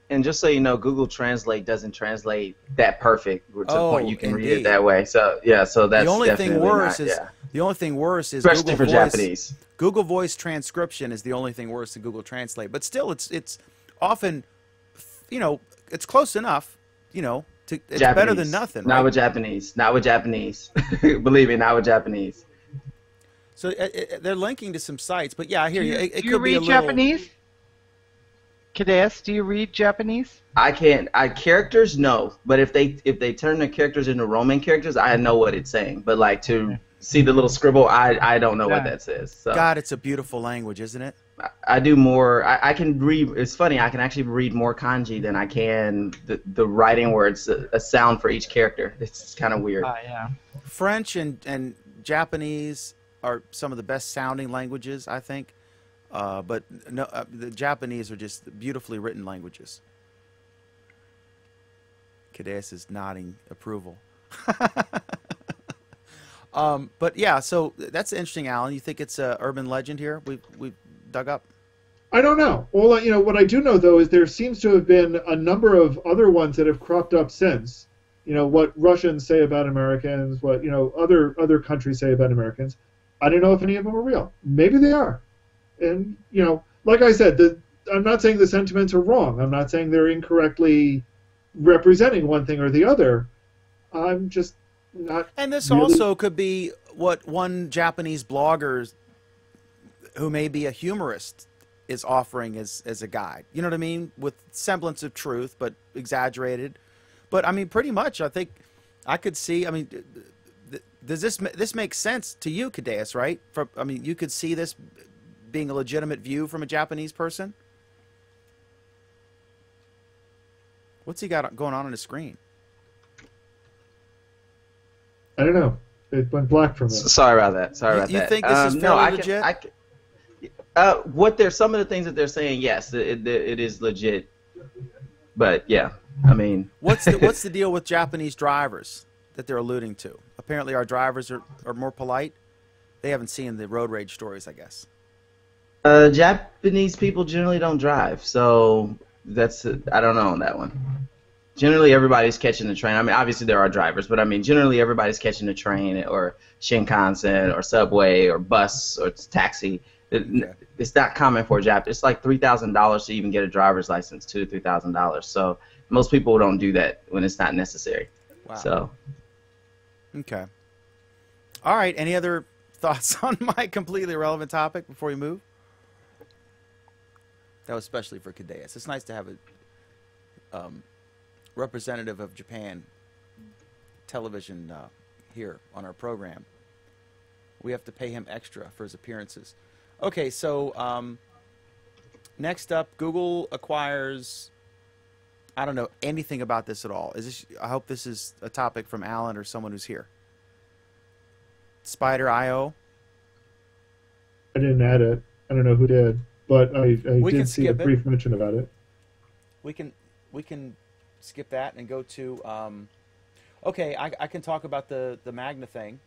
And just so you know, Google Translate doesn't translate that perfect to the point you can read indeed. it that way. So yeah, so that's the only thing definitely worse not, is yeah. the only thing worse is Especially Google for Voice, Japanese. Google Voice transcription is the only thing worse than Google Translate. But still, it's often, it's close enough. It's Japanese. better than nothing. Not right? with Japanese. Not with Japanese. Believe me, not with Japanese. So they're linking to some sites, but yeah, I hear you. It Do could you be a read little. Japanese? Cadeas, do you read Japanese? I can't. Characters, no. But if they turn the characters into Roman characters, I know what it's saying. But like to see the little scribble, I don't know what that says. So God, it's a beautiful language, isn't it? I do more. I can read. It's funny. I can actually read more kanji than I can the writing where it's a sound for each character. It's kind of weird. Yeah. French and Japanese are some of the best sounding languages, I think. But no, the Japanese are just beautifully written languages. Cadeas is nodding approval. But yeah, so that's interesting, Alan. You think it's a urban legend here? We've dug up. I don't know. Well, what I do know though is there seems to have been a number of other ones that have cropped up since. What Russians say about Americans, what other countries say about Americans. I don't know if any of them are real. Maybe they are. And like I said, I'm not saying the sentiments are wrong. I'm not saying they're incorrectly representing one thing or the other. I'm just not. And this really... also could be what one Japanese blogger, who may be a humorist, is offering as a guide. You know what I mean? With semblance of truth, but exaggerated. But I mean, pretty much, I think I could see. I mean, does this make sense to you, Cadeas? Right? You could see this being a legitimate view from a Japanese person. What's he got going on his screen? I don't know. It went black for me. Sorry about that. You think this is fairly legit? Some of the things that they're saying, yes, it is legit. But yeah, I mean, what's the deal with Japanese drivers that they're alluding to? Apparently, our drivers are more polite. They haven't seen the road rage stories, I guess. Japanese people generally don't drive, so I don't know on that one. Generally, everybody's catching the train. I mean, obviously there are drivers, but I mean, generally everybody's catching the train or Shinkansen or subway or bus or taxi. It's not common for a Jap. It's like $3,000 to even get a driver's license, $2,000 to $3,000. So most people don't do that when it's not necessary. Wow. So. Okay. All right. Any other thoughts on my completely irrelevant topic before we move? That was especially for Kadeus. It's nice to have a representative of Japan television here on our program. We have to pay him extra for his appearances. Okay, so next up, Google acquires. I don't know anything about this at all. I hope this is a topic from Alan or someone who's here. Spider.io. I didn't add it. I don't know who did, but I did see a skip it. brief mention about it. We can skip that and go to. Okay, I can talk about the Magna thing.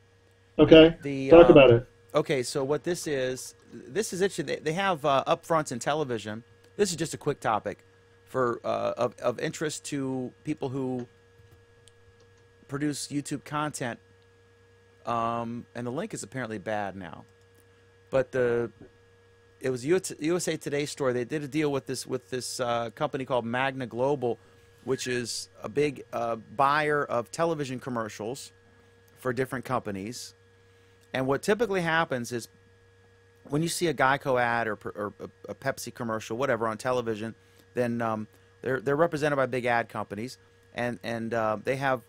Okay. Talk about it. Okay, so what this is interesting. They have upfronts in television. This is just a quick topic for of interest to people who produce YouTube content. And the link is apparently bad now, but it was USA Today story. They did a deal with this company called Magna Global, which is a big buyer of television commercials for different companies. And what typically happens is when you see a Geico ad or a Pepsi commercial, whatever, on television, then they're represented by big ad companies, and they have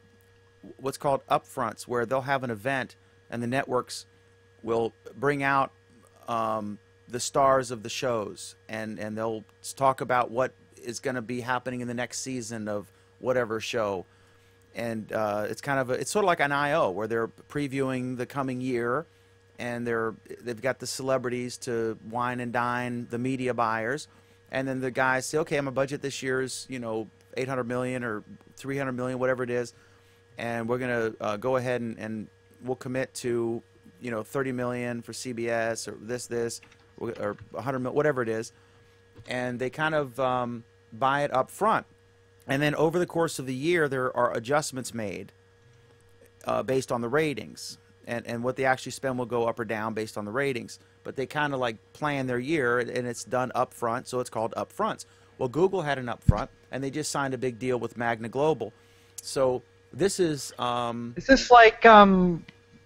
what's called upfronts, where they'll have an event and the networks will bring out the stars of the shows, and they'll talk about what is going to be happening in the next season of whatever show. And it's sort of like an I.O. where they're previewing the coming year, and they've got the celebrities to wine and dine the media buyers, and then the guys say, okay, my budget this year is $800 million or $300 million, whatever it is, and we're gonna go ahead and we'll commit to $30 million for CBS or this or $100 million, whatever it is, and they kind of buy it up front. And then over the course of the year, there are adjustments made based on the ratings. And what they actually spend will go up or down based on the ratings. But they kind of like plan their year, and it's done up front, so it's called upfronts. Well, Google had an upfront, and they just signed a big deal with Magna Global. So this is... is this like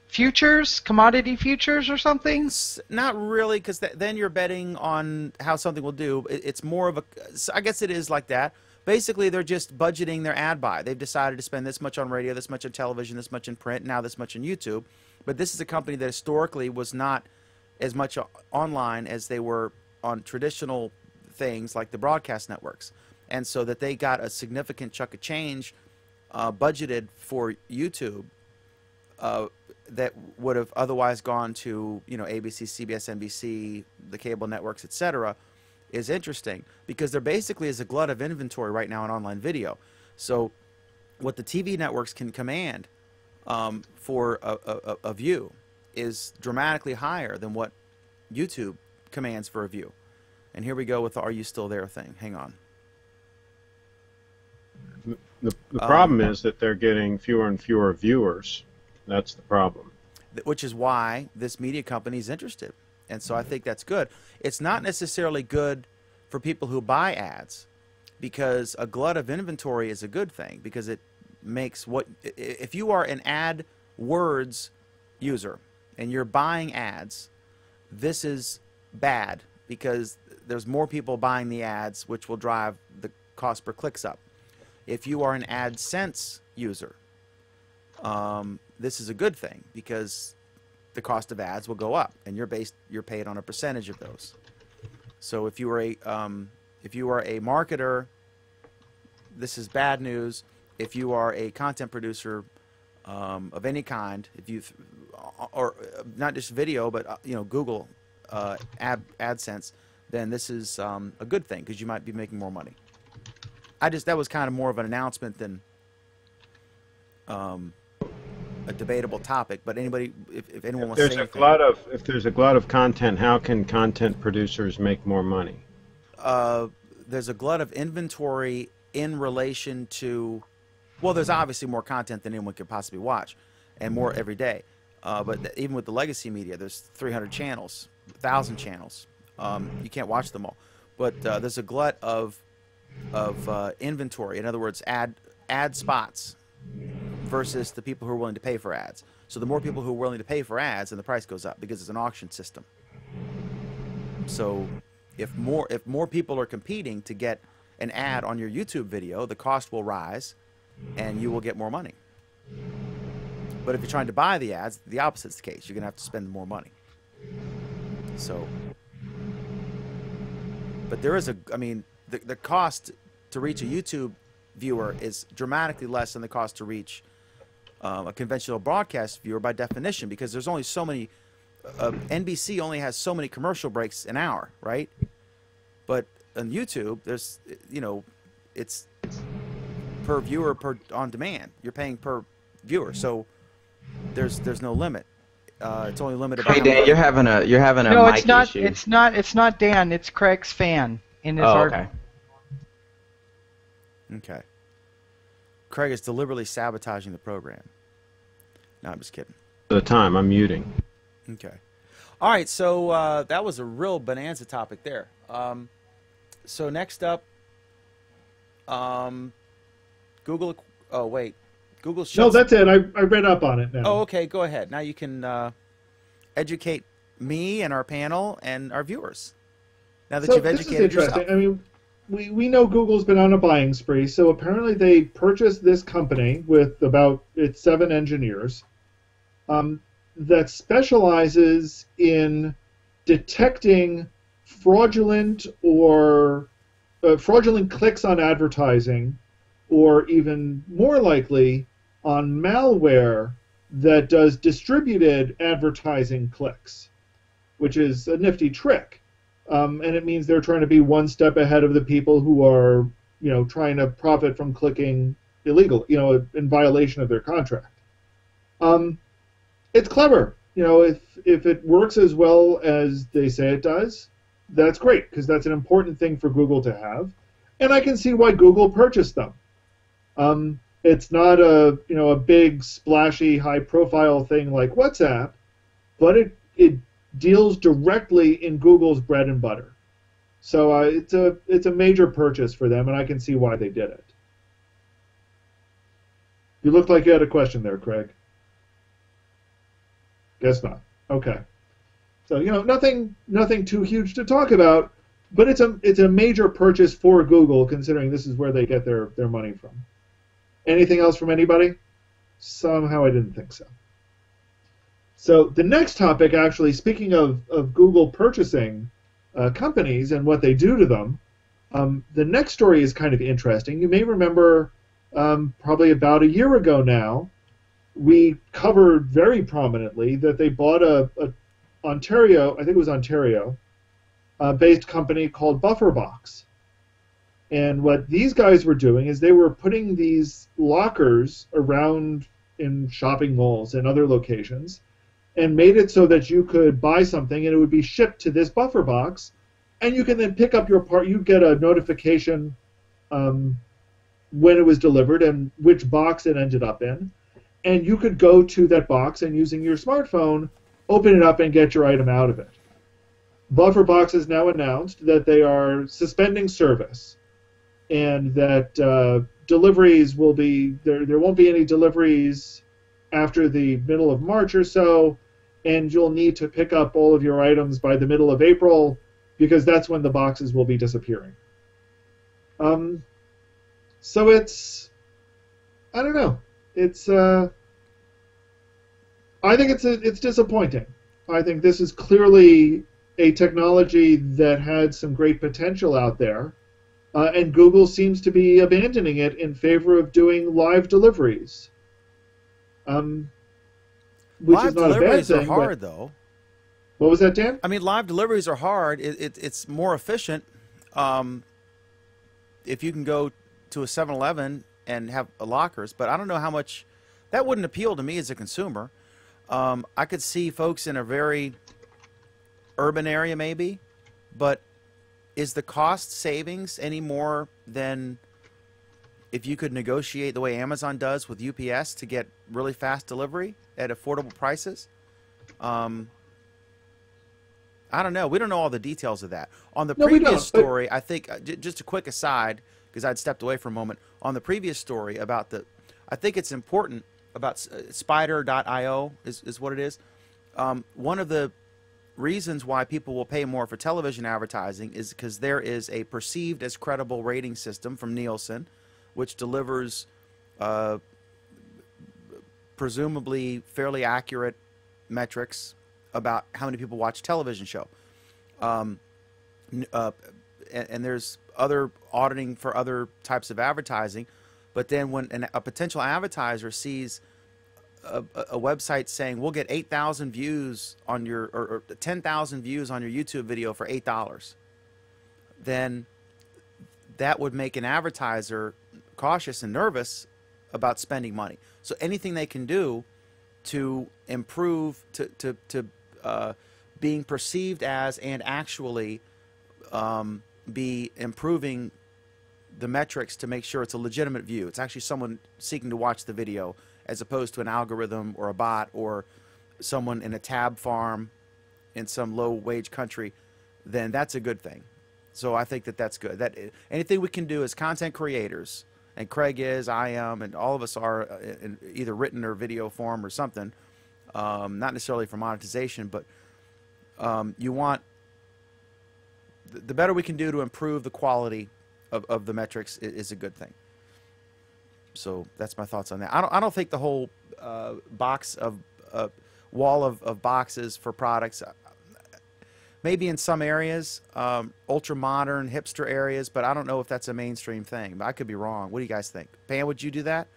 futures, commodity futures or something? Not really, because then you're betting on how something will do. It's more of a... I guess it is like that. Basically, they're just budgeting their ad buy. They've decided to spend this much on radio, this much on television, this much in print, now this much on YouTube. But this is a company that historically was not as much online as they were on traditional things like the broadcast networks. And so that they got a significant chunk of change budgeted for YouTube that would have otherwise gone to ABC, CBS, NBC, the cable networks, etc., is interesting, because there basically is a glut of inventory right now in online video. So what the TV networks can command for a view is dramatically higher than what YouTube commands for a view. And here we go with the "Are you still there?" thing. Hang on. The problem is that they're getting fewer and fewer viewers. That's the problem. Which is why this media company is interested. And so I think that's good. It's not necessarily good for people who buy ads, because a glut of inventory is a good thing, because it makes if you are an AdWords user and you're buying ads, this is bad, because there's more people buying the ads, which will drive the cost per clicks up. If you are an AdSense user, this is a good thing, because the cost of ads will go up, and you're paid on a percentage of those. So if you are a marketer, this is bad news. If you are a content producer of any kind, or not just video, but Google AdSense, then this is a good thing, because you might be making more money. That was kind of more of an announcement than a debatable topic, but anybody, if anyone wants to say anything. If there's a glut of content, how can content producers make more money? there's a glut of inventory in relation to, well, there's obviously more content than anyone could possibly watch, and more every day. But even with the legacy media, there's 300 channels, 1,000 channels. You can't watch them all. But there's a glut of inventory. In other words, ad spots versus the people who are willing to pay for ads. So the more people who are willing to pay for ads, then the price goes up because it's an auction system. So if more people are competing to get an ad on your YouTube video, the cost will rise, and you will get more money. But if you're trying to buy the ads, the opposite's the case. You're going to have to spend more money. So, but there is the cost to reach a YouTube viewer is dramatically less than the cost to reach a conventional broadcast viewer by definition, because there's only so many. NBC only has so many commercial breaks an hour, right? But on YouTube, there's, it's per viewer on demand. You're paying per viewer, so there's no limit. It's only limited by. Hey Dan, you're having a No, mic it's not. issue. It's not Dan. It's Craig's fan in his Oh, art. okay. Okay. Craig is deliberately sabotaging the program. No, I'm just kidding. At the time, I'm muting. Okay. All right, so that was a real bonanza topic there. So next up, Google. Oh wait, Google. No, that's it. I read up on it now. Oh, okay. Go ahead. Now you can educate me and our panel and our viewers. Now that So you've this is educated interesting. yourself. I mean, we know Google's been on a buying spree. So apparently they purchased this company with about 7 engineers that specializes in detecting fraudulent or fraudulent clicks on advertising, or even more likely on malware that does distributed advertising clicks, which is a nifty trick. And it means they're trying to be one step ahead of the people who are, trying to profit from clicking illegal, in violation of their contract. It's clever. If it works as well as they say it does, that's great, because that's an important thing for Google to have. And I can see why Google purchased them. It's not a big, splashy, high-profile thing like WhatsApp, but it deals directly in Google's bread and butter. So it's a major purchase for them, and I can see why they did it. You looked like you had a question there, Craig. Guess not. Okay. So nothing too huge to talk about, but it's a major purchase for Google, considering this is where they get their money from. Anything else from anybody? Somehow I didn't think so. So the next topic, actually, speaking of Google purchasing companies and what they do to them, the next story is kind of interesting. You may remember probably about a year ago now, we covered very prominently that they bought a Ontario, I think it was Ontario, based company called BufferBox. And what these guys were doing is they were putting these lockers around in shopping malls and other locations, and made it so that you could buy something and it would be shipped to this BufferBox, and you can then pick up your part. You get a notification when it was delivered and which box it ended up in, and you could go to that box and, using your smartphone, open it up and get your item out of it. BufferBox has now announced that they are suspending service, and that deliveries will be there won't be any deliveries after the middle of March or so, and you'll need to pick up all of your items by the middle of April, because that's when the boxes will be disappearing. So it's, I don't know. It's I think it's disappointing. I think this is clearly a technology that had some great potential out there, and Google seems to be abandoning it in favor of doing live deliveries. Which Live is not a bad deliveries thing. are hard, though. What was that, Dan? I mean, live deliveries are hard. It's more efficient if you can go to a 7-Eleven and have lockers, but I don't know how much that wouldn't appeal to me as a consumer. I could see folks in a very urban area maybe, but is the cost savings any more than if you could negotiate the way Amazon does with UPS to get really fast delivery at affordable prices? I don't know. We don't know all the details of that. On the previous story, I think, just a quick aside, because I'd stepped away for a moment, on the previous story about I think it's important about Spider.io is what it is. One of the reasons why people will pay more for television advertising is because there is a perceived as credible rating system from Nielsen, which delivers presumably fairly accurate metrics about how many people watch a television show. And there's other auditing for other types of advertising. But then when a potential advertiser sees a website saying, we'll get 8,000 views on your, or 10,000 views on your YouTube video for $8, then that would make an advertiser cautious and nervous about spending money. So anything they can do to improve, to being perceived as and actually be improving the metrics to make sure it's a legitimate view. It's actually someone seeking to watch the video as opposed to an algorithm or a bot or someone in a tab farm in some low-wage country, then that's a good thing. So I think that's good. That anything we can do as content creators, and Craig is, I am, and all of us are in either written or video form or something, not necessarily for monetization, but you want the better we can do to improve the quality of the metrics is a good thing. So that's my thoughts on that. I don't think the whole box of wall of boxes for products, maybe in some areas, ultra modern hipster areas, but I don't know if that's a mainstream thing. I could be wrong. What do you guys think? Pam, would you do that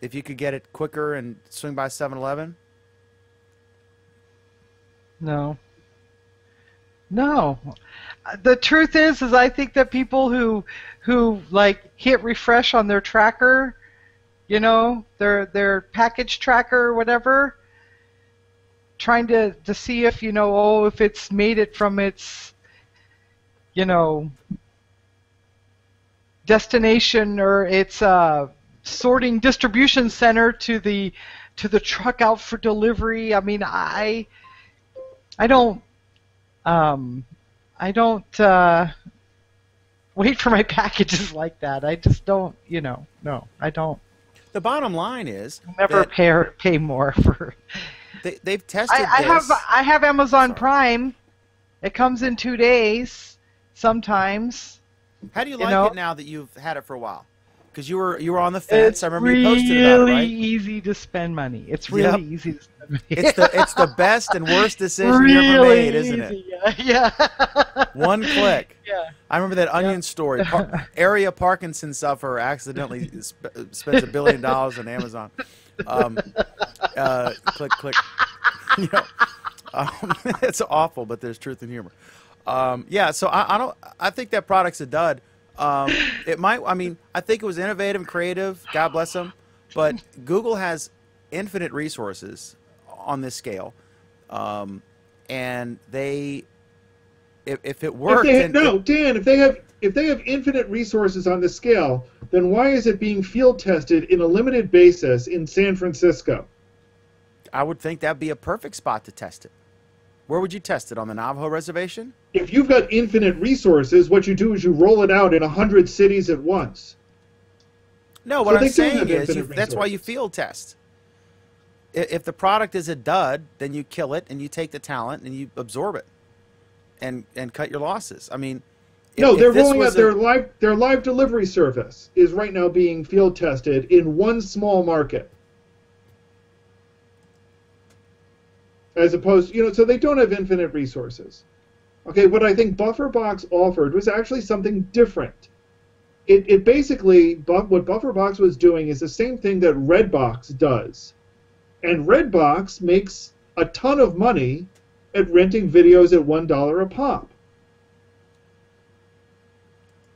if you could get it quicker and swing by 7-Eleven? No. The truth is I think that people who like hit refresh on their tracker, you know, their package tracker or whatever, trying to see if, you know, if it's made it from its, you know, destination or its sorting distribution center to the truck out for delivery. I mean, I don't wait for my packages like that. I just don't, you know, no, I don't. The bottom line is I'll never pay more for. They've tested I have Amazon Prime. It comes in 2 days sometimes. How do you like it now that you've had it for a while? Because you were on the fence. I remember you posted about it, right? It's really easy to spend money. It's really easy to spend money. It's the best and worst decision you ever made, isn't it? Yeah. One click. Yeah. I remember that Onion story. Area Parkinson sufferer accidentally spends $1 billion on Amazon. Click. You know, it's awful, but there's truth in humor. Yeah. So I think that product's a dud. It might. I mean, I think it was innovative and creative. God bless them. But Google has infinite resources on this scale, and they, if it worked. Dan, if they have infinite resources on this scale, then why is it being field tested in a limited basis in San Francisco? I would think that'd be a perfect spot to test it. Where would you test it? On the Navajo reservation? If you've got infinite resources, what you do is you roll it out in 100 cities at once. No, what I'm saying is that's why you field test. If the product is a dud, then you kill it and you take the talent and you absorb it and cut your losses. I mean, no, they're rolling out their live delivery service is right now being field tested in one small market. As opposed, you know, so they don't have infinite resources. Okay, what I think BufferBox offered was actually something different. It basically, what BufferBox was doing is the same thing that Redbox does. And Redbox makes a ton of money at renting videos at $1 a pop.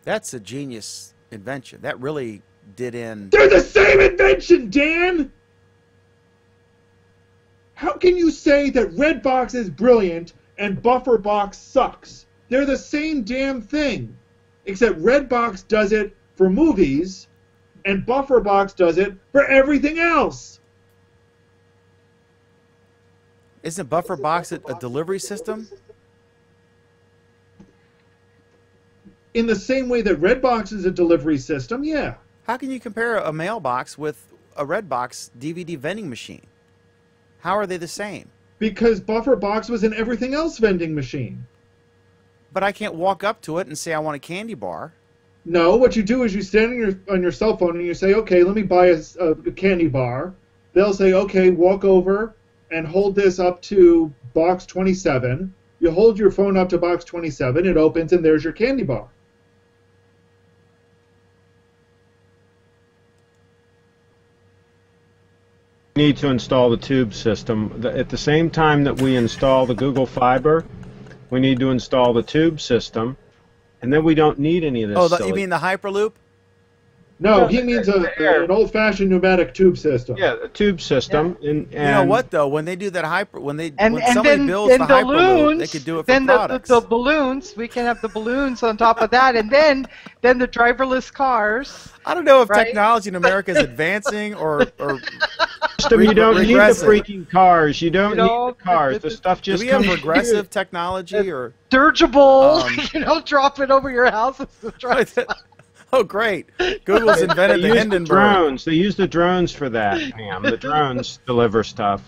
That's a genius invention. That really did in... They're the same invention, Dan! How can you say that Redbox is brilliant and BufferBox sucks? They're the same damn thing, except Redbox does it for movies, and BufferBox does it for everything else. Isn't BufferBox a delivery system? In the same way that Redbox is a delivery system, yeah. How can you compare a mailbox with a Redbox DVD vending machine? How are they the same? Because BufferBox was an everything else vending machine. But I can't walk up to it and say I want a candy bar. No, what you do is you stand on your cell phone and you say, okay, let me buy a candy bar. They'll say, okay, walk over and hold this up to box 27. You hold your phone up to box 27, it opens, and there's your candy bar. Need to install the tube system. At the same time that we install the Google Fiber, we need to install the tube system, and then we don't need any of this. Oh, you mean the Hyperloop? No, he means an old-fashioned pneumatic tube system. Yeah, a tube system. Yeah. And you know what though? When they do that when somebody then, builds the Hyperloop, balloons, they could do it for then products. the balloons, we can have the balloons on top of that, and then the driverless cars. I don't know if right? technology in America is advancing or you don't need the regressive. freaking cars. You don't need the cars. The stuff Do just we have comes. regressive technology or Dirigible, drop it over your house. Oh, great! Google's invented the Hindenburg. Drones. They use the drones for that, Pam. The drones deliver stuff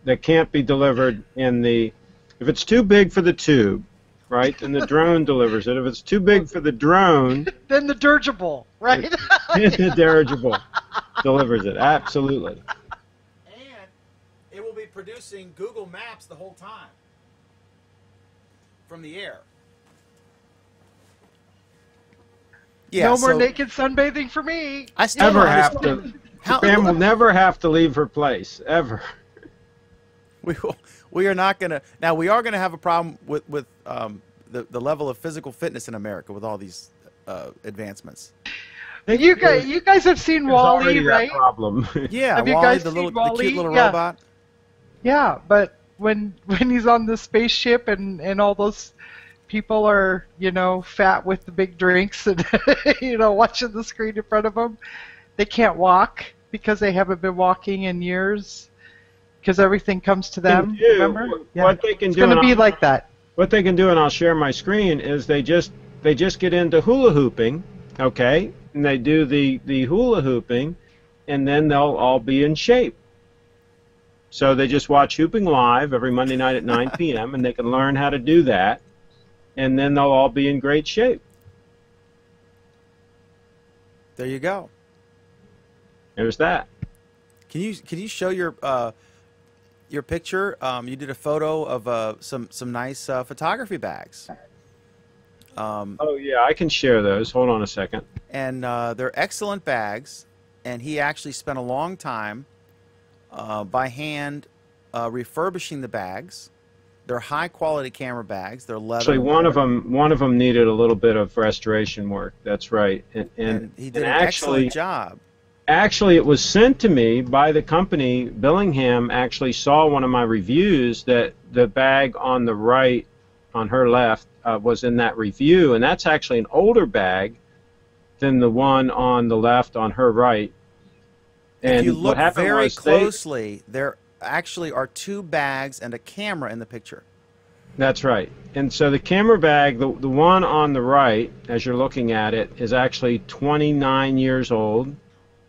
that can't be delivered in the. If it's too big for the tube, right, then the drone delivers it. If it's too big for the drone, then the dirigible, right? The dirigible delivers it. Absolutely. And it will be producing Google Maps the whole time from the air. Yeah, no more naked sunbathing for me. I still Never don't have understand. to. Pam will never have to leave her place ever. We are not gonna. Now we are gonna have a problem with the level of physical fitness in America with all these advancements. You guys have seen WALL-E, right? Problem. Yeah, have you WALL-E, guys the seen cute WALL-E? little Yeah. robot. Yeah, but when he's on the spaceship and all those people are, fat with the big drinks and, watching the screen in front of them, they can't walk because they haven't been walking in years because everything comes to them, remember? Yeah. What they can it's do, going to be like that. What they can do, and I'll share my screen, is they just get into hula hooping, okay? And they do the hula hooping, and then they'll all be in shape. So they just watch Hooping Live every Monday night at 9 p.m., and they can learn how to do that, and then they'll all be in great shape. There you go. There's that. Can you show your picture? You did a photo of some nice photography bags. Oh yeah, I can share those. Hold on a second. And they're excellent bags. And he actually spent a long time by hand refurbishing the bags. They're high quality camera bags. They're leather. Actually, one of them needed a little bit of restoration work. That's right. And he did an excellent job. Actually, it was sent to me by the company. Billingham actually saw one of my reviews that the bag on the right, on her left, was in that review, and that's actually an older bag than the one on the left on her right. And if you look very closely, they, there actually are two bags and a camera in the picture. That's right. And so the camera bag, the one on the right, as you're looking at it, is actually 29 years old.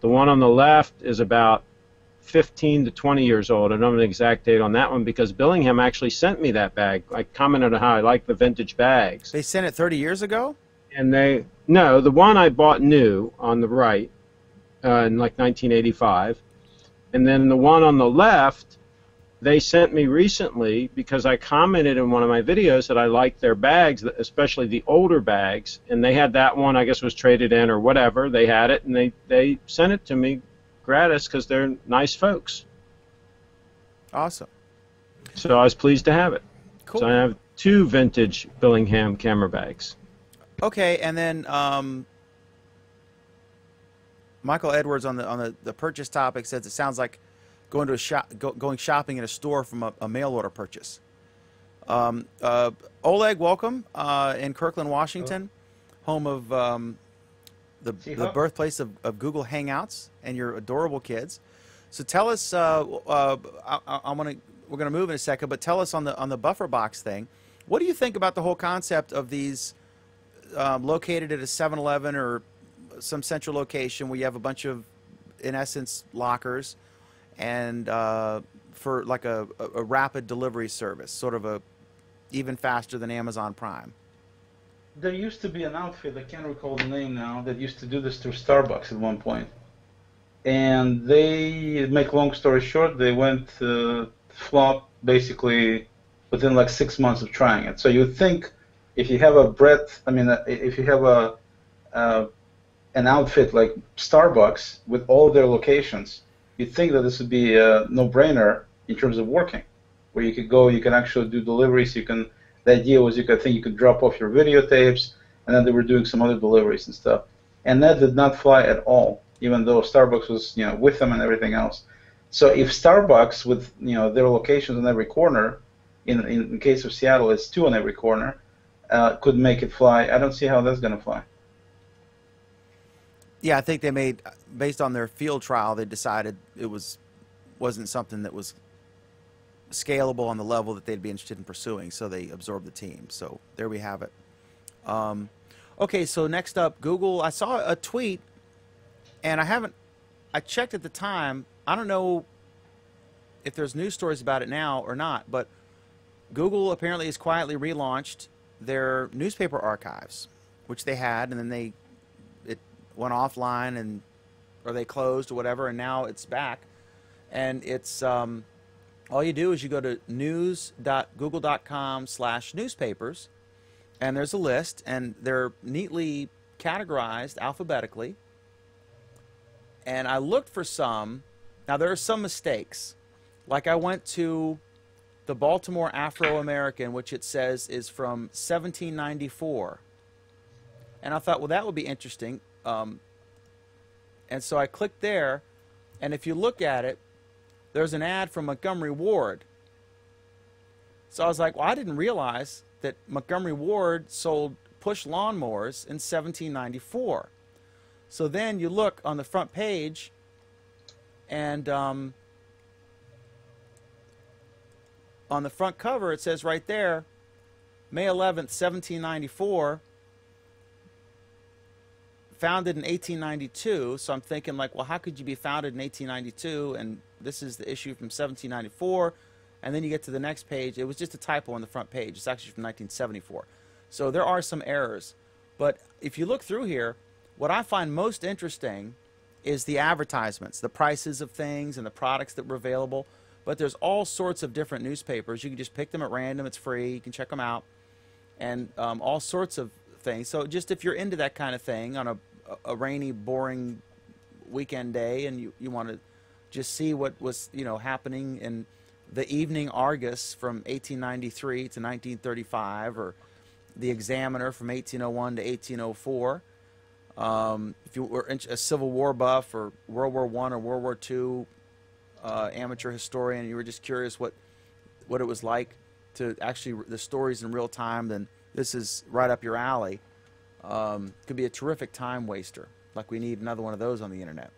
The one on the left is about 15 to 20 years old. I don't have an exact date on that one because Billingham actually sent me that bag. I commented on how I like the vintage bags. They sent it 30 years ago? And no, the one I bought new on the right in like 1985. And then the one on the left, they sent me recently because I commented in one of my videos that I liked their bags, especially the older bags, and they had that one, I guess was traded in or whatever. They had it, and they sent it to me gratis because they're nice folks. Awesome. So I was pleased to have it. Cool. So I have two vintage Billingham camera bags. Okay, and then Michael Edwards on the purchase topic says it sounds like going to going shopping in a store from a mail order purchase. Oleg, welcome in Kirkland, Washington, home of the birthplace of Google Hangouts and your adorable kids. So tell us, we're going to move in a second, but tell us on the buffer box thing. What do you think about the whole concept of these located at a 7-Eleven or some central location where you have a bunch of, in essence, lockers, and for like a rapid delivery service, sort of a even faster than Amazon Prime? There used to be an outfit, I can't recall the name now, that used to do this through Starbucks at one point. And they, make long story short, they went flop basically within like 6 months of trying it. So you would think if you have a breadth, if you have an outfit like Starbucks with all their locations, you'd think that this would be a no-brainer in terms of working, where you could go, you can actually do deliveries, the idea was you could drop off your videotapes, and then they were doing some other deliveries and stuff. And that did not fly at all, even though Starbucks was with them and everything else. So if Starbucks, with their locations on every corner, in case of Seattle, it's 2 on every corner, could make it fly, I don't see how that's going to fly. Yeah, I think they made, based on their field trial, they decided it wasn't something that was scalable on the level that they'd be interested in pursuing, so they absorbed the team. So there we have it. Okay, so next up, Google. I saw a tweet, and I checked at the time. I don't know if there's news stories about it now or not, but Google apparently has quietly relaunched their newspaper archives, which they had, and then it went offline, or they closed or whatever, and now it's back. And it's all you do is you go to news.google.com/newspapers, and there's a list, and they're neatly categorized alphabetically. And I looked for some. Now, there are some mistakes. Like, I went to the Baltimore Afro-American, which it says is from 1794. And I thought, well, that would be interesting. And so I clicked there, and if you look at it, there's an ad from Montgomery Ward. So I was like, well, I didn't realize that Montgomery Ward sold push lawnmowers in 1794. So then you look on the front page, and on the front cover it says right there, May 11th, 1794, founded in 1892. So I'm thinking, like, well, how could you be founded in 1892 and this is the issue from 1794? And then you get to the next page. It was just a typo on the front page. It's actually from 1974. So there are some errors. But if you look through here, what I find most interesting is the advertisements, the prices of things and the products that were available. But there's all sorts of different newspapers. You can just pick them at random. It's free. You can check them out. And all sorts of things. So just if you're into that kind of thing on a rainy, boring weekend day, and you want to just see what was happening in the Evening Argus from 1893 to 1935, or the Examiner from 1801 to 1804. If you were a Civil War buff, or World War I or World War II amateur historian, and you were just curious what it was like to actually the stories in real time, then this is right up your alley. Could be a terrific time waster. Like, we need another one of those on the internet.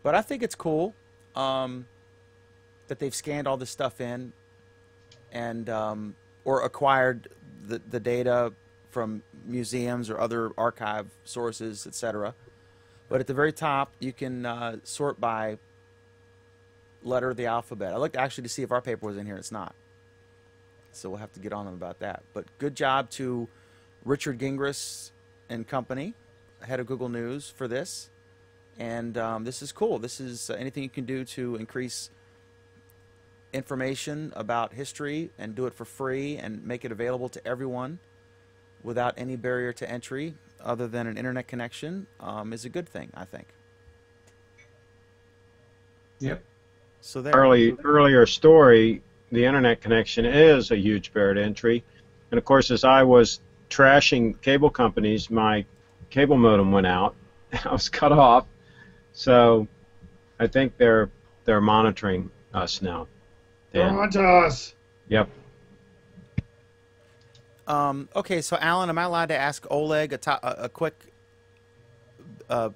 But I think it's cool that they've scanned all this stuff in, and or acquired the data from museums or other archive sources, etc. But at the very top, you can sort by letter of the alphabet. I looked actually to see if our paper was in here. It's not. So we'll have to get on them about that. But good job to Richard Gingras and company, head of Google News, for this. And this is cool. This is anything you can do to increase information about history and do it for free and make it available to everyone without any barrier to entry other than an internet connection is a good thing, I think. Yep. So there. Earlier story, the internet connection is a huge barrier to entry. And of course, as I was trashing cable companies, my cable modem went out. I was cut off. So I think they're monitoring us now. They're on to us. Yep. Okay, so Alan, am I allowed to ask Oleg a quick, and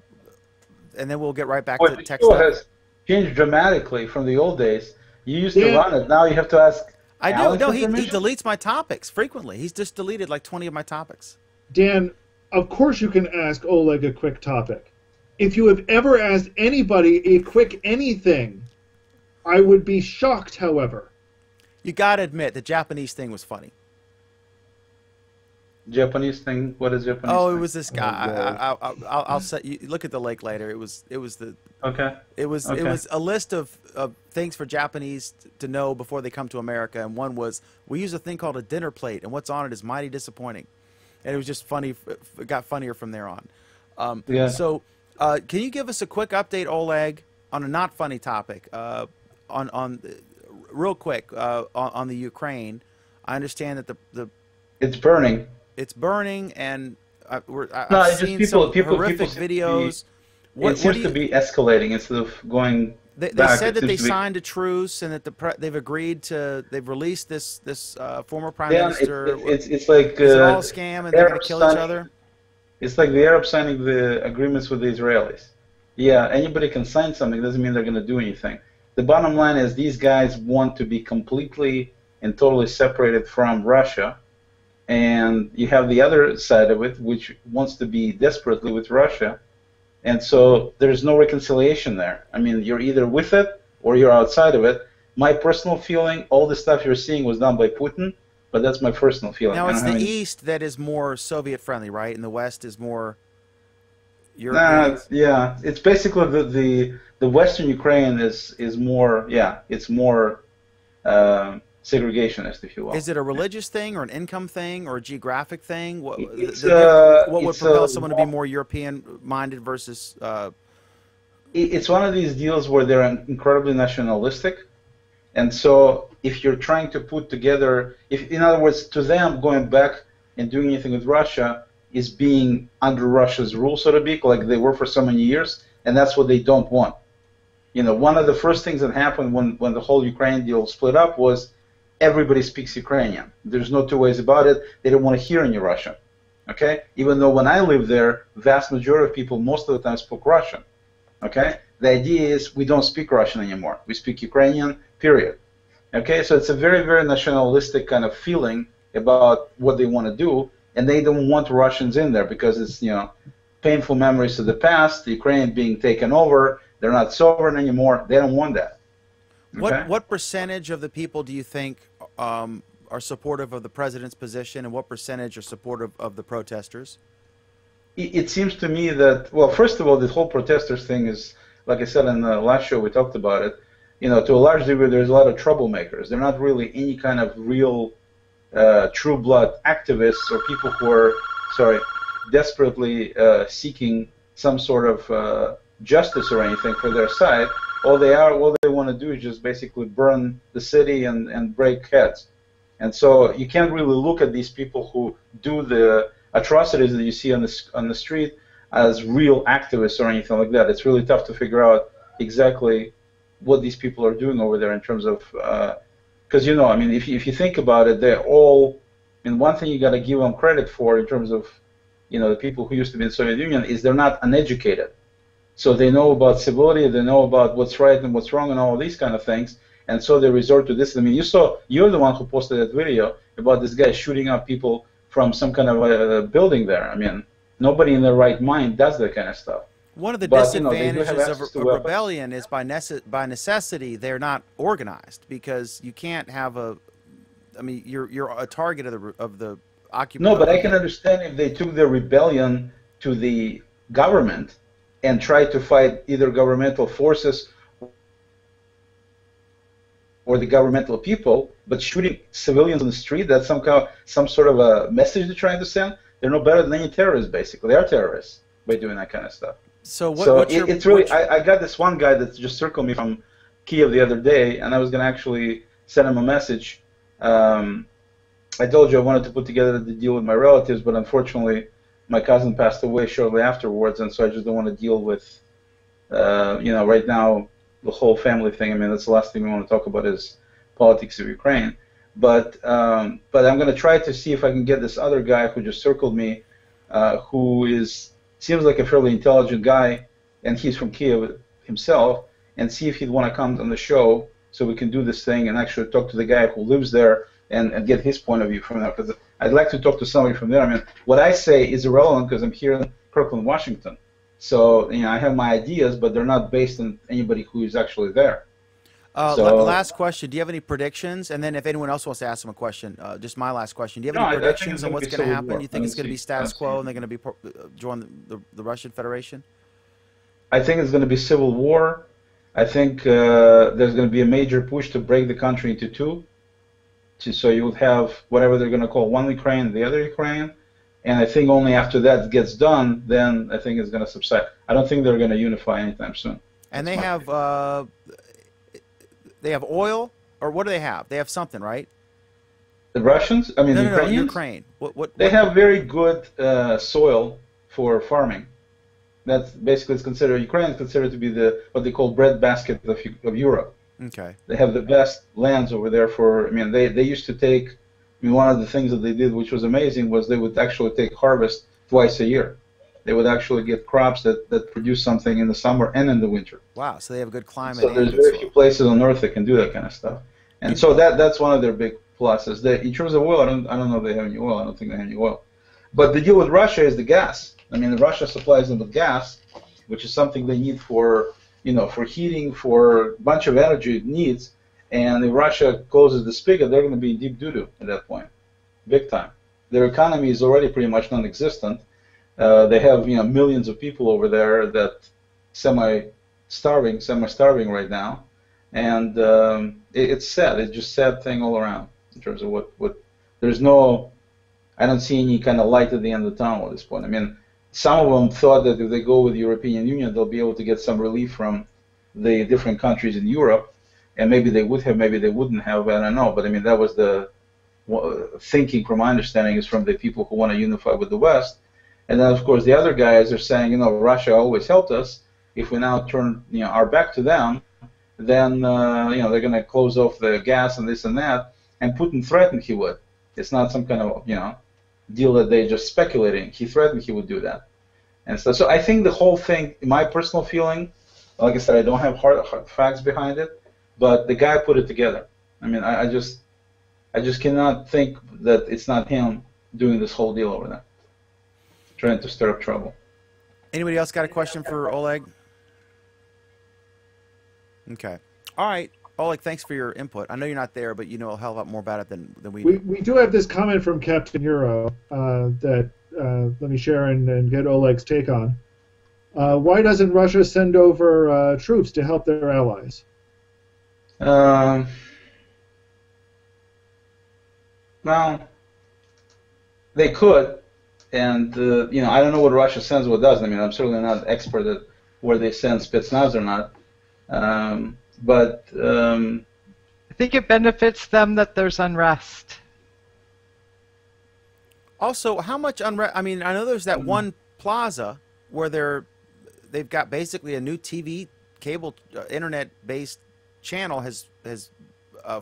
then we'll get right back Well, to the tech show stuff? has changed dramatically from the old days. You used to Dan, run it. Now you have to ask I do. Alan No, for he permission? deletes my topics frequently. He's just deleted like 20 of my topics. Dan, of course you can ask Oleg a quick topic. If you have ever asked anybody a quick anything, I would be shocked, however. You got to admit, the Japanese thing was funny. Japanese thing? What is Japanese Oh, thing? it was this guy. I'll set you look at the link later. It was Okay. it was a list of things for Japanese to know before they come to America, and one was we use a thing called a dinner plate, and what's on it is mighty disappointing, and it was just funny. It got funnier from there on. Yeah. So, can you give us a quick update, Oleg, on a not funny topic? Real quick on the Ukraine. I understand that the It's burning. it's burning, and I've No, it's just seen people- some people horrific seem to be- videos. It seems to be escalating instead of going They back. said It that they seems to be- signed a truce and that they've agreed to they've released this former prime Yeah, minister. it's like Is it all a scam and they're going to kill each signing- other? It's like the Arabs signing the agreements with the Israelis. Yeah, anybody can sign something. Doesn't mean they're going to do anything. The bottom line is these guys want to be completely and totally separated from Russia, and you have the other side of it, which wants to be desperately with Russia, and so there's no reconciliation there. I mean, you're either with it or you're outside of it. My personal feeling, all the stuff you're seeing was done by Putin, but that's my personal feeling. Now I it's don't the have any- East that is more Soviet friendly, right? And the West is more Nah, European. yeah, it's basically the Western Ukraine is more, yeah, it's more segregationist, if you will. Is it a religious thing or an income thing or a geographic thing? What, It's, what would it's, propel someone to be more European minded versus It's one of these deals where they're incredibly nationalistic, and so if you're trying to put together, if in other words, to them going back and doing anything with Russia is being under Russia's rule, so to speak, like they were for so many years, and that's what they don't want. You know, one of the first things that happened when the whole Ukraine deal split up was everybody speaks Ukrainian. There's no two ways about it. They don't want to hear any Russian. Okay? Even though when I lived there, vast majority of people most of the time spoke Russian. Okay? The idea is we don't speak Russian anymore. We speak Ukrainian, period. Okay? So it's a very, very nationalistic kind of feeling about what they want to do, and they don't want Russians in there because it's, you know, painful memories of the past, the Ukraine being taken over, they're not sovereign anymore. They don't want that. Okay? what percentage of the people do you think are supportive of the president's position, and what percentage are supportive of the protesters? It seems to me that, well, first of all, this whole protesters thing is, like I said in the last show, we talked about it. You know, to a large degree, there's a lot of troublemakers. They're not really any kind of real true blood activists or people who are, desperately seeking some sort of justice or anything for their side. All they want to do is just basically burn the city and break heads. And so you can't really look at these people who do the atrocities that you see on the street as real activists or anything like that. It's really tough to figure out exactly what these people are doing over there in terms of, because you know, I mean, if you think about it, they're all. I mean, one thing you got to give them credit for in terms of, you know, the people who used to be in the Soviet Union is they're not uneducated. So they know about civility, they know about what's right and what's wrong and all these kind of things, and so they resort to this. I mean, you're the one who posted that video about this guy shooting up people from some kind of a building there. I mean, nobody in their right mind does that kind of stuff. One of the But, you know, they do have disadvantages access to of weapons. rebellion is by necessity they're not organized, because you can't have a. I mean, you're a target of the occupant. No, but I can understand if they took their rebellion to the government and tried to fight either governmental forces or the governmental people, but shooting civilians on the street, that's some sort of a message they're trying to send. They're no better than any terrorists, basically. They're terrorists by doing that kind of stuff. So It's really, I got this one guy that just circled me from Kiev the other day, and I was going to actually send him a message. I told you I wanted to put together the deal with my relatives, but unfortunately my cousin passed away shortly afterwards, and so I just don't want to deal with, you know, right now the whole family thing. I mean, that's the last thing we want to talk about is politics of Ukraine. but I'm going to try to see if I can get this other guy who just circled me, who seems like a fairly intelligent guy, and he's from Kiev himself, and see if he'd want to come on the show so we can do this thing and actually talk to the guy who lives there and get his point of view from there. Because I'd like to talk to somebody from there. I mean, what I say is irrelevant because I'm here in Kirkland, Washington. So, I have my ideas, but they're not based on anybody who is actually there. Last question. Do you have any predictions? And then if anyone else wants to ask them a question, just my last question. Do you have any predictions on what's going to happen? You think it's going to be status quo and they're going to be join the Russian Federation? I think it's going to be civil war. I think there's going to be a major push to break the country into two. So you would have whatever they're going to call one Ukraine and the other Ukraine. And I think only after that gets done, then I think it's going to subside. I don't think they're going to unify anytime soon. And they have oil, or what do they have? They have something, right? The Russians? I mean, the Ukrainians? No, Ukraine. They have very good soil for farming. That's basically Ukraine is considered to be what they call breadbasket of Europe. Okay. They have the best lands over there they used to take, one of the things that they did, which was amazing, was they would actually take harvest twice a year. They would actually get crops that produce something in the summer and in the winter. Wow, so they have a good climate. So there's very few places on Earth that can do that kind of stuff. And so that's one of their big pluses. In terms of oil, I don't know if they have any oil. I don't think they have any oil. But the deal with Russia is the gas. Russia supplies them with gas, which is something they need for heating, for a bunch of energy it needs. And if Russia closes the spigot, they're going to be in deep doo-doo at that point, big time. Their economy is already pretty much non-existent. They have millions of people over there that semi-starving right now, and it's sad. It's just sad thing all around in terms of what there's no. I don't see any kind of light at the end of the tunnel at this point. Some of them thought that if they go with the European Union, they'll be able to get some relief from the different countries in Europe, and maybe they would have, maybe they wouldn't have. I don't know, but that was the thinking, from my understanding, is from the people who want to unify with the West. And then, of course, the other guys are saying, Russia always helped us. If we now turn, our back to them, then, they're going to close off the gas and this and that. And Putin threatened he would. It's not some kind of, deal that they're just speculating. He threatened he would do that. And so I think the whole thing, in my personal feeling, like I said, I don't have hard facts behind it, but the guy put it together. I just cannot think that it's not him doing this whole deal over there, trying to stir up trouble. Anybody else got a question for Oleg? Okay. All right. Oleg, thanks for your input. I know you're not there, but you know a hell of a lot more about it than we do. We do have this comment from Captain Euro that let me share and get Oleg's take on. Why doesn't Russia send over troops to help their allies? Well, they could, and I don't know what Russia sends, what doesn't. I'm certainly not an expert at where they send Spetsnaz or not. But I think it benefits them that there's unrest. Also, how much unrest? I know there's that one plaza where they've got basically a new TV cable internet-based channel has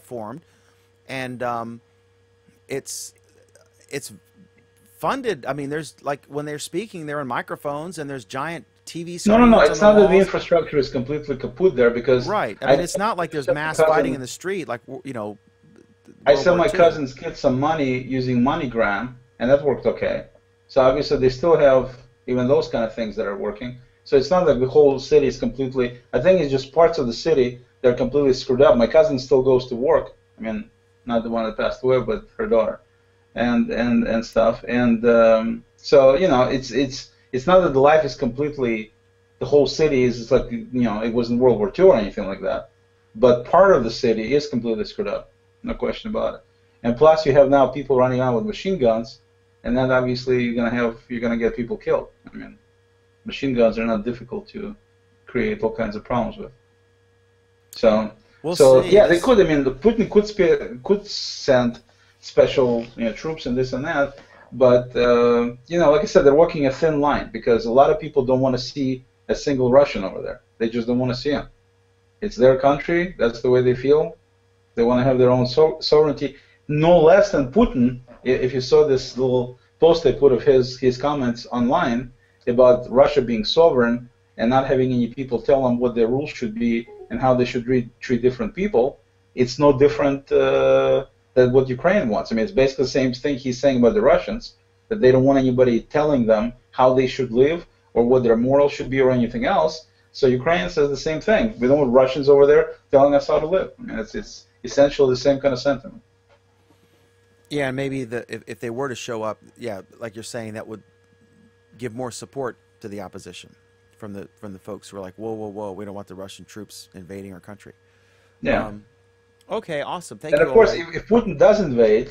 formed, and it's funded. There's when they're speaking, they're in microphones, and there's giant TV. No. It's not that the infrastructure is completely kaput there because right. It's not like there's mass fighting in the street, I sent my cousin's kids some money using MoneyGram, and that worked okay. So obviously they still have even those kind of things that are working. So it's not like the whole city is completely. I think it's just parts of the city that are completely screwed up. My cousin still goes to work. Not the one that passed away, but her daughter, and stuff. And so it's not that the life is completely, the whole city is like, it wasn't World War II or anything like that. But part of the city is completely screwed up, no question about it. And plus you have now people running around with machine guns, and then obviously you're gonna get people killed. Machine guns are not difficult to create all kinds of problems with. So yeah, they could. Putin could send special troops and this and that. But, like I said, they're walking a thin line because a lot of people don't want to see a single Russian over there. They just don't want to see him. It's their country. That's the way they feel. They want to have their own sovereignty. no less than Putin. If you saw this little post I put of his comments online about Russia being sovereign and not having any people tell them what their rules should be and how they should treat different people, it's no different than what Ukraine wants. I mean, it's basically the same thing he's saying about the Russians, that they don't want anybody telling them how they should live or what their morals should be or anything else. So Ukraine says the same thing. We don't want Russians over there telling us how to live. I mean, it's essentially the same kind of sentiment. Yeah, and maybe if they were to show up, yeah, like you're saying, that would give more support to the opposition from the folks who are like, whoa, whoa, whoa, we don't want the Russian troops invading our country. Yeah. Okay, awesome. Thank you. And of course, if Putin does invade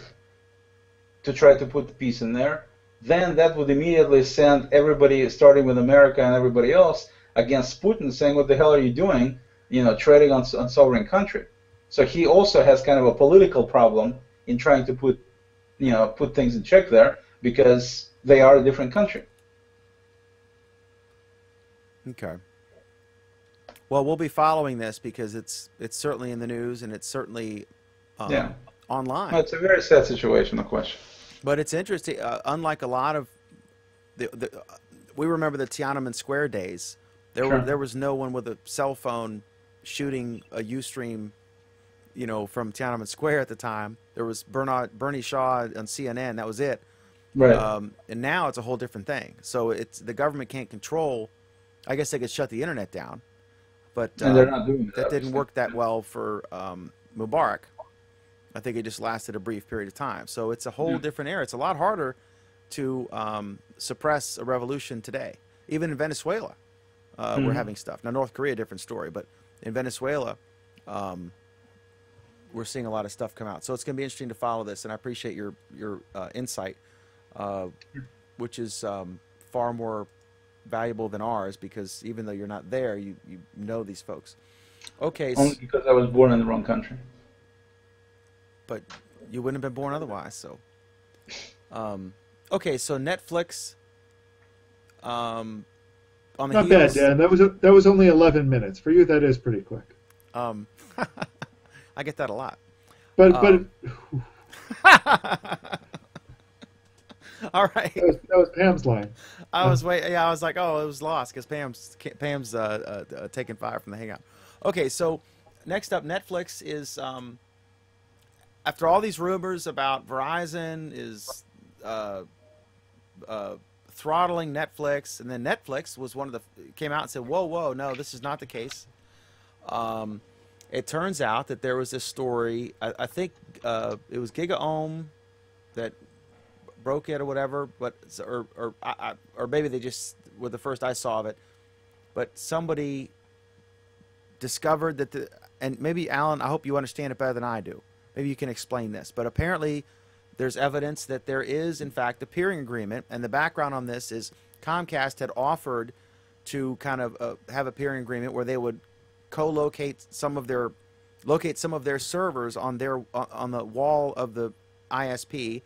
to try to put peace in there, then that would immediately send everybody, starting with America and everybody else, against Putin, saying, what the hell are you doing, treading on sovereign country. So he also has kind of a political problem in trying to put things in check there, because they are a different country. Okay. Well, we'll be following this because it's certainly in the news and it's certainly online. No, it's a very sad situation, no question. But it's interesting. Unlike a lot of we remember the Tiananmen Square days. There was no one with a cell phone shooting a Ustream, from Tiananmen Square at the time. There was Bernie Shaw on CNN. That was it. Right. And now it's a whole different thing. So the government can't control. I guess they could shut the internet down, but and they're not doing that didn't work that well for Mubarak. I think it just lasted a brief period of time. So it's a whole different era. It's a lot harder to suppress a revolution today. Even in Venezuela, we're having stuff. Now, North Korea, different story, but in Venezuela, we're seeing a lot of stuff come out. So it's going to be interesting to follow this, and I appreciate your insight, which is far more valuable than ours, because even though you're not there, you know these folks. Okay. Only because I was born in the wrong country. But you wouldn't have been born otherwise. So, okay. So Netflix. On the not bad, Dan. That was only 11 minutes for you. That is pretty quick. I get that a lot. But all right. That was Pam's line. I was like, oh, it was lost because Pam's taking fire from the Hangout. Okay, so next up, Netflix is after all these rumors about Verizon is throttling Netflix, and then Netflix was one of the came out and said, whoa, no, this is not the case. It turns out that there was this story. I think it was GigaOM that broke it or whatever, but or maybe they just were the first I saw of it. But somebody discovered that and maybe Alan, I hope you understand it better than I do. Maybe you can explain this. But apparently, there's evidence that there is in fact a peering agreement, and the background on this is Comcast had offered to kind of have a peering agreement where they would co-locate some of their servers on the wall of the ISP,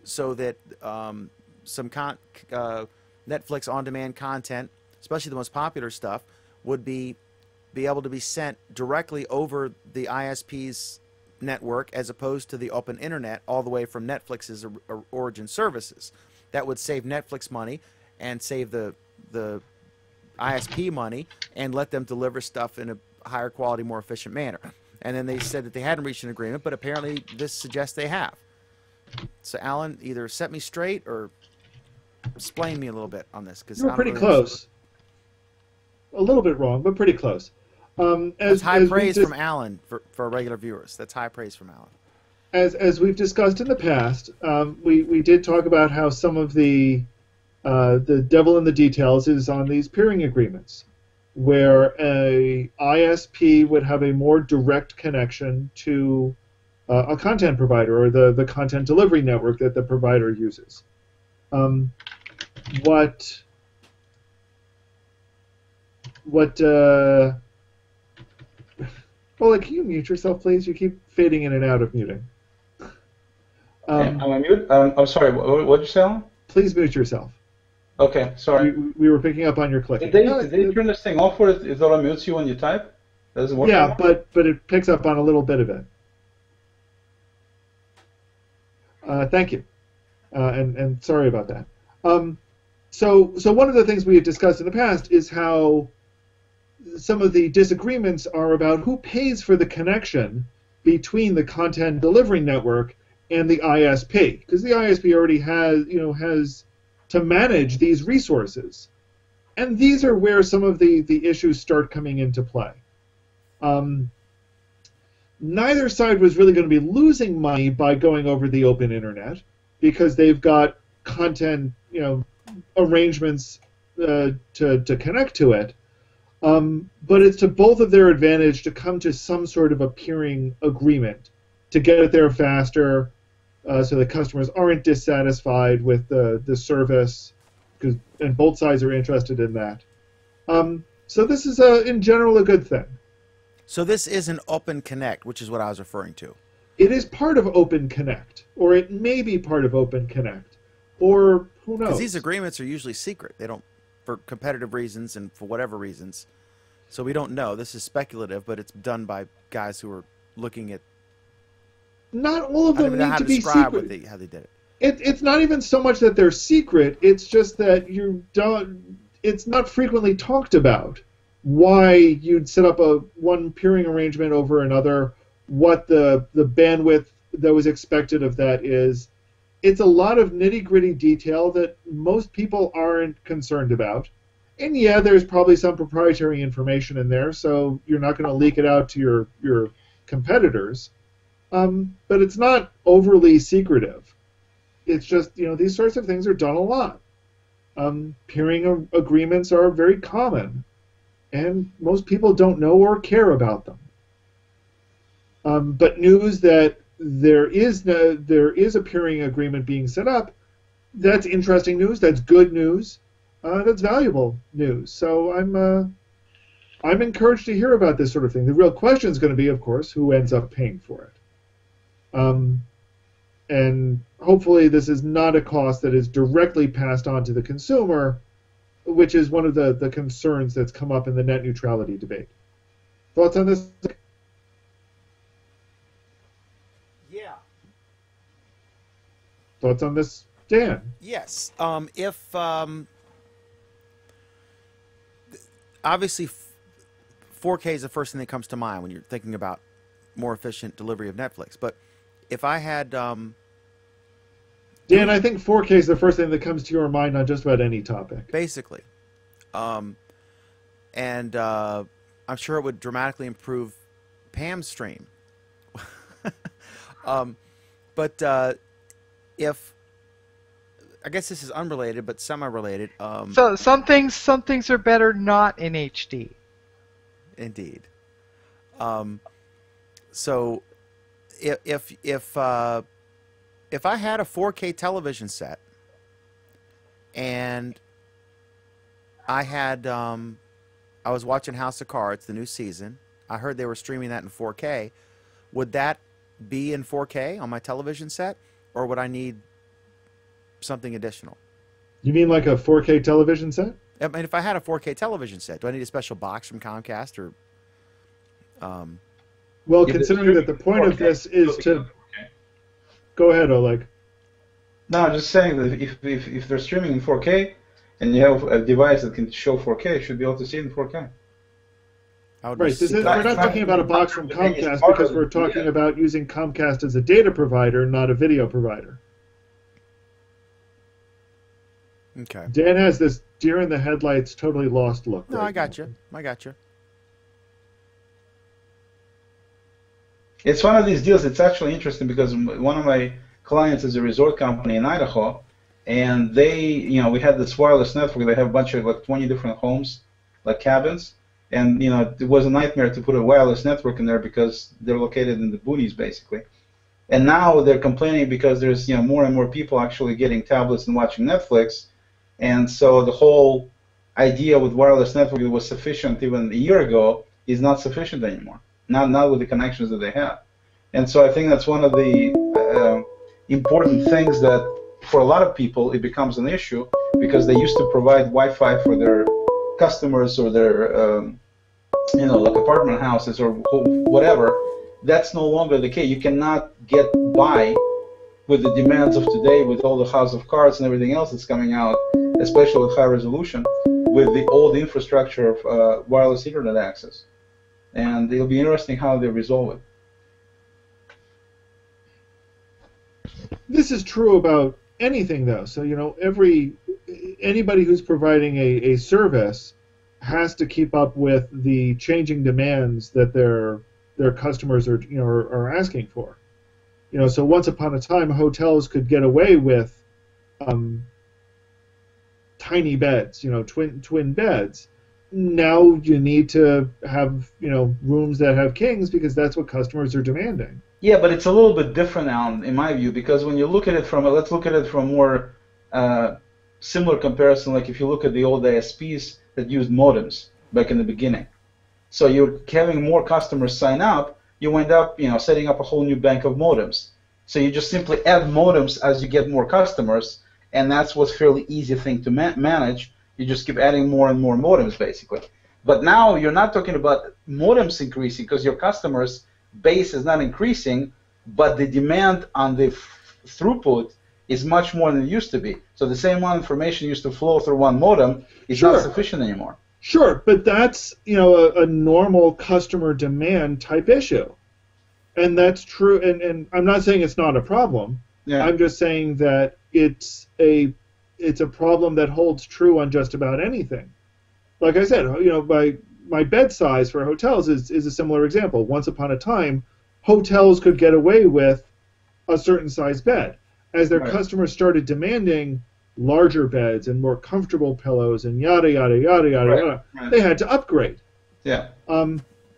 so that some Netflix on-demand content, especially the most popular stuff, would be able to be sent directly over the ISP's network as opposed to the open internet all the way from Netflix's origin services. That would save Netflix money and save the ISP money and let them deliver stuff in a higher quality, more efficient manner. And then they said that they hadn't reached an agreement, but apparently this suggests they have. So Alan, either set me straight or explain me a little bit on this, because you were pretty close. A little bit wrong, but pretty close. That's high praise from Alan for our regular viewers. That's high praise from Alan. As we've discussed in the past, we did talk about how some of the devil in the details is on these peering agreements, where a ISP would have a more direct connection to a content provider or the content delivery network that the provider uses. Oleg, can you mute yourself, please? You keep fading in and out of muting. I'm on mute? I'm sorry, what did you say, Alan? Please mute yourself. Okay, sorry. We were picking up on your clicking. Did they turn this thing off where it auto mutes you when you type? Does it work? Yeah, but it picks up on a little bit of it. Thank you, and sorry about that. So one of the things we had discussed in the past is how some of the disagreements are about who pays for the connection between the content delivery network and the ISP, because the ISP already has to manage these resources, and these are where some of the issues start coming into play. Neither side was really going to be losing money by going over the open internet, because they've got content arrangements to connect to it. But it's to both of their advantage to come to some sort of a peering agreement to get it there faster, so the customers aren't dissatisfied with the service, and both sides are interested in that. So this is, in general, a good thing. So this is an Open Connect, which is what I was referring to. It is part of Open Connect, or it may be part of Open Connect, or who knows? Because these agreements are usually secret. They don't, for competitive reasons and for whatever reasons. So we don't know. This is speculative, but it's done by guys who are looking at. Not all of them need to be secret. How they did it. It's not even so much that they're secret. It's just that it's not frequently talked about why you'd set up one peering arrangement over another, what the bandwidth that was expected of that is. It's a lot of nitty-gritty detail that most people aren't concerned about. And yeah, there's probably some proprietary information in there, so you're not going to leak it out to your competitors. But it's not overly secretive. It's just, these sorts of things are done a lot. Peering agreements are very common, and most people don't know or care about them. But news that there is a peering agreement being set up, that's interesting news, that's good news, that's valuable news. So I'm encouraged to hear about this sort of thing. The real question is going to be, of course, who ends up paying for it. And hopefully this is not a cost that is directly passed on to the consumer, which is one of the concerns that's come up in the net neutrality debate. Thoughts on this? Yeah. Thoughts on this, Dan? Yes. Obviously 4K is the first thing that comes to mind when you're thinking about more efficient delivery of Netflix. But if I had... Dan, I think 4K is the first thing that comes to your mind on just about any topic. Basically. And I'm sure it would dramatically improve Pam's stream. But if... I guess this is unrelated, but semi-related. So some things are better not in HD. Indeed. So if I had a 4K television set and I was watching House of Cards, the new season, I heard they were streaming that in 4K, would that be in 4K on my television set, or would I need something additional? You mean like a 4K television set? I mean, if I had a 4K television set, do I need a special box from Comcast or? Well, considering that the point of this is to... Go ahead, Oleg. No, I'm just saying that if they're streaming in 4K and you have a device that can show 4K, you should be able to see it in 4K. Right. We're not talking about a box from Comcast because we're talking about using Comcast as a data provider, not a video provider. Okay. Dan has this deer in the headlights, totally lost look. No, I got you. It's one of these deals. It's actually interesting because one of my clients is a resort company in Idaho, and they, we had this wireless network. They have a bunch of 20 different homes, like cabins, and it was a nightmare to put a wireless network in there because they're located in the boonies basically. And now they're complaining because there's more and more people actually getting tablets and watching Netflix, and so the whole idea with wireless network that was sufficient even a year ago is not sufficient anymore. Not with the connections that they have. And so I think that's one of the important things that for a lot of people it becomes an issue because they used to provide Wi-Fi for their customers or their like apartment houses or whatever. That's no longer the case. You cannot get by with the demands of today, with all the House of Cards and everything else that's coming out, especially with high resolution, with the old infrastructure of wireless internet access. And it'll be interesting how they resolve it. This is true about anything, though. So, you know, anybody who's providing a service has to keep up with the changing demands that their customers are asking for. You know, so once upon a time, hotels could get away with tiny beds, you know, twin beds. Now you need to have, you know, rooms that have kings because that's what customers are demanding. Yeah, but it's a little bit different now, in my view, because when you look at it let's look at it from a more similar comparison, like if you look at the old ISPs that used modems back in the beginning. So you're having more customers sign up, you end up, you know, setting up a whole new bank of modems. So you just simply add modems as you get more customers, and that's what's a fairly easy thing to manage. You just keep adding more and more modems, basically. But now you're not talking about modems increasing because your customers' base is not increasing, but the demand on the throughput is much more than it used to be. So the same amount of information used to flow through one modem is not sufficient anymore. Sure, but that's, you know, a normal customer demand type issue. And that's true, and I'm not saying it's not a problem. Yeah. I'm just saying that it's a problem that holds true on just about anything. Like I said, you know, my bed size for hotels is a similar example. Once upon a time, hotels could get away with a certain size bed. As their customers started demanding larger beds and more comfortable pillows and yada, yada, yada, yada, yada, they had to upgrade. Yeah.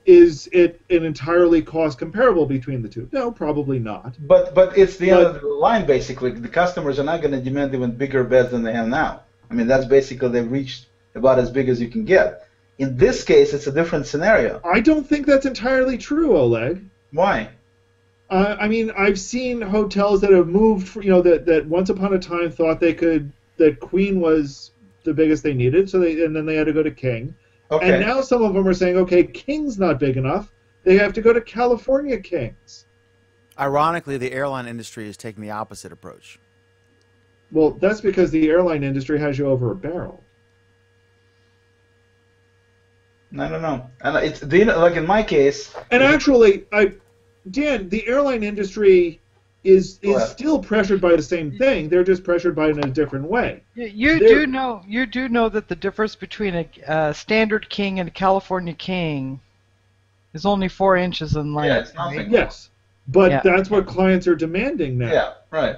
Is it an entirely cost comparable between the two? No, probably not. But it's the end of the line, basically. The customers are not going to demand even bigger beds than they have now. I mean, that's basically they've reached about as big as you can get. In this case, it's a different scenario. I don't think that's entirely true, Oleg. Why? I mean, I've seen hotels that have moved, you know, that once upon a time thought that Queen was the biggest they needed, and then they had to go to King. Okay. And now some of them are saying, okay, King's not big enough. They have to go to California Kings. Ironically, the airline industry is taking the opposite approach. Well, that's because the airline industry has you over a barrel. I don't know. It's like in my case. And actually, Dan, the airline industry is still pressured by the same thing. They're just pressured by it in a different way. You do know that the difference between a standard king and a California king is only 4 inches in length. Yeah, it's nothing. Yes, but that's what clients are demanding now. Yeah, right.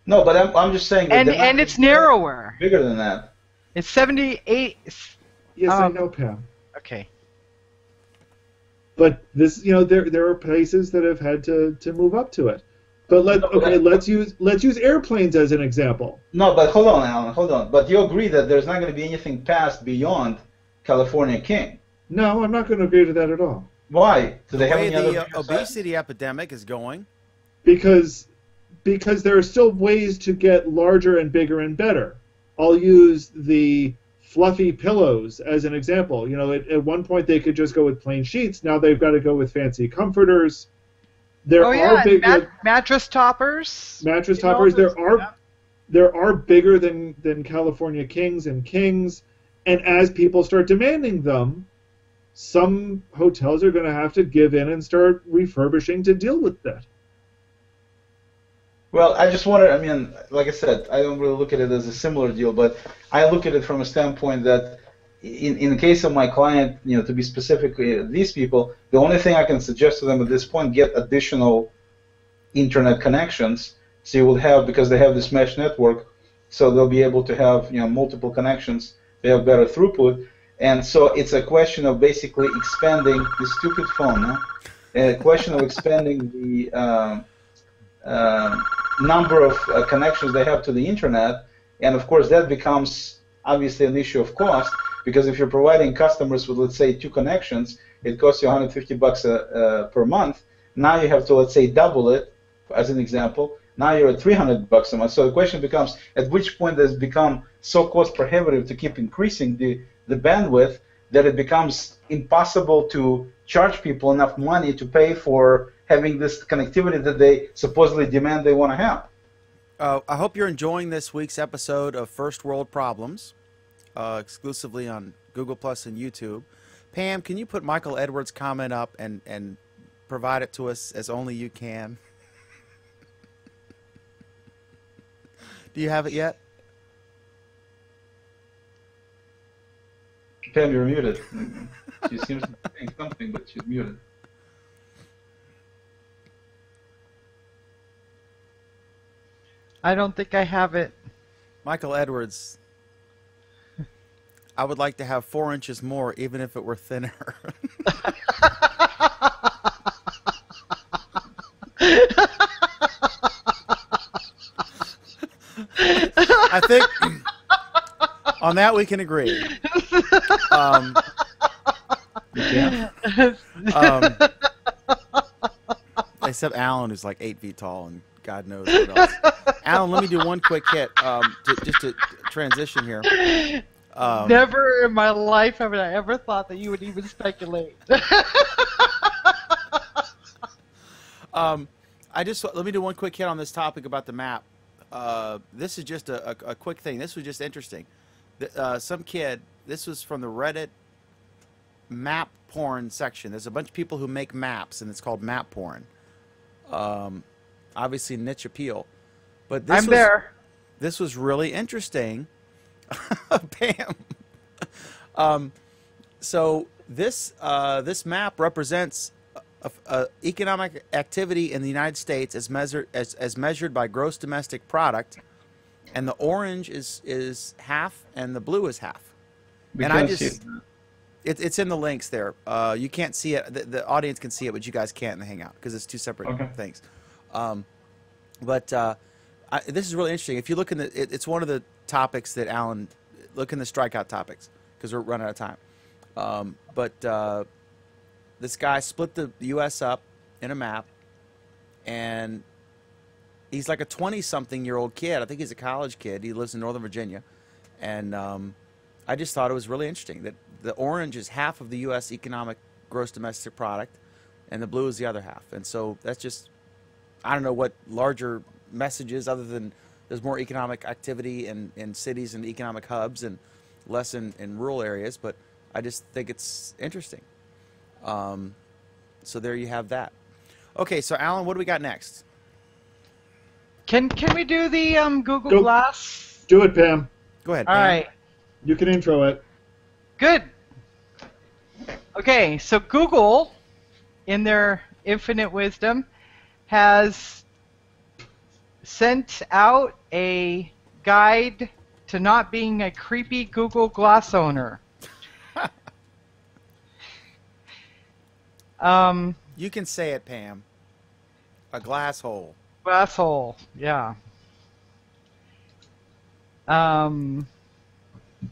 No, but I'm just saying. That and it's narrower. Bigger than that. It's 78. Yes, I know, Pam. Okay. But this, you know, there are places that have had to move up to it. But let's use airplanes as an example. No, but hold on, Alan, hold on. But you agree that there's not going to be anything passed beyond California King? No, I'm not going to agree to that at all. Why? Do they have the any way other the obesity epidemic is going? Because there are still ways to get larger and bigger and better. I'll use the fluffy pillows as an example. You know, at one point they could just go with plain sheets. Now they've got to go with fancy comforters. There are big mattress toppers. Mattress toppers. There are bigger than California Kings and Kings, and as people start demanding them, some hotels are going to have to give in and start refurbishing to deal with that. Well, I just wanted, I mean, like I said, I don't really look at it as a similar deal, but I look at it from a standpoint that in the case of my client, you know, to be specific, these people, the only thing I can suggest to them at this point, get additional internet connections. So you will have, because they have this mesh network, so they'll be able to have, you know, multiple connections. They have better throughput. And so it's a question of basically expanding the stupid phone, a question of expanding the number of connections they have to the internet, and of course that becomes obviously an issue of cost, because if you're providing customers with, let's say, 2 connections, it costs you $150 per month. Now you have to, let's say, double it, as an example. Now you're at $300 a month. So the question becomes, at which point does it become so cost prohibitive to keep increasing the bandwidth that it becomes impossible to charge people enough money to pay for having this connectivity that they supposedly demand they want to have? I hope you're enjoying this week's episode of First World Problems, exclusively on Google Plus and YouTube. Pam, can you put Michael Edwards' comment up and provide it to us as only you can? Do you have it yet? Pam, you're muted. She seems to be saying something, but she's muted. I don't think I have it. Michael Edwards, I would like to have 4 inches more, even if it were thinner. I think on that we can agree. Yeah. Except Alan, who's like 8 feet tall, and God knows what else. Alan, let me do one quick hit, just to transition here. Never in my life have I ever thought that you would even speculate. Let me do one quick hit on this topic about the map. This is just a quick thing. This was just interesting. Some kid, this was from the Reddit map porn section. There's a bunch of people who make maps, and it's called map porn. Obviously niche appeal. But this This was really interesting. Bam. So this map represents economic activity in the United States as measured by gross domestic product, and the orange is half and the blue is half. It's in the links there. You can't see it. The audience can see it, but you guys can't in the Hangout because it's two separate things. This is really interesting. If you look in it's one of the topics that Alan, look in the strikeout topics because we're running out of time. This guy split the U.S. up in a map, and he's like a 20-something-year-old kid. I think he's a college kid. He lives in Northern Virginia, and I just thought it was really interesting that the orange is half of the U.S. economic gross domestic product, and the blue is the other half. And so that's just, I don't know what larger messages other than there's more economic activity in cities and economic hubs and less in rural areas, but I just think it's interesting. So there you have that. Okay, so Alan, what do we got next? Can we do the Google Glass? Do it, Pam. Go ahead, All Pam. right. You can intro it. Good. Okay, so Google, in their infinite wisdom, has sent out a guide to not being a creepy Google Glass owner. You can say it, Pam. A glass hole. Glass hole, yeah. Now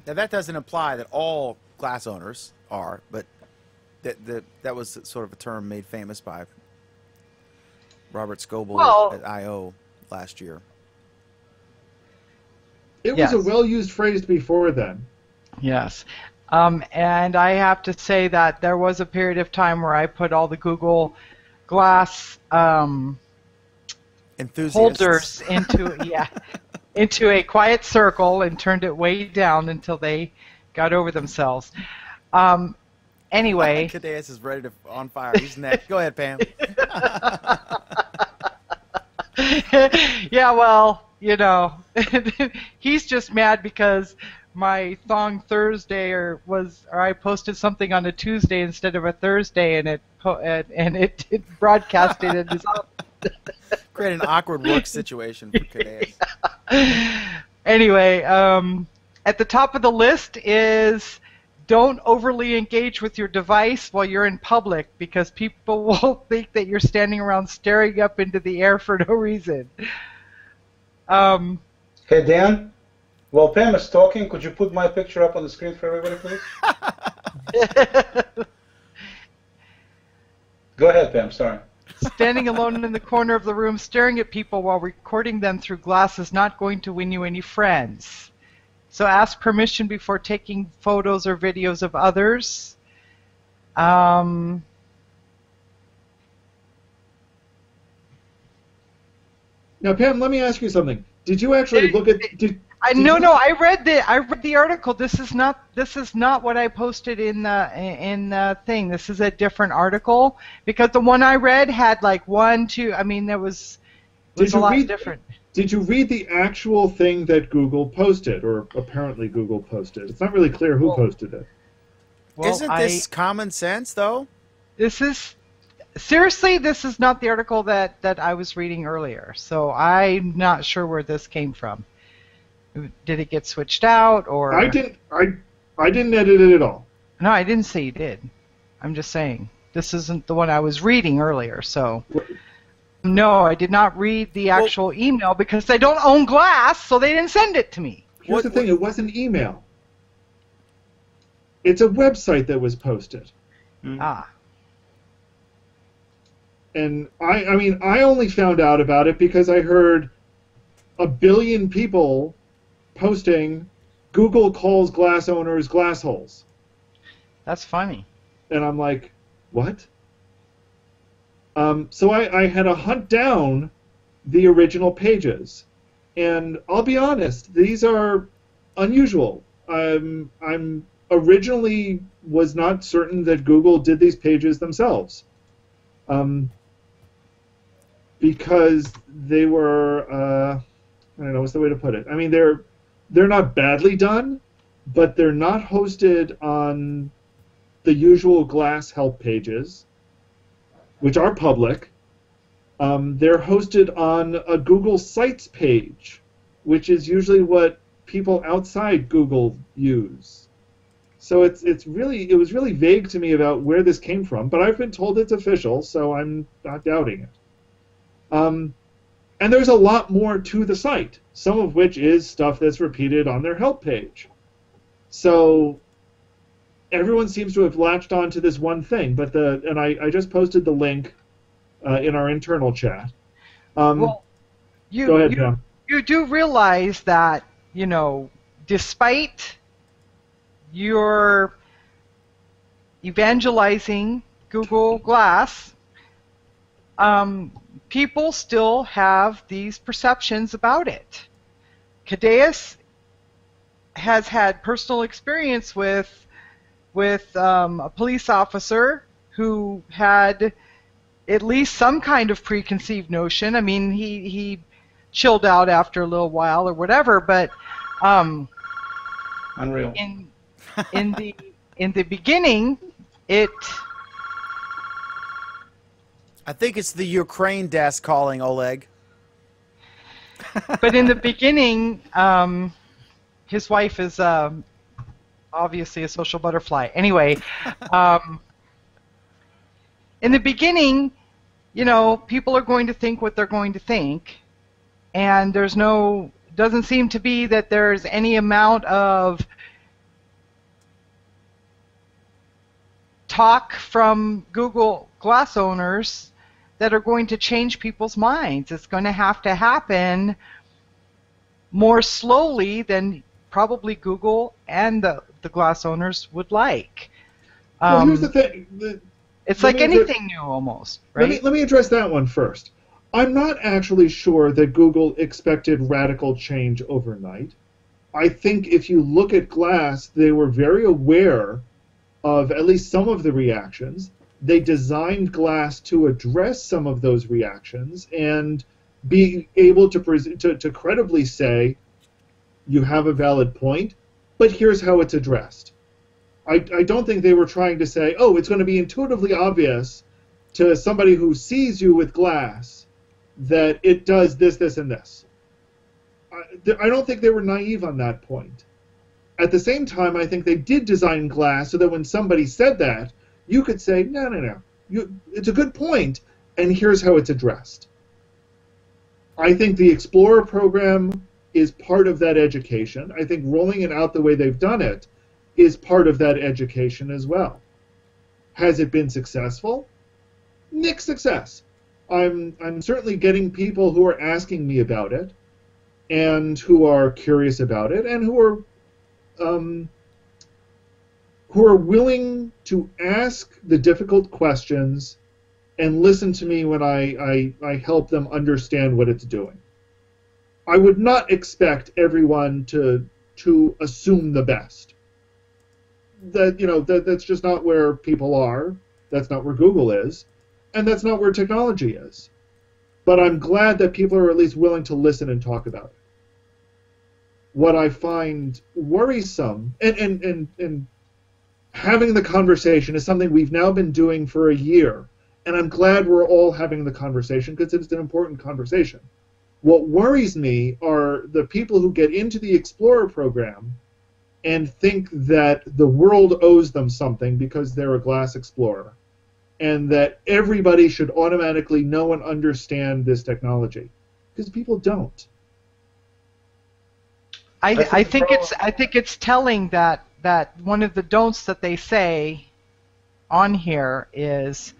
that doesn't imply that all glass owners are, but that was sort of a term made famous by Robert Scoble at I.O. last year. It was a well-used phrase before then. Yes. And I have to say that there was a period of time where I put all the Google Glass holders into a quiet circle and turned it way down until they got over themselves. Anyway. Cadeas is ready to on fire. He's next. Go ahead, Pam. Yeah, well, you know, he's just mad because my Thong Thursday or I posted something on a Tuesday instead of a Thursday, and it broadcasted it as create an awkward work situation for Cadeas. Yeah. Anyway, at the top of the list is don't overly engage with your device while you're in public because people will think that you're standing around staring up into the air for no reason. Hey, Dan? While Pam is talking, could you put my picture up on the screen for everybody, please? Go ahead, Pam, sorry. Standing alone in the corner of the room staring at people while recording them through glass is not going to win you any friends. So ask permission before taking photos or videos of others. Now, Pam, let me ask you something. Did you actually look at? No. I read the article. This is not what I posted in the thing. This is a different article because the one I read had like 1, 2. I mean, there was a lot different. Did you read the actual thing that Google posted, or apparently Google posted? It's not really clear who posted it. Well, Isn't this common sense, though? This is not the article that I was reading earlier. So I'm not sure where this came from. Did it get switched out, or? I didn't edit it at all. No, I didn't say you did. I'm just saying this isn't the one I was reading earlier. So. No, I did not read the actual email because they don't own Glass, so they didn't send it to me. Here's the thing, it wasn't email. It's a website that was posted. Ah. And I only found out about it because I heard 1 billion people posting Google calls Glass owners glassholes. That's funny. And I'm like, what? So I had to hunt down the original pages, and I'll be honest, these are unusual. I'm originally was not certain that Google did these pages themselves, because they were I don't know what's the way to put it. I mean, they're not badly done, but they're not hosted on the usual Glass help pages, which are public. They're hosted on a Google Sites page, which is usually what people outside Google use. So it was really vague to me about where this came from, but I've been told it's official, so I'm not doubting it. And there's a lot more to the site, some of which is stuff that's repeated on their help page. So everyone seems to have latched on to this one thing, but I just posted the link in our internal chat. Well, go ahead, Pam. You do realize that, despite your evangelizing Google Glass, people still have these perceptions about it. Cadeas has had personal experience with a police officer who had at least some kind of preconceived notion. I mean, he chilled out after a little while or whatever, but unreal. In the beginning, it. I think it's the Ukraine desk calling, Oleg. But in the beginning, his wife is obviously a social butterfly. Anyway, in the beginning, people are going to think what they're going to think, and doesn't seem to be that there's any amount of talk from Google Glass owners that are going to change people's minds. It's going to have to happen more slowly than probably Google and the Glass owners would like. Well, here's the thing. It's like anything new almost, right? Let me address that one first. I'm not actually sure that Google expected radical change overnight. I think if you look at Glass, they were very aware of at least some of the reactions. They designed Glass to address some of those reactions and be able to credibly say, you have a valid point, but here's how it's addressed. I don't think they were trying to say, oh, it's going to be intuitively obvious to somebody who sees you with Glass that it does this, this, and this. I don't think they were naive on that point. At the same time, I think they did design Glass so that when somebody said that, you could say, no. It's a good point, and here's how it's addressed. I think the Explorer program is part of that education. I think rolling it out the way they've done it is part of that education as well. Has it been successful? Mixed success. I'm certainly getting people who are asking me about it, and who are curious about it, and who are willing to ask the difficult questions and listen to me when I help them understand what it's doing. I would not expect everyone to assume the best. That's just not where people are. That's not where Google is, and that's not where technology is. But I'm glad that people are at least willing to listen and talk about it. What I find worrisome, and having the conversation is something we've now been doing for a year, and I'm glad we're all having the conversation because it's an important conversation. What worries me are the people who get into the Explorer program and think that the world owes them something because they're a Glass Explorer, and that everybody should automatically know and understand this technology, because people don't. I think it's telling that one of the don'ts that they say on here is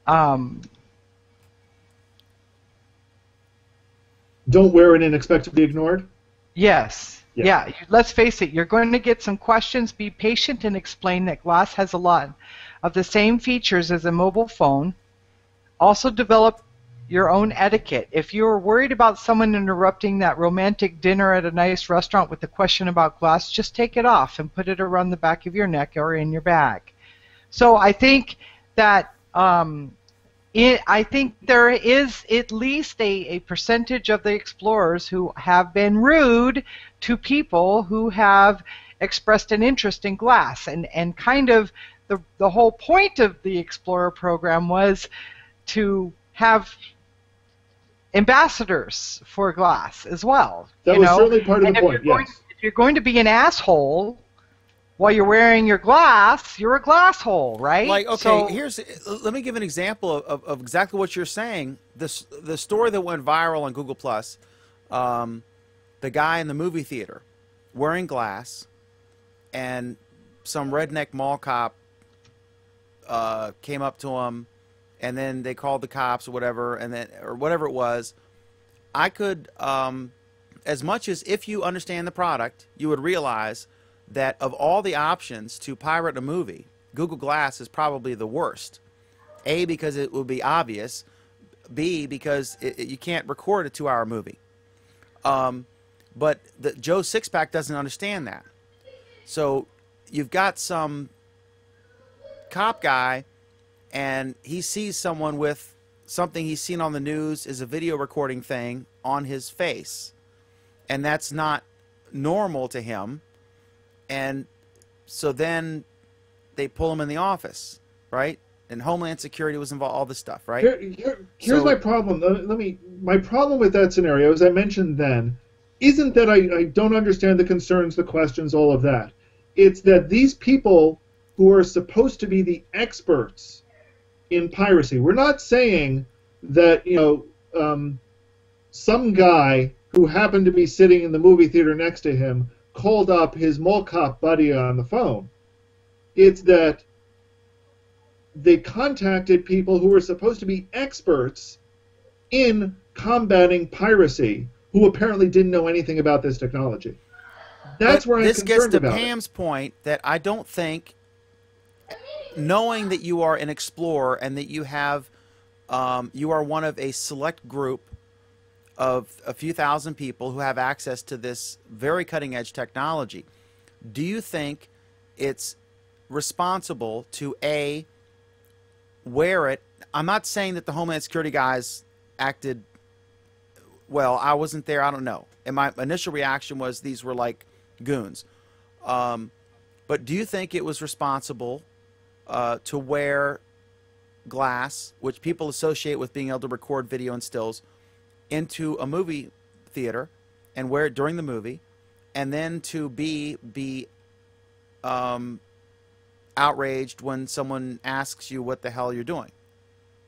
don't wear it and expect to be ignored? Yes. Yeah. Let's face it, you're going to get some questions. Be patient and explain that Glass has a lot of the same features as a mobile phone. Also develop your own etiquette. If you're worried about someone interrupting that romantic dinner at a nice restaurant with a question about Glass, just take it off and put it around the back of your neck or in your bag. So I think that I think there is at least a percentage of the explorers who have been rude to people who have expressed an interest in Glass. And kind of the whole point of the Explorer program was to have ambassadors for Glass as well. That was certainly part of the point, yes. If you're going to be an asshole while you're wearing your glass, you're a glass hole, right? Like, okay, let me give an example of exactly what you're saying. The story that went viral on Google+, the guy in the movie theater wearing glass, and some redneck mall cop came up to him, and then they called the cops or whatever, or whatever it was. I could, as much as if you understand the product, you would realize that of all the options to pirate a movie, Google Glass is probably the worst. A, because it would be obvious. B, because you can't record a 2-hour movie. But Joe Sixpack doesn't understand that. So you've got some cop guy, and he sees someone with something he's seen on the news is a video recording thing on his face. And that's not normal to him. And so then they pull him in the office, right? And Homeland Security was involved, all this stuff, right? Here's my problem. My problem with that scenario, as I mentioned then, isn't that I don't understand the concerns, the questions, all of that. It's that these people who are supposed to be the experts in piracy, we're not saying that, some guy who happened to be sitting in the movie theater next to him called up his mall cop buddy on the phone. It's that they contacted people who were supposed to be experts in combating piracy, who apparently didn't know anything about this technology. That's where I'm concerned about it. This gets to Pam's point that I don't think, knowing that you are an explorer and that you have, you are one of a select group of a few thousand people who have access to this very cutting-edge technology, do you think it's responsible to, A, wear it? I'm not saying that the Homeland Security guys acted well. I wasn't there. I don't know. And my initial reaction was these were like goons. But do you think it was responsible to wear glass, which people associate with being able to record video and stills, into a movie theater and wear it during the movie, and then to be outraged when someone asks you what the hell you're doing?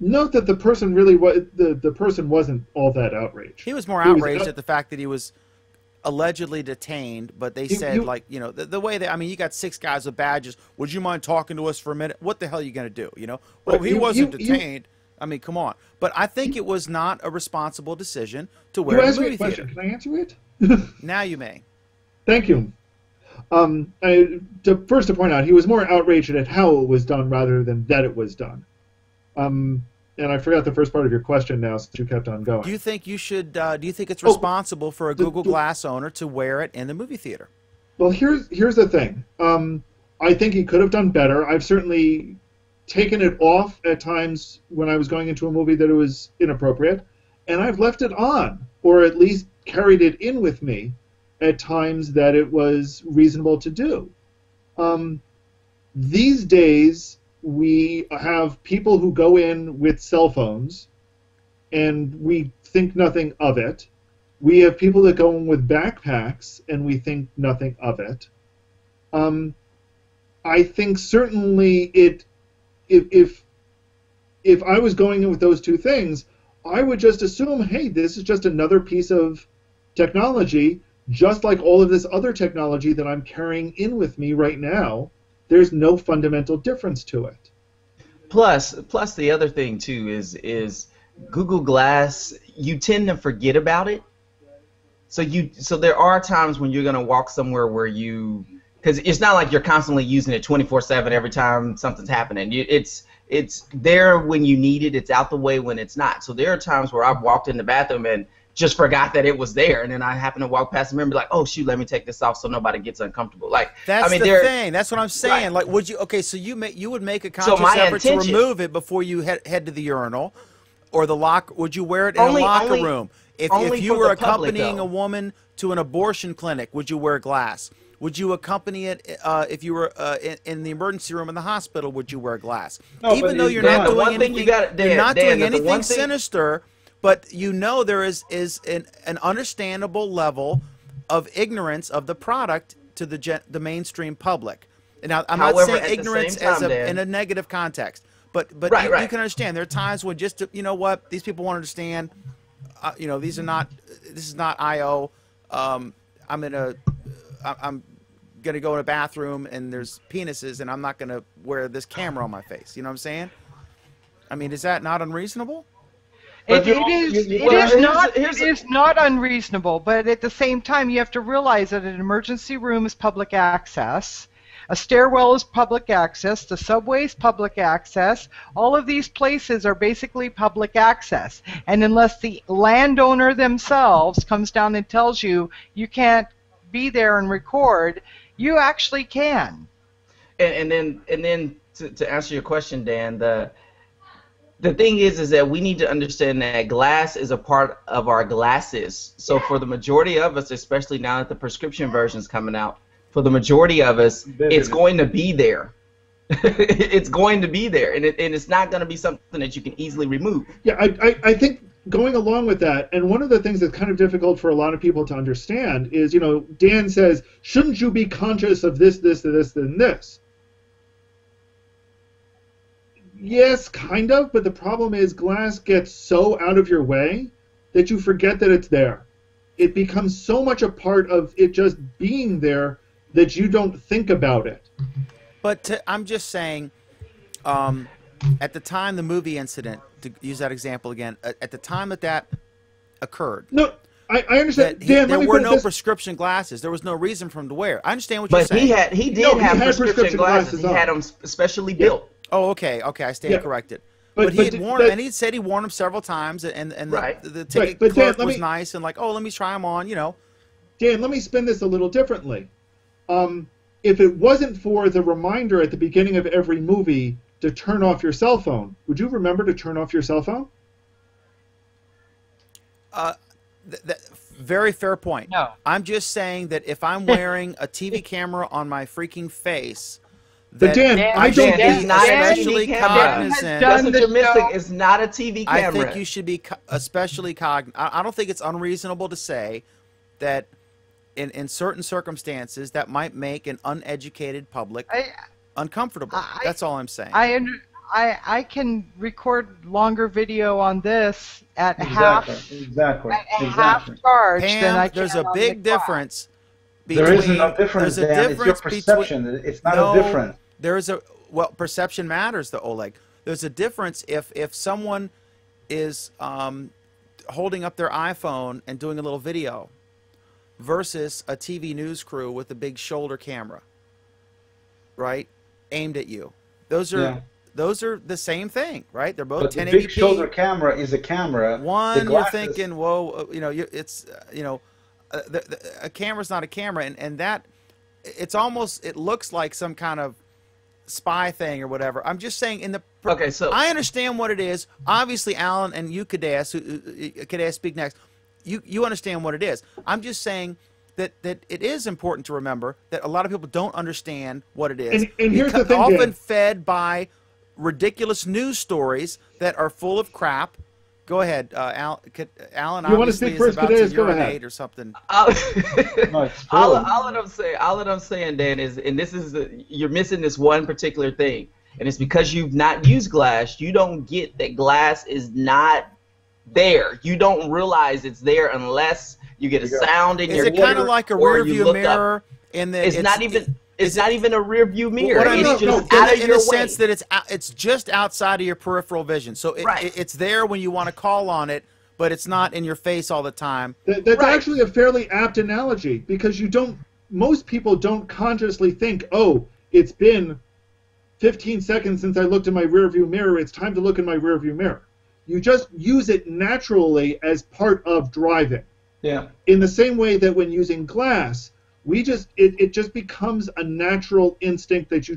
Note that the person really the person wasn't all that outraged. He was more outraged at the fact that he was allegedly detained, but they said, the way that, you got 6 guys with badges. Would you mind talking to us for a minute? What the hell are you going to do? Well, he wasn't detained. Come on. But I think it was not a responsible decision to wear a movie theater. Can I answer it? Now you may. Thank you. First to point out, he was more outraged at how it was done rather than that it was done. and I forgot the first part of your question now, since you kept on going. Do you think you should? Do you think it's responsible for a Google Glass owner to wear it in the movie theater? Well, here's the thing. I think he could have done better. I've certainly taken it off at times when I was going into a movie that it was inappropriate, and I've left it on, or at least carried it in with me at times that it was reasonable to do. These days, we have people who go in with cell phones, and we think nothing of it. We have people that go in with backpacks, and we think nothing of it. I think certainly if I was going in with those two things, I would just assume, hey, this is just another piece of technology, just like all of this other technology that I'm carrying in with me right now. There's no fundamental difference to it. Plus the other thing too is Google Glass, you tend to forget about it. So there are times when you're gonna walk somewhere where because it's not like you're constantly using it 24/7 every time something's happening. It's there when you need it. It's out the way when it's not. So there are times where I've walked in the bathroom and just forgot that it was there, and then I happen to walk past the mirror and be like, oh shoot, let me take this off so nobody gets uncomfortable. Like, that's the thing. That's what I'm saying. Right. Like, would you? Okay, so you would make a conscious effort to remove it before you head to the urinal, or the lock. Would you wear it in a locker room? If you were accompanying a woman to an abortion clinic, would you wear glass? Would you accompany it if you were in the emergency room in the hospital? Would you wear glass? No, even though you're not doing anything, you're not doing anything sinister. But you know there is an understandable level of ignorance of the product to the mainstream public. Now, I'm not saying ignorance in a negative context, but you can understand there are times when just you know what, these people won't understand. This is not IO. I'm gonna go in a bathroom and there's penises and I'm not gonna wear this camera on my face. You know what I'm saying? I mean, is that not unreasonable? It is not unreasonable, but at the same time, you have to realize that an emergency room is public access, a stairwell is public access, the subway is public access. All of these places are basically public access, and unless the landowner themselves comes down and tells you you can't be there and record, you actually can. And then to answer your question, Dan, the thing is that we need to understand that glass is a part of our glasses. So for the majority of us, especially now that the prescription version is coming out, for the majority of us, it's going to be there. It's going to be there, and it's not going to be something that you can easily remove. Yeah, I think going along with that, and one of the things that's kind of difficult for a lot of people to understand is, Dan says, shouldn't you be conscious of this, and this? Yes, kind of, but the problem is glass gets so out of your way that you forget that it's there. It becomes so much a part of it just being there that you don't think about it. But I'm just saying, at the time the movie incident, to use that example again, at the time that occurred. No, I understand. Dan, there were no prescription glasses. There was no reason for him to wear. I understand what you're saying. But he did have prescription glasses. He had them specially built. Oh, okay. I stand corrected. But he had worn them, and he said he worn them several times, and the ticket clerk was nice and like, oh, let me try them on, Dan, let me spin this a little differently. If it wasn't for the reminder at the beginning of every movie to turn off your cell phone, would you remember to turn off your cell phone? Very fair point. No. I'm just saying that if I'm wearing a TV camera on my freaking face, but Dan, I should be especially cognizant. It's not a TV camera. I think you should be especially cognizant. I don't think it's unreasonable to say that in certain circumstances that might make an uneducated public uncomfortable. That's all I'm saying. I can record longer video on this at half charge than I can. There's a big difference. There isn't no difference, Dan. It's your perception. It's not a difference. Perception matters, Oleg. There's a difference if someone is holding up their iPhone and doing a little video versus a TV news crew with a big shoulder camera, right, aimed at you. Those are those are the same thing, right? They're both But the 1080p. big shoulder camera is a camera. One, The you're glasses- thinking, whoa, it's, a camera's not a camera, and that, it's almost, it looks like some kind of spy thing or whatever. I'm just saying Okay, so I understand what it is. Obviously, Alan and you, Kadesh, speak next. You understand what it is. I'm just saying that it is important to remember that a lot of people don't understand what it is. And here's the thing, often Dan. fed by ridiculous news stories that are full of crap. Go ahead, Alan. You wanna Obviously speak is first, about to Kadesh? Go urinate ahead. or something. all, No, it's all full. that I'm saying, Dan, is, and this is you're missing this one particular thing, and it's because you've not used glass. You don't get that glass is not there. You don't realize it's there unless you get a sound in Is your it kind ear of like a or rear you view look up. mirror? In that It's not even. It's not even a rear view mirror. What I mean, It's just in out of the your way. sense that it's just outside of your peripheral vision. So Right. it's there when you want to call on it, but it's not in your face all the time. That's Right. actually a fairly apt analogy because most people don't consciously think, oh, it's been 15 seconds since I looked in my rearview mirror, it's time to look in my rearview mirror. You just use it naturally as part of driving. Yeah. In the same way that when using glass, it just becomes a natural instinct that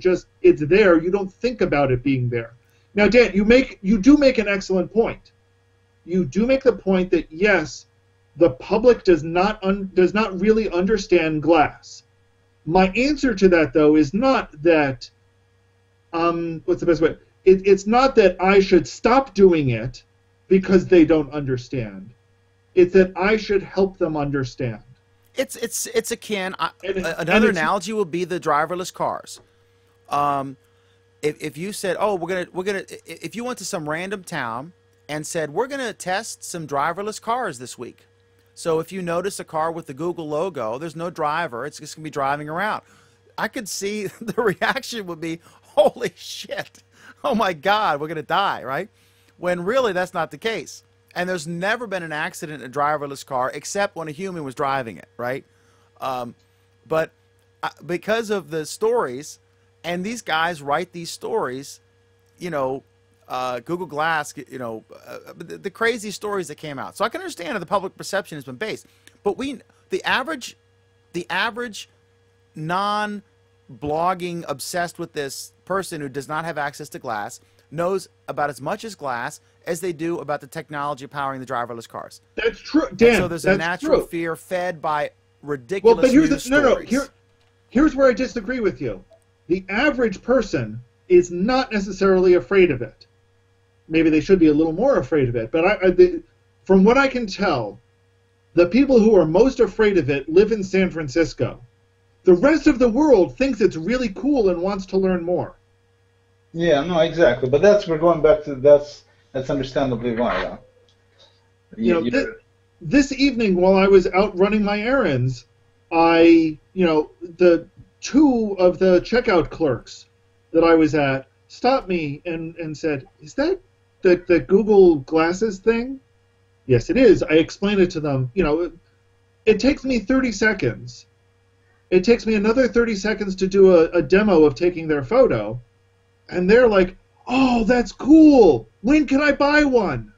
it's there, you don't think about it being there. Now, Dan, you do make an excellent point. You do make the point that yes, the public does not really understand glass. My answer to that, though, is not that what's the best way? It's not that I should stop doing it because they don't understand. It's that I should help them understand. It's akin. And Another it's- analogy would be the driverless cars. If you said, "Oh, we're gonna," if you went to some random town and said, "We're gonna test some driverless cars this week," so if you notice a car with the Google logo, there's no driver; it's just gonna be driving around. I could see the reaction would be, "Holy shit! Oh my God, we're gonna die!" Right? When really that's not the case. And there's never been an accident in a driverless car except when a human was driving it, right? But because of the stories, and these guys write these stories, Google Glass, the crazy stories that came out. So I can understand how the public perception has been based. But the average non-blogging obsessed with this person who does not have access to glass knows about as much as glass as they do about the technology powering the driverless cars. That's true, Dan. And so there's a that's natural true. fear fed by Well, ridiculous but here's news stories. Here's where I disagree with you. The average person is not necessarily afraid of it. Maybe they should be a little more afraid of it. But from what I can tell, the people who are most afraid of it live in San Francisco. The rest of the world thinks it's really cool and wants to learn more. Yeah, no, exactly. But we're going back to that's understandably why. This evening while I was out running my errands, the two of the checkout clerks that I was at stopped me and said, "Is that the Google Glasses thing?" Yes, it is. I explained it to them. It takes me 30 seconds. It takes me another 30 seconds to do a demo of taking their photo. And they're like, "Oh, that's cool. When can I buy one?"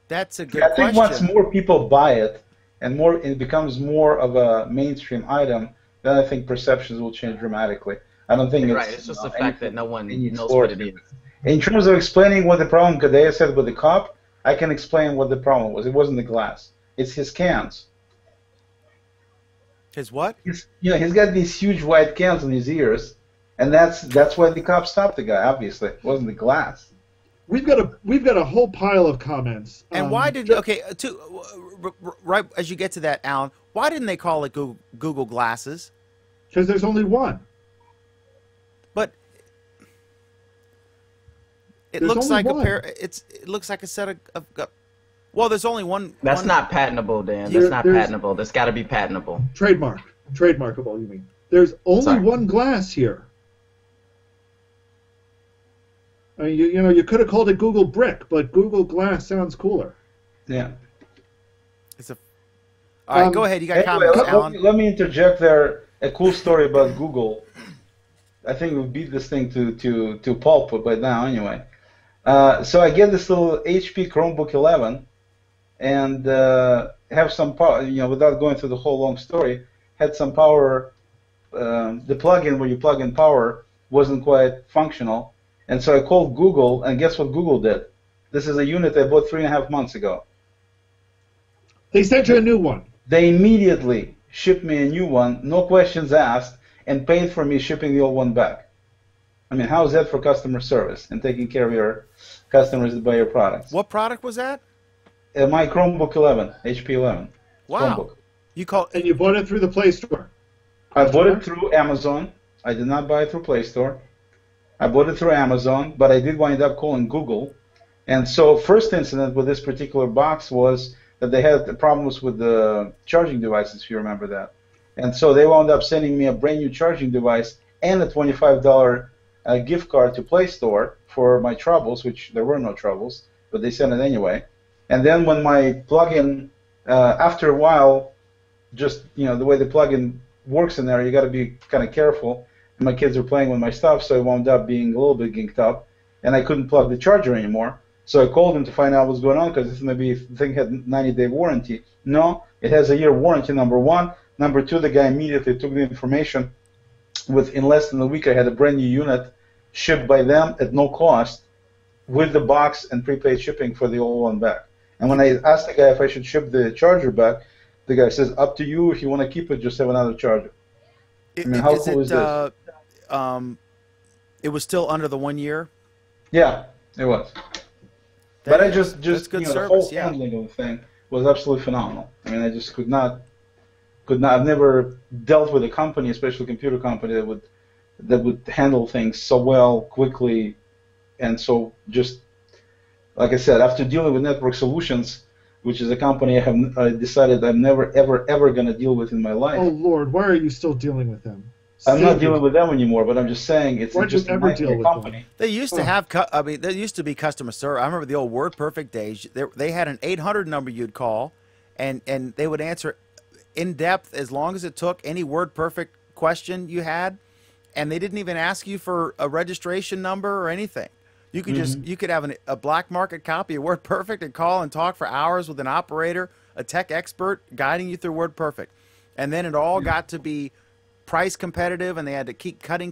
That's a good I think once question. more people buy it and it becomes more of a mainstream item, then I think perceptions will change dramatically. I don't think Right, it's just the fact that no one knows what it is. In terms of explaining what the problem Kadea said with the cop, I can explain what the problem was. It wasn't the glass. It's his cans. His what? He's got these huge white cans on his ears, and that's why the cop stopped the guy. Obviously, it wasn't the glass. We've got a whole pile of comments. And why did right as you get to that, Alan? Why didn't they call it Google Glasses? Because there's only one. But it There's looks only like one. a pair. It looks like a set of well, there's only one. That's one, not patentable, Dan. There- That's not there's- patentable. That's got to be patentable. Trademarkable. You mean? There's only Sorry. one glass here. I mean, you could have called it Google Brick, but Google Glass sounds cooler. Yeah. It's a. All right, go ahead. You got comments, Alan? Let me interject there. A cool story about Google. I think we'll beat this thing to pulp by now anyway. So I get this little HP Chromebook 11 and have some power, without going through the whole long story, had some power. The plug-in where you plug in power wasn't quite functional, and so I called Google, and guess what Google did? This is a unit I bought 3.5 months ago. They sent you a new one. They immediately shipped me a new one, no questions asked, and paid for me shipping the old one back. I mean, how is that for customer service and taking care of your customers that buy your products? What product was that? My Chromebook 11, HP 11. Wow. Chromebook. And you bought it through the Play Store. I bought it through Amazon. I did not buy it through Play Store. I bought it through Amazon, but I did wind up calling Google. And so first incident with this particular box was that they had problems with the charging devices, if you remember that. And so they wound up sending me a brand new charging device and a $25 gift card to Play Store for my troubles, which there were no troubles, but they sent it anyway. And then when my plugin, after a while, just the way the plugin works in there, you got to be kind of careful. And my kids were playing with my stuff, so I wound up being a little bit ginked up, and I couldn't plug the charger anymore. So I called them to find out what's going on, because maybe the thing had 90-day warranty. No, it has a year warranty, number one. Number two, the guy immediately took the information. In less than a week, I had a brand new unit shipped by them at no cost with the box and prepaid shipping for the old one back. And when I asked the guy if I should ship the charger back, the guy says, up to you. If you want to keep it, just have another charger. I mean, how cool is this? It was still under the 1 year? Yeah, it was. But I just that's good the service, whole yeah. handling of the thing was absolutely phenomenal. I mean, I just could not. I've never dealt with a company, especially a computer company, that would handle things so well, quickly, and so just like I said, after dealing with Network Solutions, which is a company I decided I'm never ever going to deal with in my life. Oh Lord, why are you still dealing with them? I'm not dealing with them anymore, but I'm just saying it's just a nightmare company. They used to have, there used to be customer service. I remember the old WordPerfect days. They had an 800 number you'd call, and they would answer in depth as long as it took any WordPerfect question you had, and they didn't even ask you for a registration number or anything. You could you could have a black market copy of WordPerfect and call and talk for hours with an operator, a tech expert guiding you through WordPerfect, and then it all got to be price competitive, and they had to keep cutting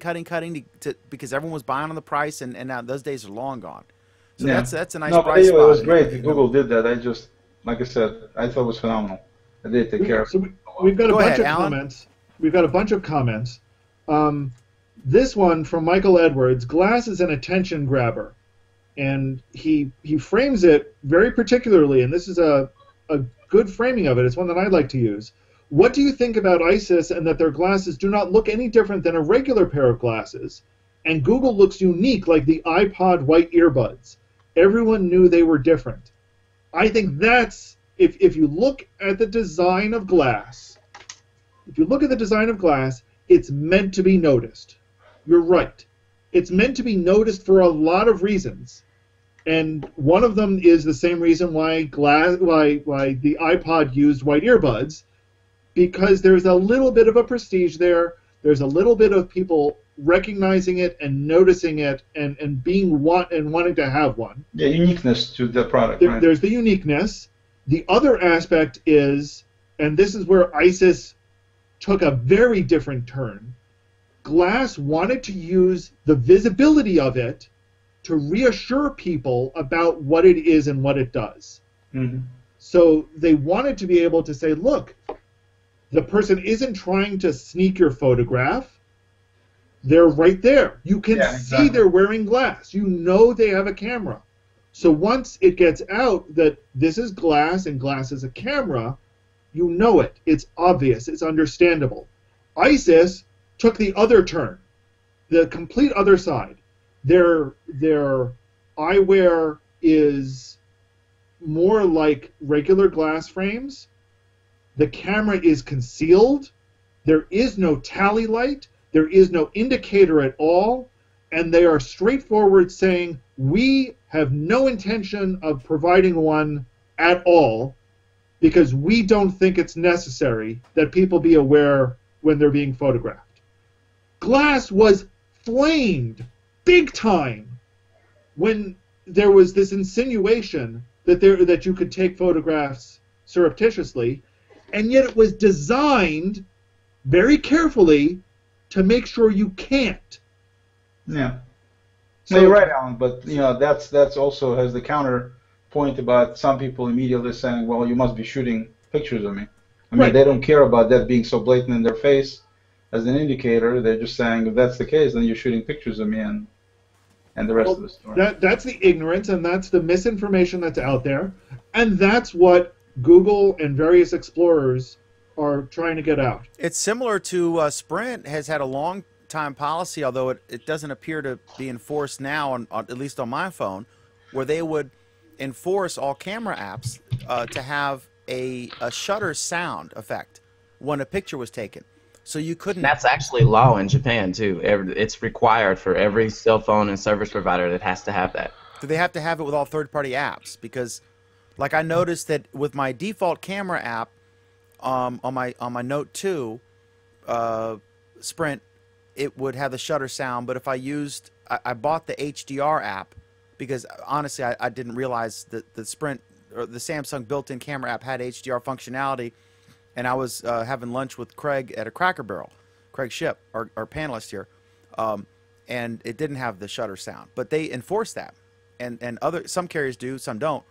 because everyone was buying on the price, and now those days are long gone. So that's a nice but price anyway, spot. it was great that Google did that. I just, like I said, I thought it was phenomenal. I did take care of it. So we've got a bunch of Alan. comments. We've got a bunch of comments. This one from Michael Edwards. Glass is an attention grabber, and he frames it very particularly, and this is a good framing of it. It's one that I'd like to use. What do you think about ISIS and that their glasses do not look any different than a regular pair of glasses? And Google looks unique like the iPod white earbuds. Everyone knew they were different. I think that's, if you look at the design of glass, it's meant to be noticed. You're right. It's meant to be noticed for a lot of reasons. And one of them is the same reason why the iPod used white earbuds, because there's a little bit of a prestige there. There's a little bit of people recognizing it and noticing it and wanting to have one. Yeah, uniqueness to the product. Right? There's the uniqueness. The other aspect is, and this is where ISIS took a very different turn, Glass wanted to use the visibility of it to reassure people about what it is and what it does. Mm-hmm. So they wanted to be able to say, look, the person isn't trying to sneak your photograph. They're right there. You can see they're wearing glass. You know they have a camera. So once it gets out that this is glass and glass is a camera, you know it. It's obvious. It's understandable. ISIS took the other turn, the complete other side. Their eyewear is more like regular glass frames. The camera is concealed. There is no tally light. There is no indicator at all. And they are straightforward saying, we have no intention of providing one at all because we don't think it's necessary that people be aware when they're being photographed. Glass was flamed big time when there was this insinuation that you could take photographs surreptitiously, and yet it was designed very carefully to make sure you can't. Yeah. So No, you're right, Alan. But that's also has the counterpoint about some people immediately saying, "Well, you must be shooting pictures of me." I mean, Right. they don't care about that being so blatant in their face as an indicator. They're just saying, if that's the case, then you're shooting pictures of me, and the rest of the story. That's the ignorance, and that's the misinformation that's out there, and that's what Google and various explorers are trying to get out. It's similar to Sprint has had a long time policy, although it doesn't appear to be enforced now, on at least on my phone, where they would enforce all camera apps to have a shutter sound effect when a picture was taken. So you couldn't. That's actually law in Japan too. It's required for every cell phone and service provider that has to have that. Do they have to have it with all third-party apps? Because, like, I noticed that with my default camera app on my Note 2 Sprint, it would have the shutter sound. But if I used, I bought the HDR app because honestly I didn't realize that the Sprint or the Samsung built-in camera app had HDR functionality. And I was having lunch with Craig at a Cracker Barrel, Craig Ship, our panelist here, and it didn't have the shutter sound. But they enforce that, and some carriers do, some don't.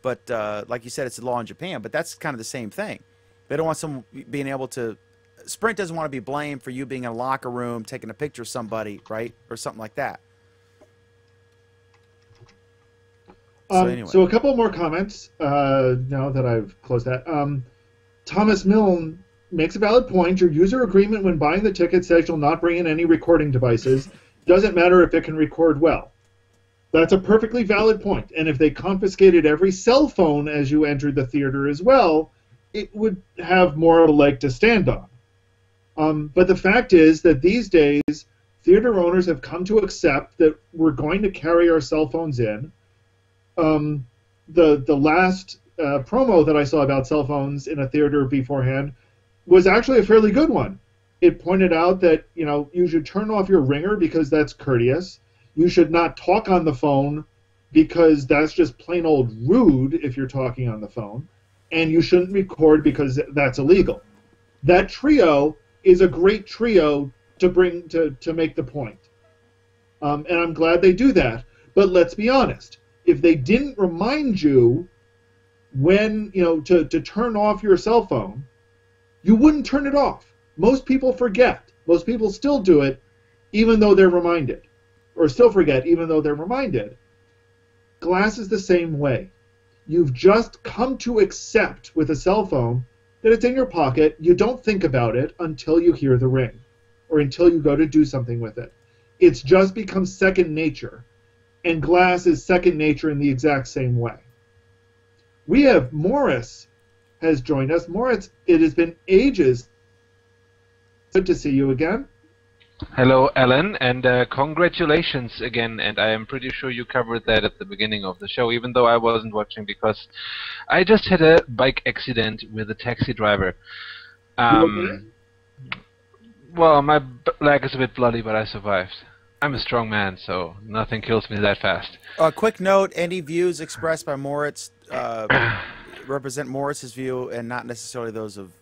But like you said, it's the law in Japan. But that's kind of the same thing. They don't want someone being able to. Sprint doesn't want to be blamed for you being in a locker room taking a picture of somebody, right, or something like that. So anyway. So a couple more comments now that I've closed that. Thomas Milne makes a valid point. Your user agreement when buying the ticket says you'll not bring in any recording devices. Doesn't matter if it can record well. That's a perfectly valid point. And if they confiscated every cell phone as you entered the theater as well, it would have more of a leg to stand on. But the fact is that these days, theater owners have come to accept that we're going to carry our cell phones in. The last promo that I saw about cell phones in a theater beforehand was actually a fairly good one. It pointed out that you should turn off your ringer because that's courteous. You should not talk on the phone because that's just plain old rude if you're talking on the phone. And you shouldn't record because that's illegal. That trio is a great trio to bring to make the point. And I'm glad they do that. But let's be honest. If they didn't remind you when to turn off your cell phone, you wouldn't turn it off. Most people forget. Most people still do it even though they're reminded, or still forget even though they're reminded. Glass is the same way. You've just come to accept with a cell phone that it's in your pocket. You don't think about it until you hear the ring or until you go to do something with it. It's just become second nature, and glass is second nature in the exact same way. We have Morris has joined us. Morris, it has been ages. Good to see you again. Hello, Alan, and congratulations again. And I am pretty sure you covered that at the beginning of the show, even though I wasn't watching because I just had a bike accident with a taxi driver. Okay? Well, my leg is a bit bloody, but I survived. I'm a strong man, so nothing kills me that fast. A quick note, any views expressed by Moritz represent Morris's view and not necessarily those of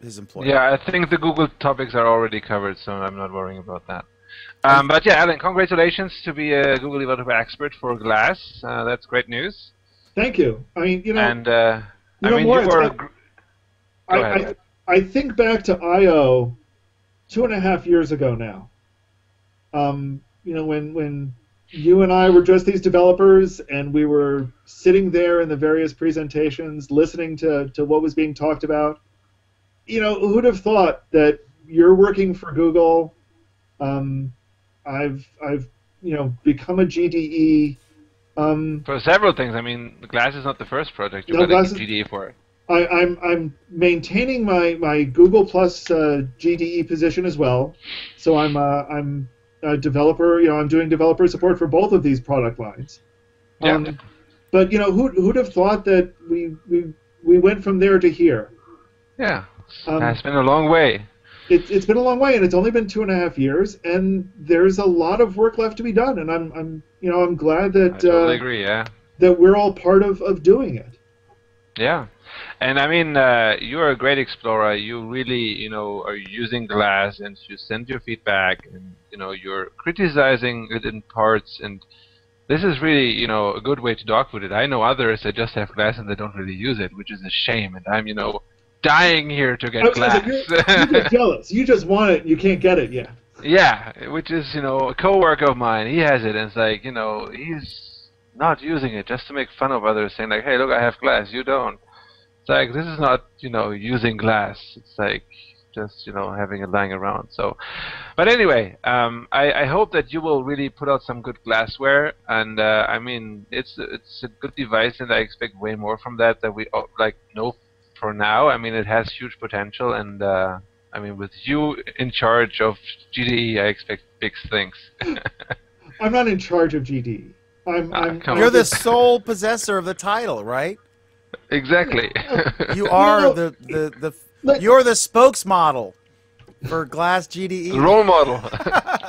his employer. Yeah, I think the Google topics are already covered, so I'm not worrying about that. But yeah, Alan, congratulations to be a Google developer expert for Glass. That's great news. Thank you. I mean, And Morris, Go ahead. I think back to I/O 2.5 years ago now. When you and I were just these developers and we were sitting there in the various presentations listening to what was being talked about, who'd have thought that you're working for Google? I've become a GDE. For several things. I mean, Glass is not the first project you got a GDE for. I'm maintaining my Google Plus GDE position as well. So I'm a developer. I'm doing developer support for both of these product lines. Yeah. But who'd have thought that we went from there to here? Yeah. It's been a long way. it's been a long way, and it's only been 2.5 years, and there's a lot of work left to be done, and I'm glad that I totally agree. Yeah. that we're all part of doing it. Yeah, and I mean, you're a great explorer. You really, are using glass, and you send your feedback, and you're criticizing it in parts, and this is really, a good way to talk with it. I know others that just have glass and they don't really use it, which is a shame. And I'm, dying here to get glass. You get jealous. You just want it. You can't get it yet. Yeah, which is, a coworker of mine. He has it, and it's like, he's not using it just to make fun of others, saying like, hey, look, I have glass, you don't. It's like, this is not, using glass. It's like just, having it lying around. So, but anyway, I hope that you will really put out some good glassware, and I mean, it's a good device, and I expect way more from that we know for now. I mean, it has huge potential, and I mean, with you in charge of GDE, I expect big things. I'm not in charge of GDE. You're the sole possessor of the title, right? Exactly. You are you're the spokesmodel for Glass GDE. Role model.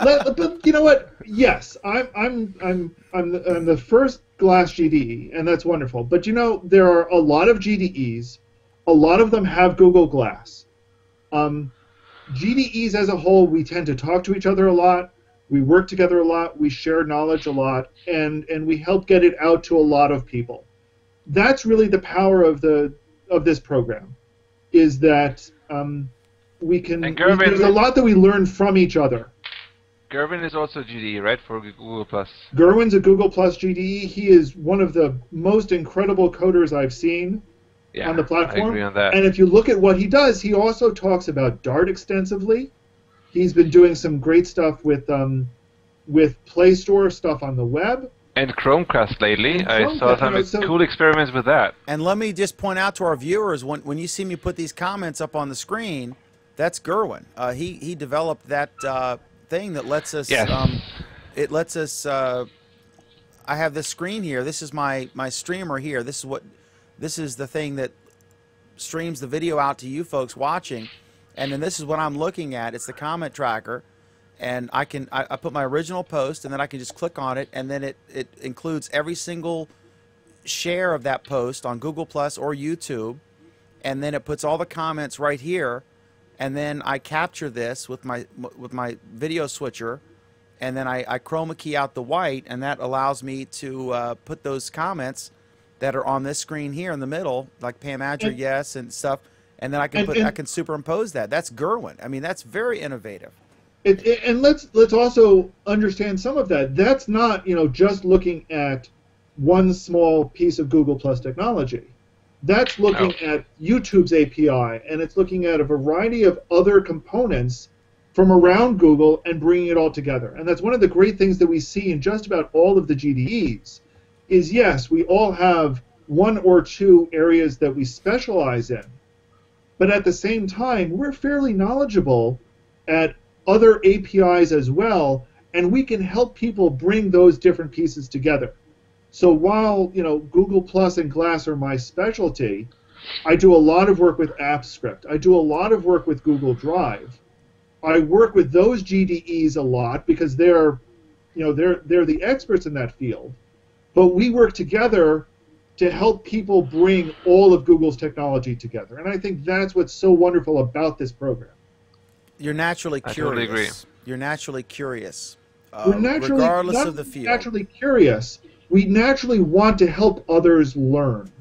But you know what? Yes, I'm the first Glass GDE, and that's wonderful. But there are a lot of GDEs. A lot of them have Google Glass. GDEs as a whole, we tend to talk to each other a lot. We work together a lot. We share knowledge a lot, and we help get it out to a lot of people. That's really the power of this program, is that we can. There's a lot that we learn from each other. Gerwin is also GDE, right, for Google Plus? Gerwin's a Google Plus GDE. He is one of the most incredible coders I've seen on the platform. I agree on that. And if you look at what he does, he also talks about Dart extensively. He's been doing some great stuff with Play Store stuff on the web. And Chromecast lately. I saw some cool experiments with that. And let me just point out to our viewers, when you see me put these comments up on the screen, that's Gerwin. He developed that thing that lets us. Yes. It lets us. I have this screen here. This is my streamer here. This is the thing that streams the video out to you folks watching, and then this is what I'm looking at. It's the comment tracker, and I put my original post, and then I can just click on it, and then it includes every single share of that post on Google Plus or YouTube, and then it puts all the comments right here, and then I capture this with my video switcher, and then I chroma key out the white, and that allows me to put those comments that are on this screen here in the middle, like Pam Adger, yes, and stuff, and then I can superimpose that. That's Gerwin. I mean, that's very innovative. And let's also understand some of that. That's not just looking at one small piece of Google Plus technology. That's looking at YouTube's API, and it's looking at a variety of other components from around Google and bringing it all together. And that's one of the great things that we see in just about all of the GDEs. Is yes, we all have one or two areas that we specialize in, but at the same time, we're fairly knowledgeable at other APIs as well, and we can help people bring those different pieces together. So while Google Plus and Glass are my specialty, I do a lot of work with AppScript. I do a lot of work with Google Drive. I work with those GDEs a lot because they're the experts in that field. But we work together to help people bring all of Google's technology together. And I think that's what's so wonderful about this program. You're naturally curious. I totally agree. You're naturally curious. We're naturally, regardless of the field. Naturally curious. We naturally want to help others learn.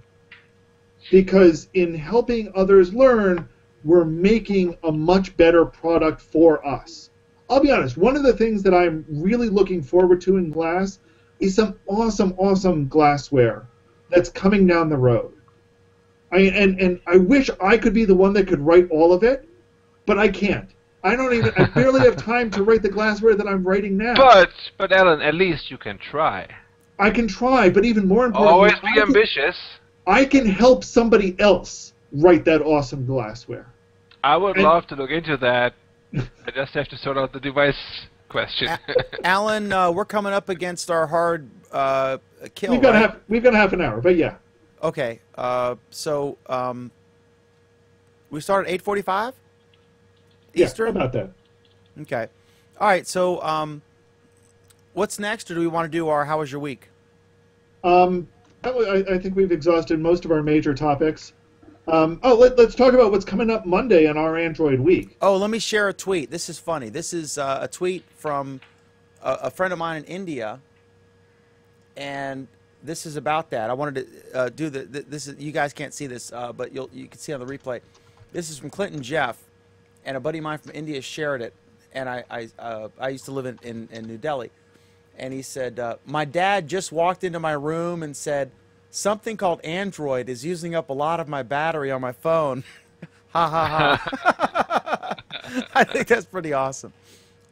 Because in helping others learn, we're making a much better product for us. I'll be honest, one of the things that I'm really looking forward to in Glass is some awesome glassware that's coming down the road. And I wish I could be the one that could write all of it, but I can't. I barely have time to write the glassware that I'm writing now. But Alan, at least you can try. I can try, but even more importantly, always be ambitious. I can help somebody else write that awesome glassware. I would love to look into that. I just have to sort out the device question. Alan, we're coming up against our hard kill. We've got half an hour, but yeah. Okay, so we start at 8:45. Eastern? Yeah, about that. Okay. All right. So, what's next, or do we want to do our How Was Your Week? I think we've exhausted most of our major topics. Let's talk about what's coming up Monday on our Android week. Oh, let me share a tweet. This is funny. This is a tweet from a friend of mine in India, and this is about that. I wanted to do this. Is, you guys can't see this, but you can see on the replay. This is from Clinton Jeff, and a buddy of mine from India shared it. And I used to live in New Delhi, and he said, my dad just walked into my room and said, something called Android is using up a lot of my battery on my phone. Ha ha ha. I think that's pretty awesome.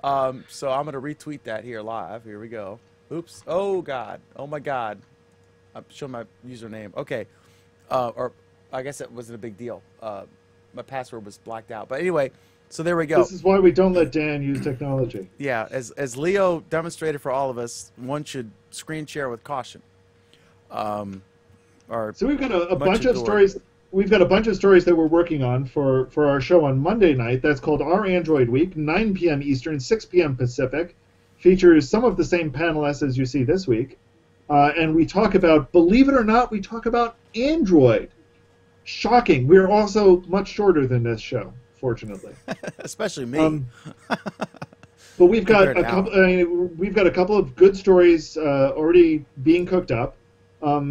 So I'm going to retweet that here live. Here we go. Oops. Oh, God. Oh, my God. I'm showing my username. Okay. Or I guess that wasn't a big deal. My password was blacked out. But anyway, so there we go. This is why we don't let Dan use technology. Yeah. As Leo demonstrated for all of us, one should screen share with caution. So we've got a bunch of stories. We've got a bunch of stories that we're working on for our show on Monday night. That's called Our Android Week, 9 p.m. Eastern, 6 p.m. Pacific. Features some of the same panelists as you see this week. And we talk about, believe it or not, we talk about Android. Shocking. We're also much shorter than this show, fortunately. Especially me. But we've got a couple of good stories already being cooked up.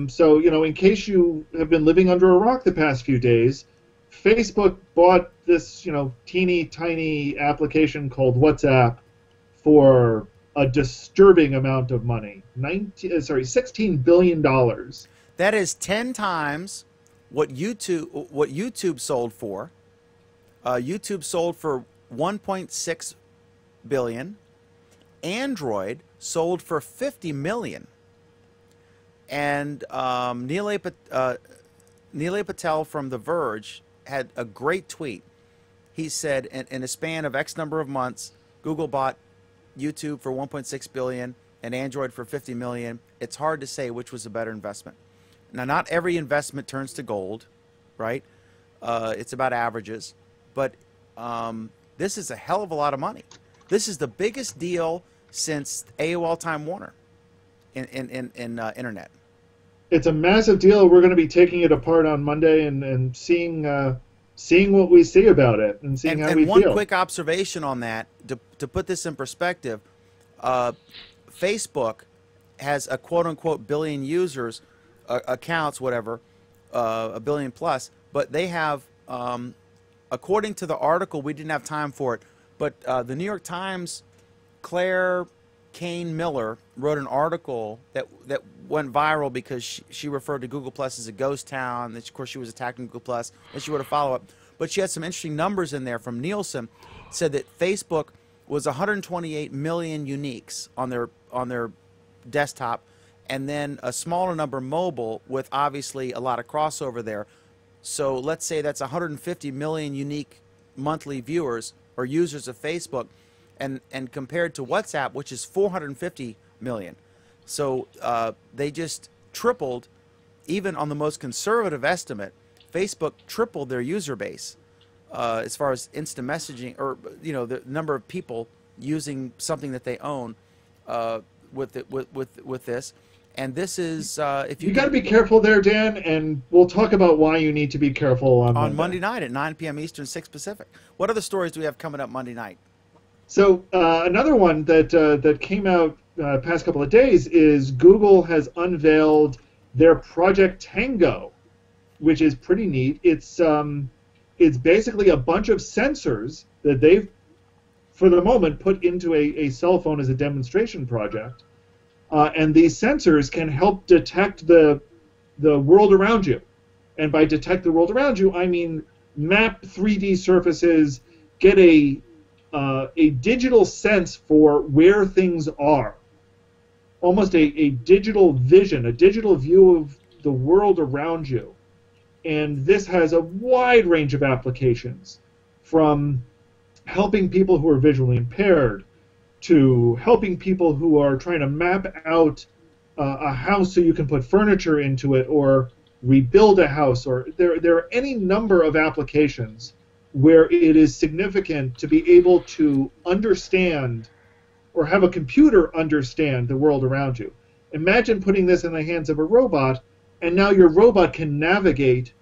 So, in case you have been living under a rock the past few days, Facebook bought this, teeny tiny application called WhatsApp for a disturbing amount of money. $16 billion. That is 10 times what YouTube sold for. YouTube sold for $1.6 billion. Android sold for $50 million. And Nilay Patel from The Verge had a great tweet. He said, in a span of X number of months, Google bought YouTube for $1.6 billion and Android for $50 million. It's hard to say which was a better investment. Now, not every investment turns to gold, right? It's about averages. But this is a hell of a lot of money. This is the biggest deal since AOL Time Warner in internet. It's a massive deal. We're going to be taking it apart on Monday and seeing what we see about it and seeing how we feel. And one quick observation on that, to put this in perspective, Facebook has a quote-unquote billion users, accounts, whatever, a billion plus, but they have, according to the article, we didn't have time for it, but the New York Times, Claire Kane Miller wrote an article that went viral because she referred to Google Plus as a ghost town. Of course, she was attacking Google Plus, and she wrote a follow-up. But she had some interesting numbers in there from Nielsen. Said that Facebook was 128 million uniques on their desktop, and then a smaller number mobile, with obviously a lot of crossover there. So let's say that's 150 million unique monthly viewers or users of Facebook. And compared to WhatsApp, which is 450 million. So they just tripled, even on the most conservative estimate, Facebook tripled their user base as far as instant messaging, or the number of people using something that they own with this. And this is if you got to be careful there, Dan, and we'll talk about why you need to be careful on Monday night at 9 p.m. Eastern, 6 Pacific. What other stories do we have coming up Monday night? So another one that came out past couple of days is Google has unveiled their Project Tango, which is pretty neat. It's basically a bunch of sensors that they've, for the moment, put into a cell phone as a demonstration project, and these sensors can help detect the world around you. And by detect the world around you, I mean map 3D surfaces, get a digital sense for where things are, almost a digital vision, a digital view of the world around you. And this has a wide range of applications, from helping people who are visually impaired to helping people who are trying to map out a house so you can put furniture into it, or rebuild a house, or there are any number of applications where it is significant to be able to understand or have a computer understand the world around you. Imagine putting this in the hands of a robot, and now your robot can navigate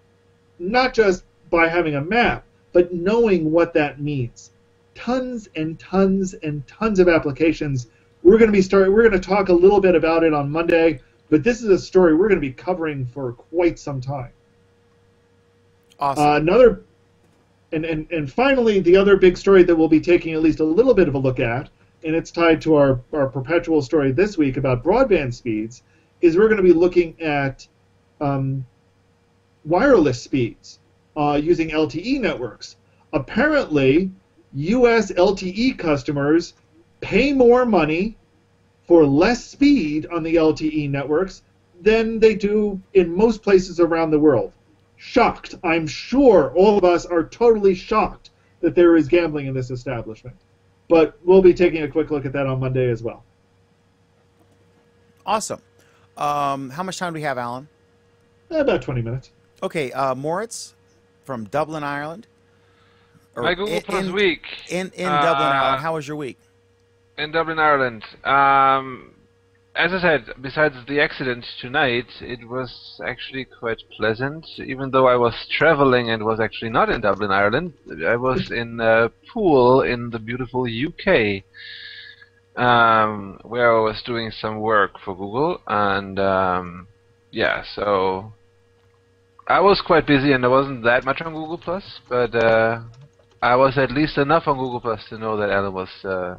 not just by having a map, but knowing what that means. Tons and tons and tons of applications. We're going to talk a little bit about it on Monday, but this is a story we're going to be covering for quite some time. Awesome. And finally, the other big story that we'll be taking at least a little bit of a look at, and it's tied to our perpetual story this week about broadband speeds, is we're going to be looking at wireless speeds using LTE networks. Apparently, U.S. LTE customers pay more money for less speed on the LTE networks than they do in most places around the world. Shocked. I'm sure all of us are totally shocked that there is gambling in this establishment. But we'll be taking a quick look at that on Monday as well. Awesome. How much time do we have, Alan? About 20 minutes. Okay, Moritz from Dublin, Ireland. My Google Plus week. In Dublin, Ireland. How was your week? In Dublin, Ireland. As I said, besides the accident tonight, it was actually quite pleasant. Even though I was traveling and was actually not in Dublin, Ireland, I was in Poole in the beautiful UK, where I was doing some work for Google, and yeah, so I was quite busy, and there wasn't that much on Google Plus, but I was at least enough on Google Plus to know that Alan was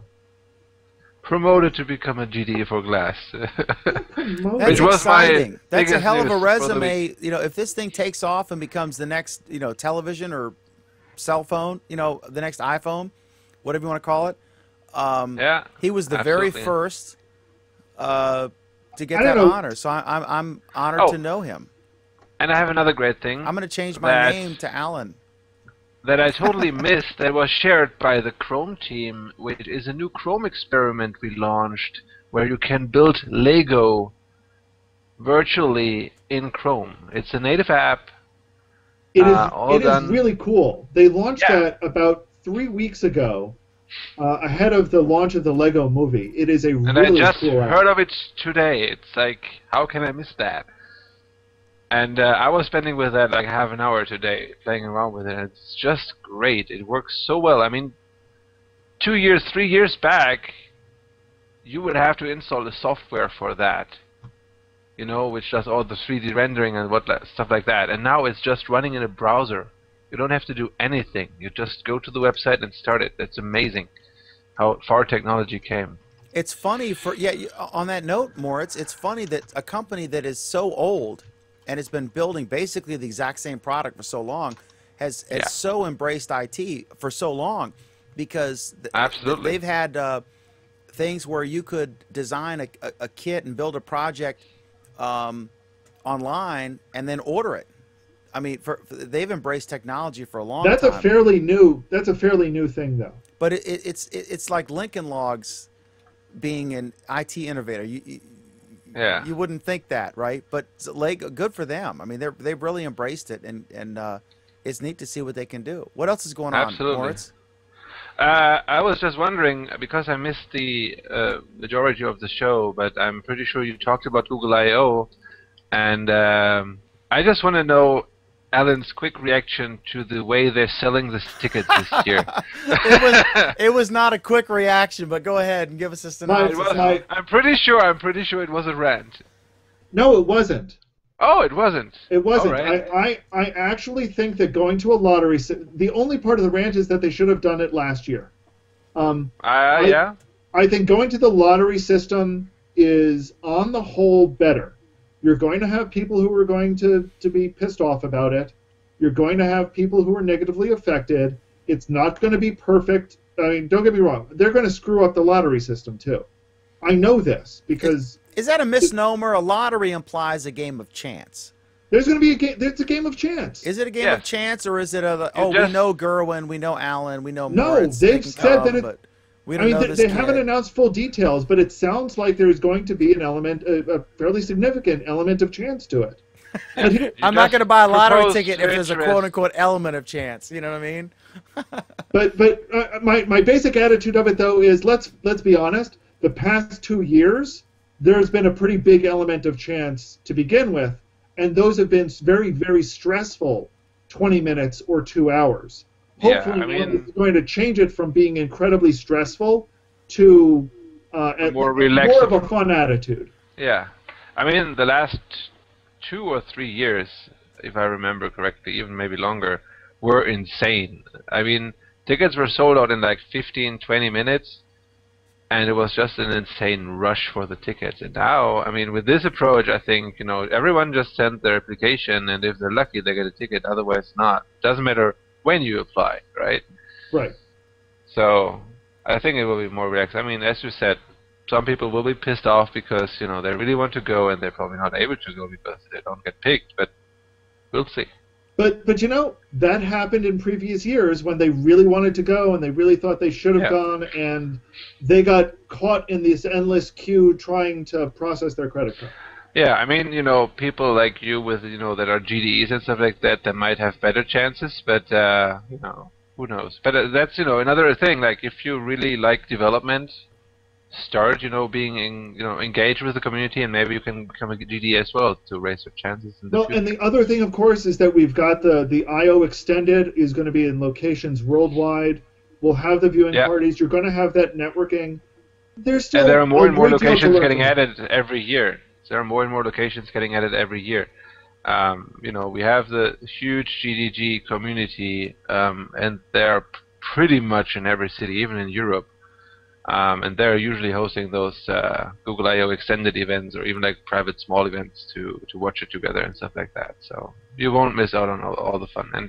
promoted to become a GDE for Glass. That's exciting. That's a hell of a resume. You know, if this thing takes off and becomes the next, you know, television or cell phone, you know, the next iPhone, whatever you want to call it. Yeah, he was the very first to get that honor. So I'm honored to know him. And I have another great thing. I'm going to change my name to Alan. That I totally missed, that was shared by the Chrome team, which is a new Chrome experiment we launched where you can build Lego virtually in Chrome. It's a native app. It is really cool. They launched that about 3 weeks ago, ahead of the launch of the Lego movie. It is a really cool app. And I just heard of it today. It's like, how can I miss that? And I was spending with that like half an hour today, playing around with it. And it's just great. It works so well. I mean, 2 years, 3 years back, you would have to install the software for that, you know, which does all the 3D rendering and stuff like that. And now it's just running in a browser. You don't have to do anything. You just go to the website and start it. It's amazing how far technology came. It's funny on that note, Moritz, it's funny that a company that is so old and has been building basically the exact same product for so long, has so embraced IT for so long, because they've had things where you could design a kit and build a project online and then order it. I mean, they've embraced technology for a long time. That's a fairly new thing, though. But it's like Lincoln Logs being an IT innovator. You wouldn't think that, right? But Lego, good for them. I mean, they've really embraced it, and it's neat to see what they can do. What else is going on, Moritz? I was just wondering, because I missed the majority of the show, but I'm pretty sure you talked about Google I/O, and I just want to know Alan's quick reaction to the way they're selling the tickets this year. It was not a quick reaction, but go ahead and give us a synopsis. I'm pretty sure it was a rant. No, it wasn't. Oh, it wasn't. It wasn't. Right. I actually think that going to a lottery, the only part of the rant is that they should have done it last year. Yeah. I think going to the lottery system is, on the whole, better. You're going to have people who are going to be pissed off about it. You're going to have people who are negatively affected. It's not going to be perfect. I mean, don't get me wrong. They're going to screw up the lottery system, too. I know this because... Is that a misnomer? A lottery implies a game of chance. There's going to be a game. There's a game of chance. Is it a game of chance, or is it we know Gerwin, we know Alan, we know Moritz, No, they've said that it... We don't know this they haven't announced full details, but it sounds like there's going to be an element, a fairly significant element of chance to it. I'm not going to buy a lottery propose ticket if there's a interest. quote-unquote element of chance. You know what I mean? But my basic attitude of it though is let's be honest. The past 2 years, there's been a pretty big element of chance to begin with, and those have been very, very stressful 20 minutes or 2 hours. Yeah, Hopefully, I mean- one is going to change it from being incredibly stressful to More relaxed. more of a fun attitude. Yeah, I mean the last 2 or 3 years, if I remember correctly, even maybe longer, were insane. I mean, tickets were sold out in like 15, 20 minutes, and it was just an insane rush for the tickets. And now, I mean, with this approach, I think, you know, everyone just sends their application, and if they're lucky, they get a ticket. Otherwise, not. Doesn't matter when you apply, right? Right. So I think it will be more relaxed. I mean, as you said, some people will be pissed off because, you know, they really want to go and they're probably not able to go because they don't get picked, but we'll see. But you know, that happened in previous years when they really wanted to go and they really thought they should have Yeah. gone, and they got caught in this endless queue trying to process their credit card. Yeah, I mean, you know, people like you with, you know, that are GDEs and stuff like that, they might have better chances, but, you know, who knows? But that's, you know, another thing, like, if you really like development, start, you know, being, engaged with the community, and maybe you can become a GDE as well to raise your chances in the Well, future. and the other thing, of course, is that we've got the I/O Extended is going to be in locations worldwide. We'll have the viewing Yeah. parties. You're going to have that networking. There's still And there are more a and more great deal to locations learn getting from it. added every year. There are more and more locations getting added every year. You know, we have the huge GDG community, and they are pretty much in every city, even in Europe. And they're usually hosting those Google I/O extended events, or even like private small events to watch it together and stuff like that. So you won't miss out on all the fun. And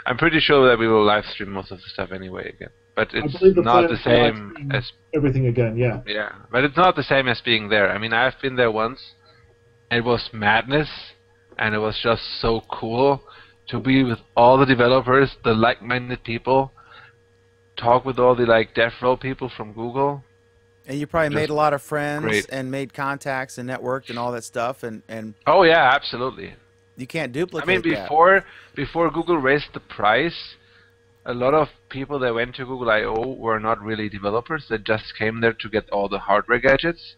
I'm pretty sure that we will live stream most of the stuff anyway again. But I it's believe the not plan the is to live same stream as everything again. Yeah. yeah, but it's not the same as being there. I mean, I've been there once. It was madness, and it was just so cool to be with all the developers, the like-minded people, talk with all the like DevRel people from Google. And you probably made Just a lot of friends great. and made contacts and networked and all that stuff, and Oh yeah, absolutely. you can't I duplicate mean, that. before Google raised the price, a lot of people that went to Google I/O were not really developers. They just came there to get all the hardware gadgets.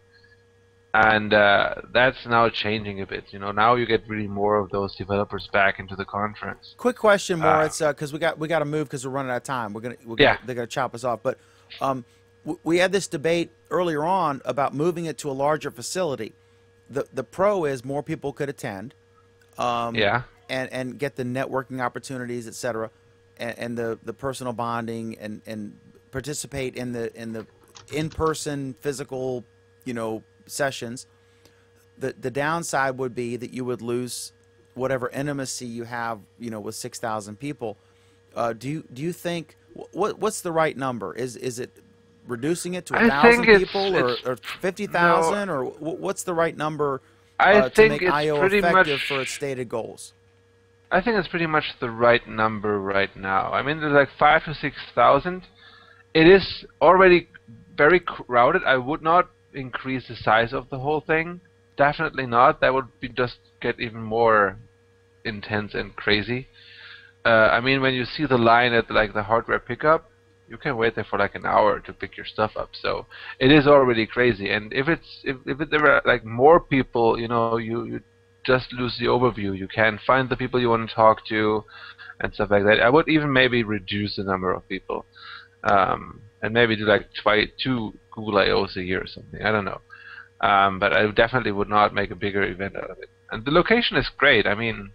And that's now changing a bit. You know, now you get really more of those developers back into the conference. Quick question, Moritz, because we got to move because we're running out of time. Yeah. They're gonna chop us off. But we had this debate earlier on about moving it to a larger facility. The pro is more people could attend. Yeah. And get the networking opportunities, etc., and the personal bonding and participate in the in-person physical, you know, sessions. The downside would be that you would lose whatever intimacy you have, you know, with 6,000 people. Do you think what's the right number? Is it reducing it to I 1,000 think people or 50,000 or what's the right number I to think make it's I/O pretty effective much. for its stated goals? I think it's pretty much the right number right now. I mean, there's like 5,000 to 6,000. It is already very crowded. I would not increase the size of the whole thing. Definitely not. That would be just get even more intense and crazy. I mean, when you see the line at like the hardware pickup, you can wait there for like an hour to pick your stuff up. So it is already crazy. And if there were like more people, you know, you just lose the overview. You can find the people you want to talk to and stuff like that. I would even maybe reduce the number of people. And maybe do like 2 Google I/Os a year or something. I don't know. But I definitely would not make a bigger event out of it. And the location is great. I mean,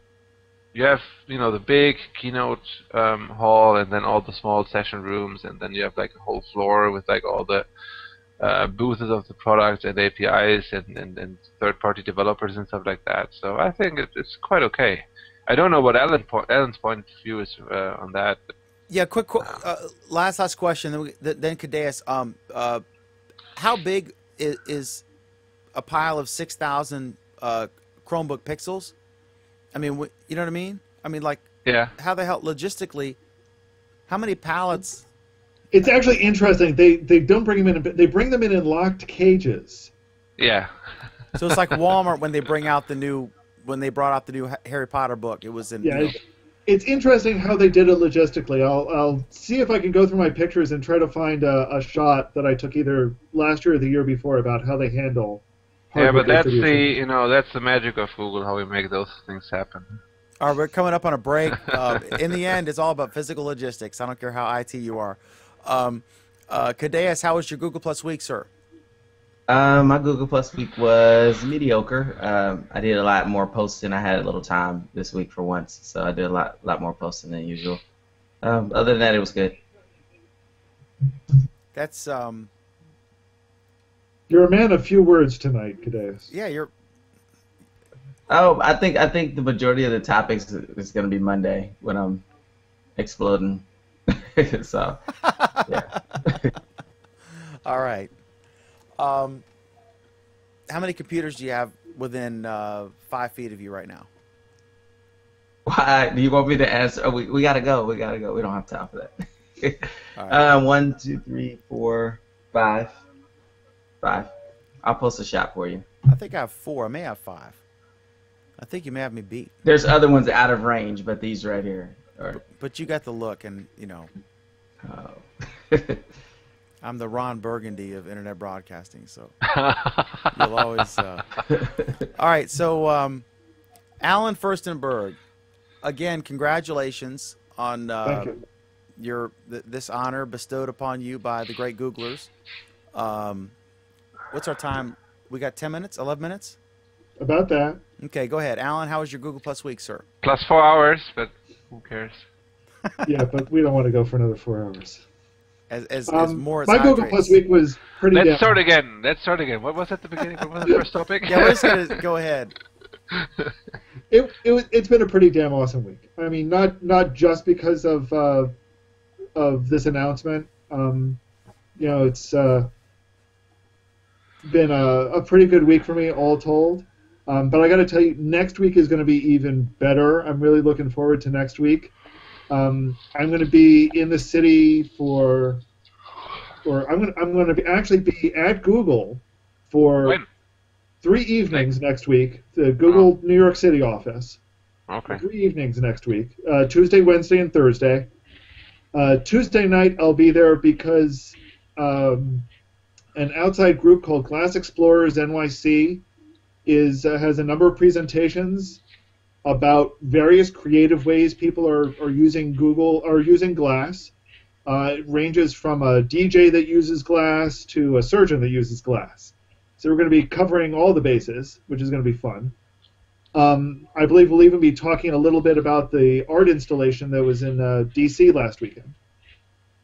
you have, you know, the big keynote hall, and then all the small session rooms, and then you have like a whole floor with like all the booths of the products and APIs and third-party developers and stuff like that. So I think it's quite okay. I don't know what Alan's point of view is on that. But Yeah, quick last question. Then Cadeas, how big is a pile of 6,000 Chromebook Pixels? I mean, you know what I mean? I mean, like, yeah. how the hell logistically? How many pallets? It's actually interesting. They don't bring them in. They bring them in locked cages. Yeah. So it's like Walmart when they bring out the new when they brought out the new Harry Potter book. It was in. Yeah, You know, it's interesting how they did it logistically. I'll see if I can go through my pictures and try to find a shot that I took either last year or the year before about how they handle. Yeah, hardware but that's distribution. that's the magic of Google, how we make those things happen. all right, we're coming up on a break. In the end, it's all about physical logistics. I don't care how IT you are. Cadeas, how was your Google Plus week, sir? My Google Plus week was mediocre. I did a lot more posting. I had a little time this week for once, so I did a lot more posting than usual. Other than that, it was good. That's You're a man of few words tonight, Cadeas. yeah, you're. Oh, I think the majority of the topics is going to be Monday when I'm exploding. So, yeah. All right. How many computers do you have within 5 feet of you right now? Why do you want me to answer? Oh, we gotta go. We gotta go. We don't have time for that. All right. 1, 2, 3, 4, 5. 5. I'll post a shot for you. I think I have 4. I may have 5. I think you may have me beat. There's other ones out of range, but these right here are. But you got the look, and Oh. I'm the Ron Burgundy of internet broadcasting, so you'll always. All right, so Alan Furstenberg, again, congratulations on Thank you. this honor bestowed upon you by the great Googlers. What's our time? We got 10 minutes, 11 minutes? About that. Okay, go ahead. Alan, how was your Google Plus week, sir? Plus 4 hours, but who cares? Yeah, but we don't want to go for another 4 hours. As more as My Google hydrates. Plus week was pretty. Let's damn- start again. Let's start again. What was at the beginning? What was the first topic? Yeah, we're just going to go ahead. It's been a pretty damn awesome week. I mean, not just because of this announcement. It's been a pretty good week for me, all told. But I got to tell you, next week is going to be even better. I'm really looking forward to next week. I'm going to be in the city I'm going to actually be at Google for When? 3 evenings next week. The Google New York City office. Okay. 3 evenings next week. Tuesday, Wednesday, and Thursday. Tuesday night I'll be there because an outside group called Glass Explorers NYC has a number of presentations about various creative ways people are using Google or using Glass. It ranges from a DJ that uses Glass to a surgeon that uses Glass. So we're going to be covering all the bases, which is going to be fun. I believe we'll even be talking a little bit about the art installation that was in D.C. last weekend.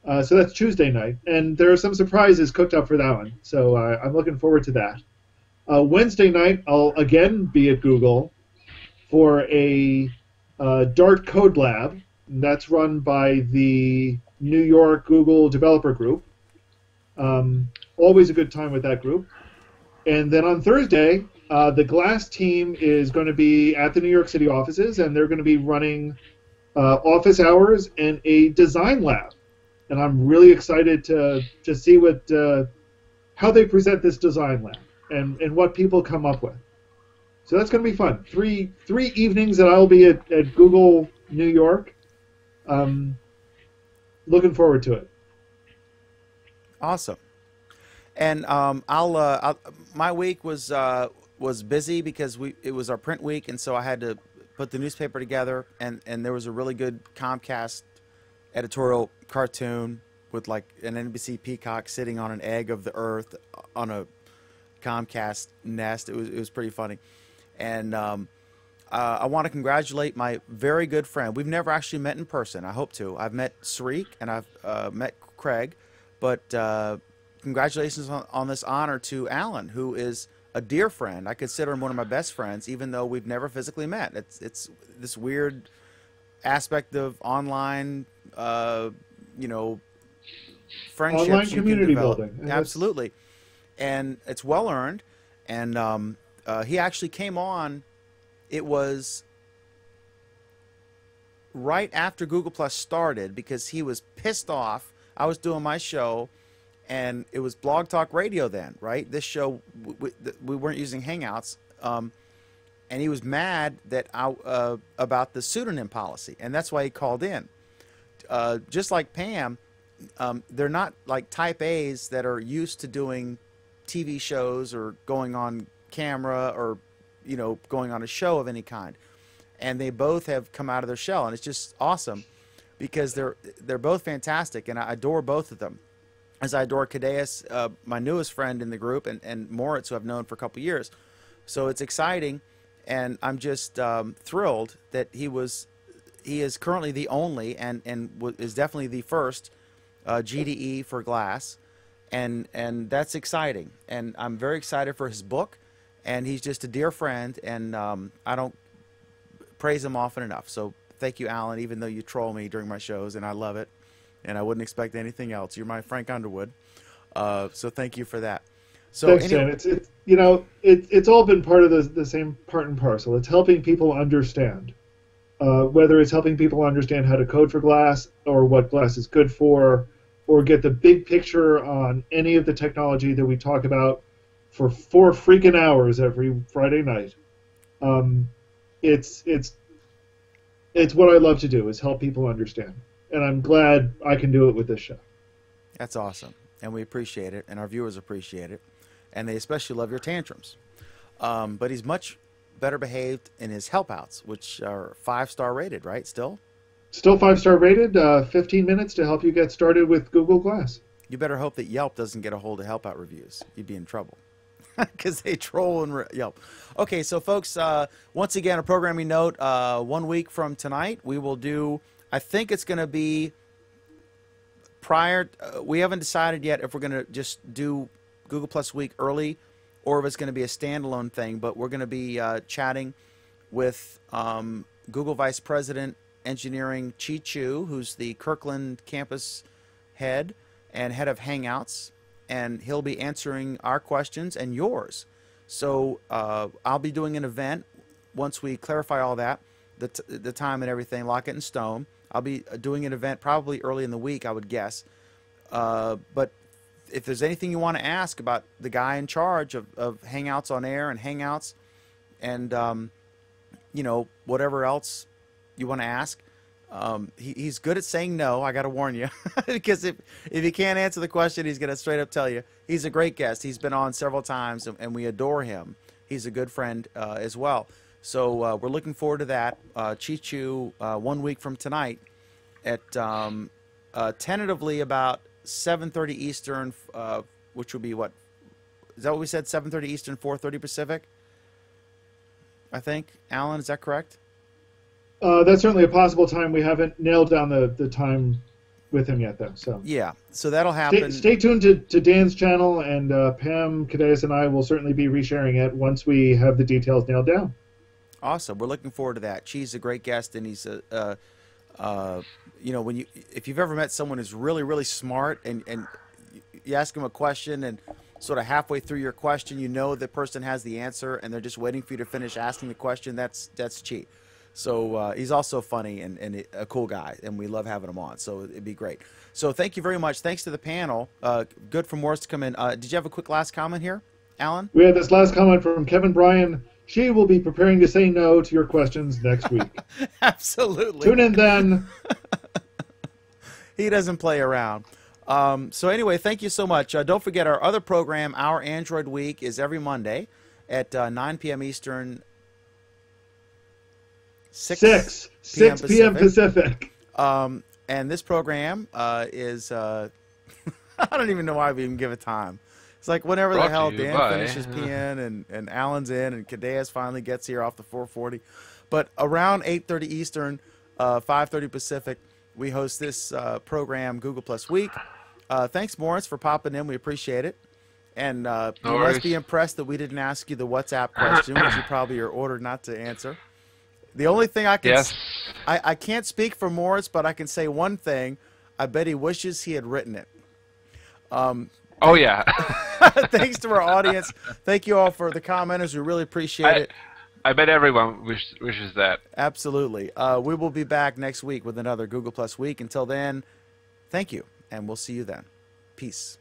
So that's Tuesday night, and there are some surprises cooked up for that one. So I'm looking forward to that. Wednesday night, I'll again be at Google for a Dart Code Lab. That's run by the New York Google Developer Group. Always a good time with that group. And then on Thursday, the Glass team is going to be at the New York City offices, and they're going to be running office hours and a design lab. And I'm really excited to see how they present this design lab and what people come up with. So that's going to be fun. Three evenings that I'll be at Google New York. Looking forward to it. Awesome. And my week was busy because it was our print week, and so I had to put the newspaper together, and there was a really good Comcast editorial cartoon with like an NBC peacock sitting on an egg of the Earth on a Comcast nest. It was pretty funny, and I want to congratulate my very good friend. We've never actually met in person. I hope to. I've met Sarik and I've met Craig, but congratulations on this honor to Alan, who is a dear friend. I consider him one of my best friends, even though we've never physically met. It's this weird aspect of online, friendships. Online you community can develop. building. Absolutely. And it's well earned. And he actually came on. It was right after Google Plus started because he was pissed off. I was doing my show, and it was Blog Talk Radio then, right? This show, we weren't using Hangouts. and he was mad that about the pseudonym policy, and that's why he called in. Just like Pam, they're not like type A's that are used to doing TV shows or going on camera or, you know, going on a show of any kind. And they both have come out of their shell, and it's just awesome because they're both fantastic, and I adore both of them. As I adore Cadeas, my newest friend in the group, and Moritz, who I've known for a couple years. So it's exciting, and I'm just thrilled that he is currently the only and is definitely the first GDE for glass, and that's exciting. And I'm very excited for his book, and he's just a dear friend, and I don't praise him often enough. So thank you, Alan, even though you troll me during my shows, and I love it, and I wouldn't expect anything else. You're my Frank Underwood, so thank you for that. So thanks, Jan. It's you know, it's all been part of the same part and parcel. It's helping people understand, whether it's helping people understand how to code for glass or what glass is good for, or get the big picture on any of the technology that we talk about for 4 freaking hours every Friday night. It's what I love to do, is help people understand, and I'm glad I can do it with this show. That's awesome, and we appreciate it, and our viewers appreciate it, and they especially love your tantrums. But he's much better behaved in his helpouts, which are 5-star rated, right? Still 5-star rated. 15 minutes to help you get started with Google Glass. You better hope that Yelp doesn't get a hold of help out reviews. You'd be in trouble. Because they troll and Yelp. Okay, so folks, once again, a programming note. 1 week from tonight, we will do, I think it's going to be prior, we haven't decided yet if we're going to just do Google Plus Week early or if it's going to be a standalone thing, but we're going to be chatting with Google Vice President Engineering Chi Chu, who's the Kirkland campus head and head of Hangouts, and he'll be answering our questions and yours. So I'll be doing an event once we clarify all that, the time and everything, lock it in stone. I'll be doing an event probably early in the week, I would guess. But if there's anything you want to ask about the guy in charge of Hangouts on Air and Hangouts and, you know, whatever else you want to ask, he's good at saying no. I got to warn you, because if he can't answer the question, he's going to straight up tell you. He's a great guest. He's been on several times, and we adore him. He's a good friend as well. So we're looking forward to that. Chi Chu, 1 week from tonight at tentatively about 7:30 Eastern, which would be what? Is that what we said? 7:30 Eastern, 4:30 Pacific? I think. Alan, is that correct? That's certainly a possible time. We haven't nailed down the time with him yet, though. So yeah, so that'll happen. Stay tuned to Dan's channel, and Pam, Cadeas, and I will certainly be resharing it once we have the details nailed down. Awesome. We're looking forward to that. Chi's a great guest, and he's a, you know, if you've ever met someone who's really, really smart, and you ask them a question, and sort of halfway through your question, you know the person has the answer, and they're just waiting for you to finish asking the question. That's Chi. So he's also funny and a cool guy, and we love having him on. So it'd be great. So thank you very much. Thanks to the panel. Good for Morris to come in. Did you have a quick last comment here, Alan? We have this last comment from Kevin Bryan. She will be preparing to say no to your questions next week. Absolutely. Tune in then. He doesn't play around. So anyway, thank you so much. Don't forget our other program, Our Android Week, is every Monday at 9 p.m. Eastern, 6 p.m. Pacific. And this program is, I don't even know why we even give a time. It's like whenever the hell Dan finishes peeing and Alan's in and Cadeas finally gets here off the 440. But around 8:30 Eastern, 5:30 Pacific, we host this program, Google Plus Week. Thanks, Morris, for popping in. We appreciate it. And you must be impressed that we didn't ask you the WhatsApp question, which you probably are ordered not to answer. The only thing I can I can't speak for Morris, but I can say one thing. I bet he wishes he had written it. Oh, yeah. Thanks to our audience. Thank you all for the commenters. We really appreciate it. I bet everyone wishes that. Absolutely. We will be back next week with another Google Plus Week. Until then, thank you, and we'll see you then. Peace.